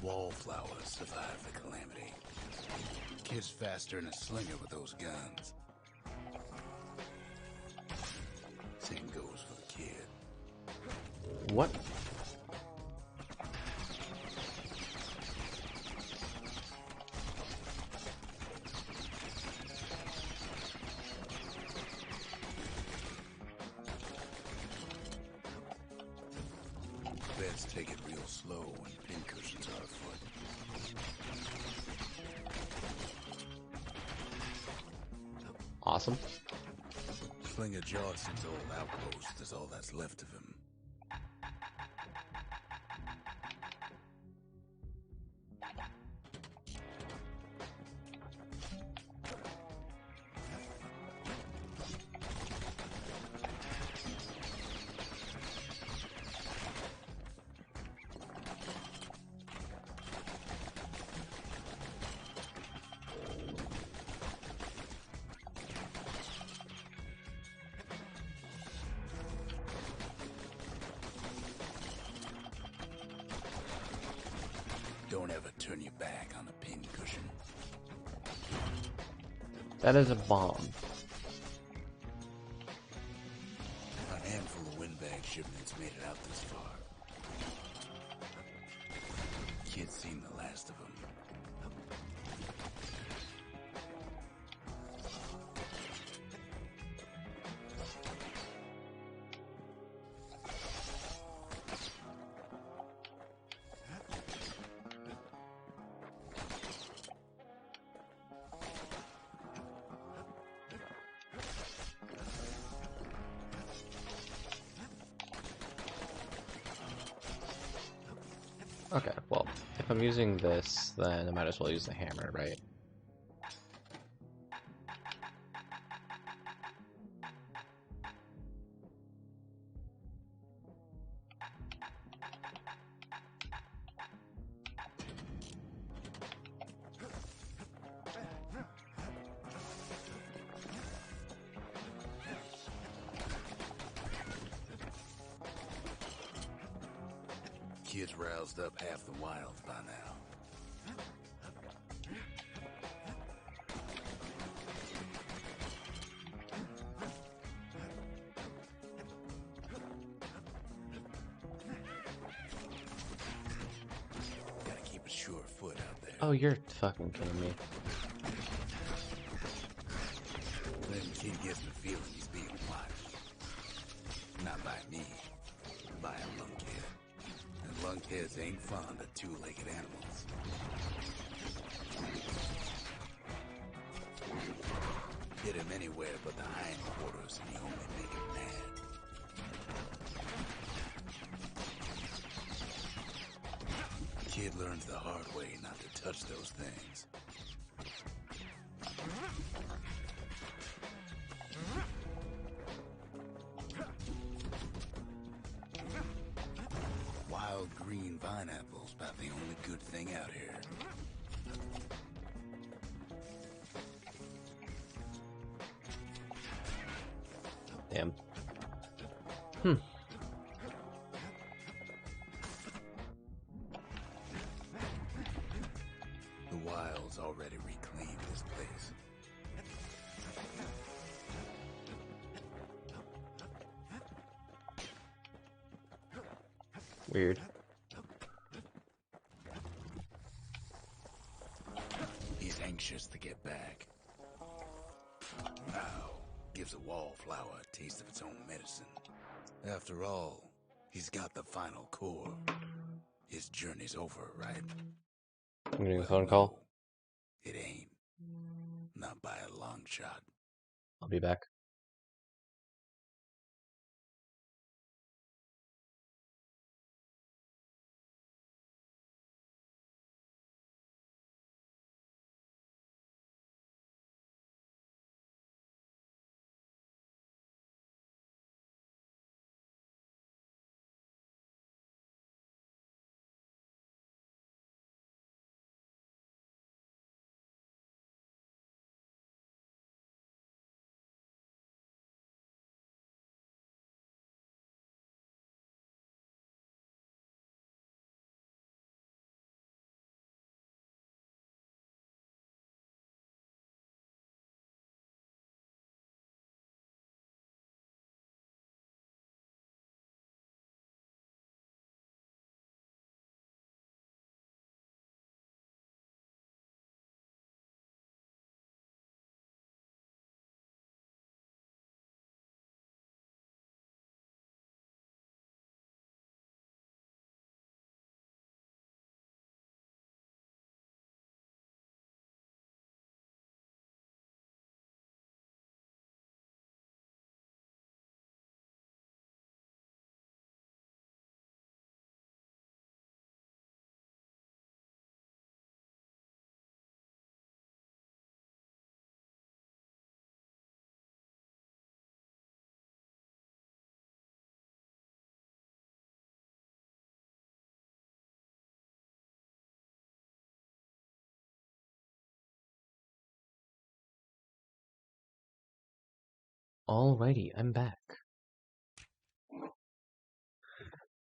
Wallflowers survive the calamity. Kid's faster than a slinger with those guns. Same goes for the kid. What? Best take it real slow when pincushions are afoot. Awesome. Slinger Johnson's old outpost is all that's left of him. Don't ever turn your back on a pincushion. That is a bomb. A handful of windbag shipments made it out this far. Kid's seen the last of them. Okay, well, if I'm using this, then I might as well use the hammer, right? Kid's roused up half the wilds by now. Gotta keep a sure foot out there. Oh, you're fucking kidding me. Then Kid gets the feeling he's being watched. Not by me, by a lunkhead. And lunkheads ain't fond of two-legged animals. Hit him anywhere but the hindquarters and you only make him mad. Kid learns the hard way not to touch those things. Wild green vine apples about the only good thing out here. Damn. The wild's already reclaimed this place. Weird. He's anxious to get back. Now, gives a wallflower a taste of its own medicine. After all, he's got the final core. His journey's over, right? I'm getting a Well, phone call. no, it ain't. Not by a long shot. I'll be back. Alrighty, I'm back.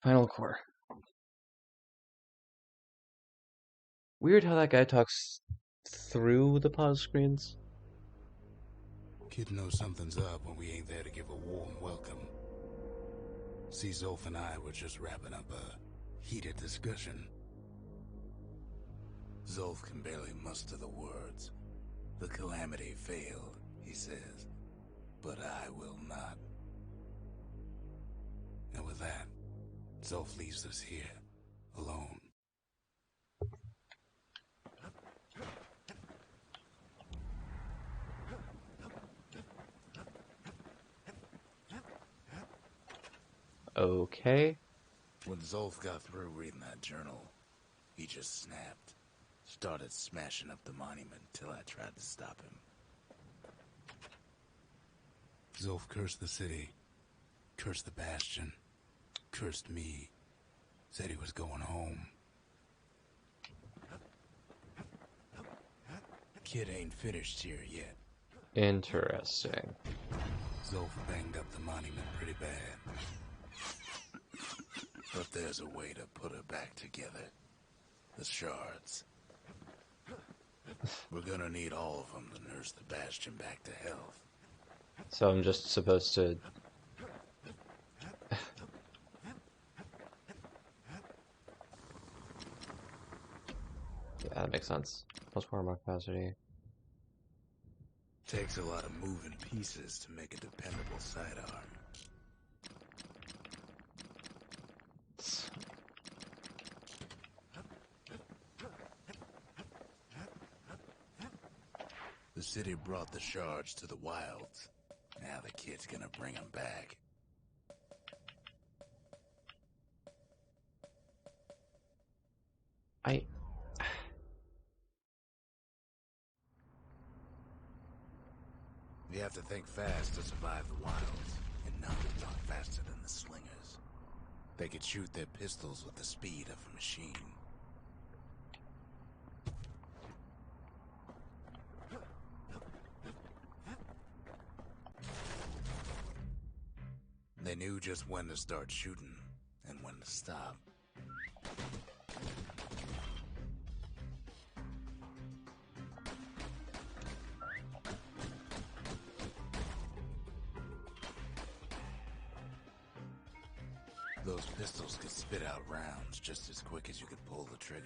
Final core. Weird how that guy talks through the pause screens. Kid knows something's up when we ain't there to give a warm welcome. See, Zolf and I were just wrapping up a heated discussion. Zolf can barely muster the words. The calamity failed, he says, but I will not. And with that, Zolf leaves us here, alone. Okay. When Zolf got through reading that journal, he just snapped. Started smashing up the monument till I tried to stop him. Zolf cursed the city, cursed the Bastion, cursed me, said he was going home. Kid ain't finished here yet. Interesting. Zolf banged up the monument pretty bad. But there's a way to put her back together. The shards. We're gonna need all of them to nurse the Bastion back to health. So I'm just supposed to... Yeah, that makes sense. Plus 4 more capacity. Takes a lot of moving pieces to make a dependable sidearm. The city brought the shards to the wilds. Now the kid's gonna bring them back. You have to think fast to survive the wilds, and none talk faster than the slingers. They could shoot their pistols with the speed of a machine. They knew just when to start shooting and when to stop. Those pistols could spit out rounds just as quick as you could pull the trigger.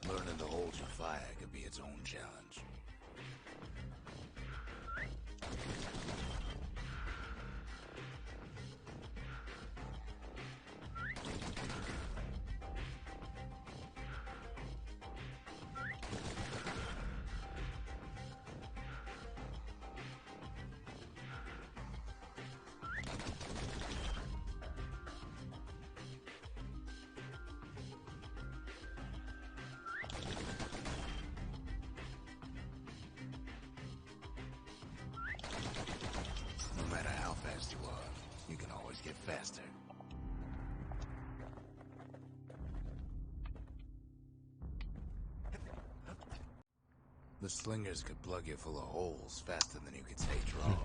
Learning to hold your fire could be its own challenge. No matter how fast you are, you can always get faster. The slingers could plug you full of holes faster than you could say draw.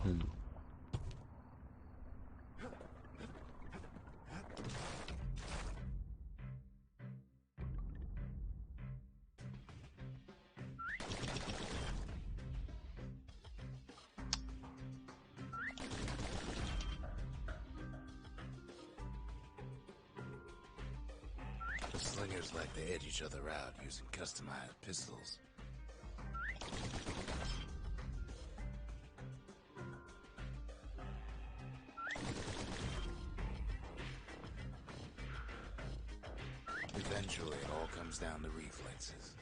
The slingers like to edge each other out using customized pistols. Eventually, it all comes down to reflexes.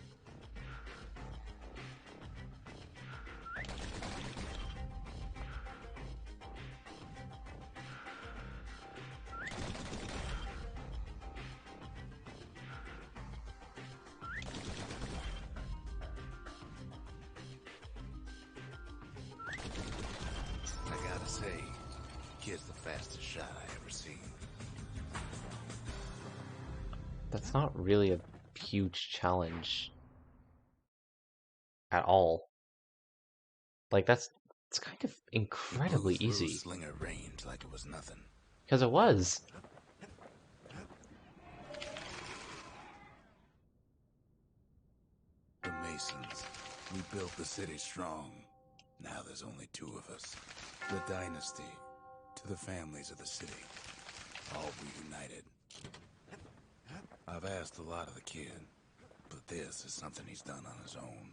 I gotta say, kid's the fastest shot I ever seen. That's not really a huge challenge at all. Like, it's kind of He incredibly blew through easy. slinger range like it was nothing. Because it was. The Masons, we built the city strong. Now there's only two of us. The dynasty, to the families of the city, all reunited. I've asked a lot of the kid, but this is something he's done on his own.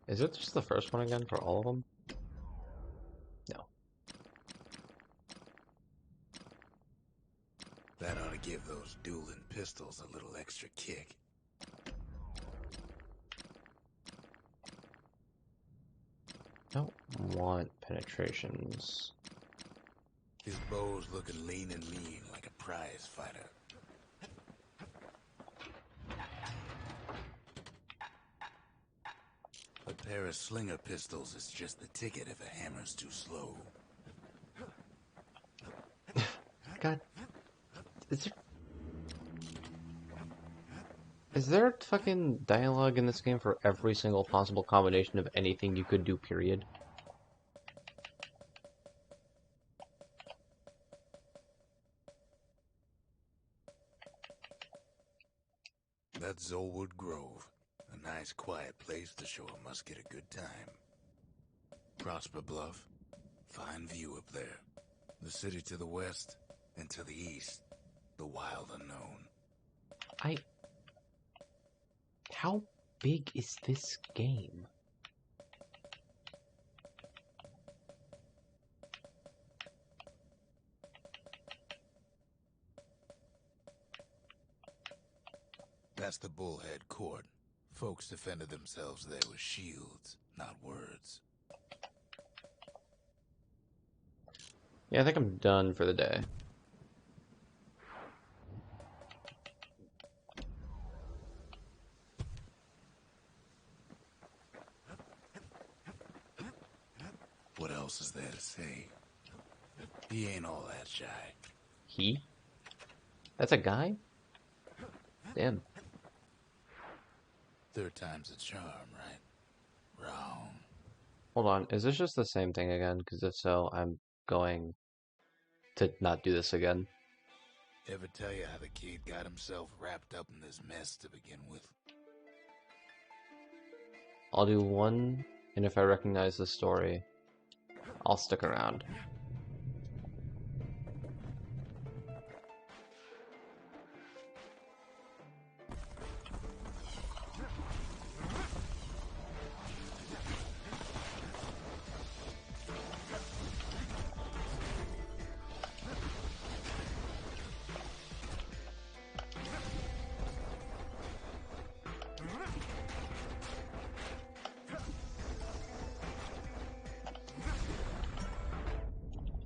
Is it just the first one again for all of them? No. That ought to give those dueling pistols a little extra kick. Don't want penetrations. His bow's looking lean and mean like a prize fighter. A pair of slinger pistols is just the ticket if a hammer's too slow. God, is there fucking dialogue in this game for every single possible combination of anything you could do, period? That's Zolwood Grove. A nice quiet place to show a musket a good time. Prosper Bluff. Fine view up there. The city to the west and to the east. The wild unknown. How big is this game? That's the Bullhead Court. Folks defended themselves there with shields, not words. Yeah, I think I'm done for the day. What else is there to say? He ain't all that shy. He? That's a guy? Damn. Third time's a charm, right? Wrong. Hold on, is this just the same thing again? Because if so, I'm going to not do this again. Ever tell you how the kid got himself wrapped up in this mess to begin with? I'll do one, and if I recognize the story, I'll stick around.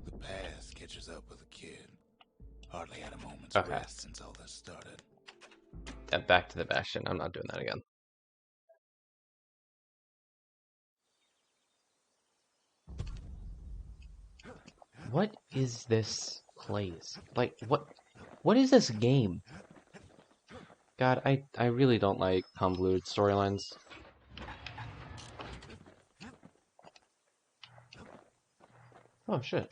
The past catches up with the kid. Hardly had a moment's Okay. rest since all this started. Back to the Bastion. I'm not doing that again. What is this place? Like, what is this game? God, I really don't like convoluted storylines. Oh, shit.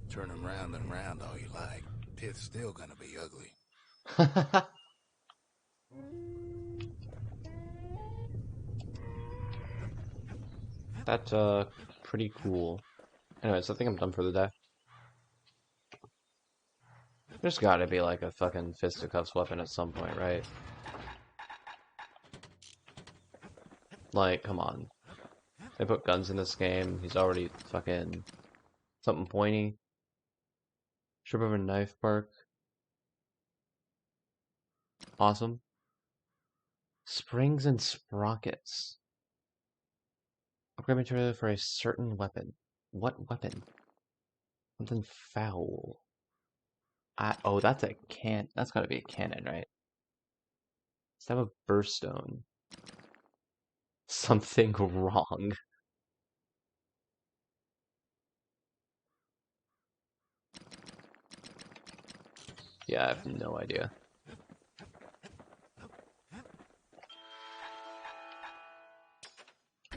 Turn him round and round all you like. Pith's still gonna be ugly. That's, pretty cool. Anyways, I think I'm done for the day. There's gotta be, like, a fucking fisticuffs weapon at some point, right? Like, come on. They put guns in this game. He's already fucking something pointy. Strip of a knife bark. Awesome. Springs and sprockets. Upgrade material for a certain weapon. What weapon? Something foul. Oh, that's a can. That's gotta be a cannon, right? Let's have a burstone. Something wrong. Yeah, I have no idea.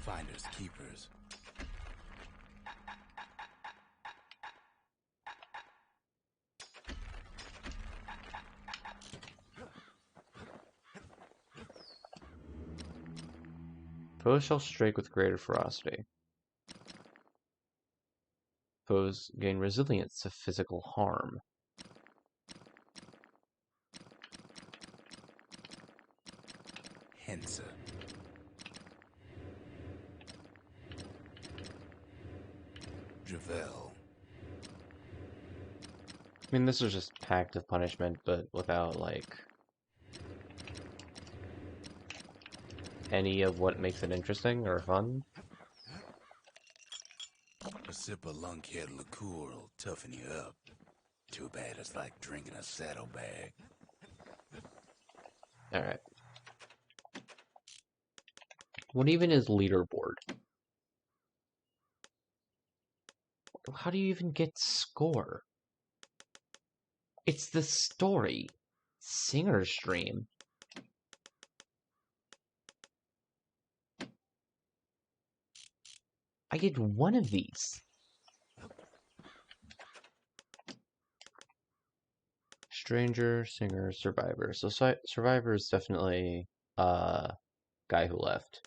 Finders keepers. Foes shall strike with greater ferocity. Foes gain resilience to physical harm. Hensa. Javel. I mean, this is just pact of punishment, but without, like, any of what makes it interesting or fun. A sip of lunkhead liqueur will toughen you up. Too bad it's like drinking a saddlebag. Alright. What even is leaderboard? How do you even get score? It's the story. Singer stream. I get one of these. Stranger, singer, survivor. So survivor is definitely guy who left.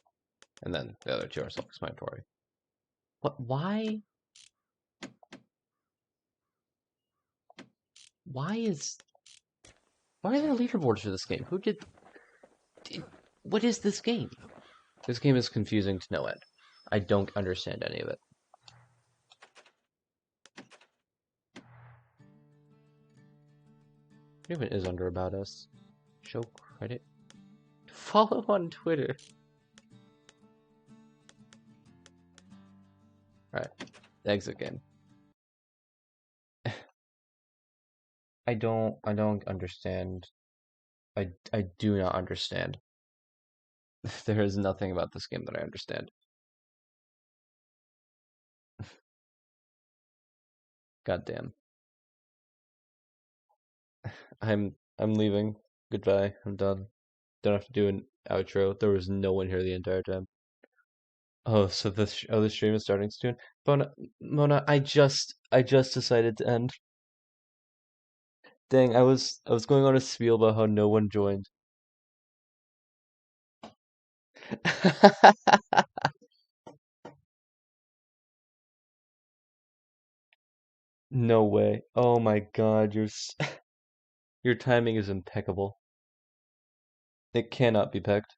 And then the other two are self-explanatory. What? Why? Why are there leaderboards for this game? What is this game? This game is confusing to no end. I don't understand any of it. What even is under About Us? Show credit? Follow on Twitter. Alright. Exit game. I don't understand. I do not understand. There is nothing about this game that I understand. Goddamn. I'm leaving. Goodbye. I'm done. Don't have to do an outro. There was no one here the entire time. Oh, so the stream is starting soon. Mona, I just decided to end. Dang, I was going on a spiel about how no one joined. No way. Oh my God, your timing is impeccable. It cannot be pecked.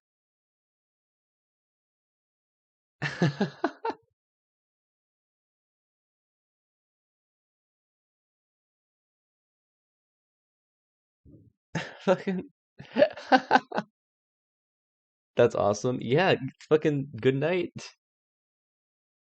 Fucking. That's awesome. Yeah, fucking good night.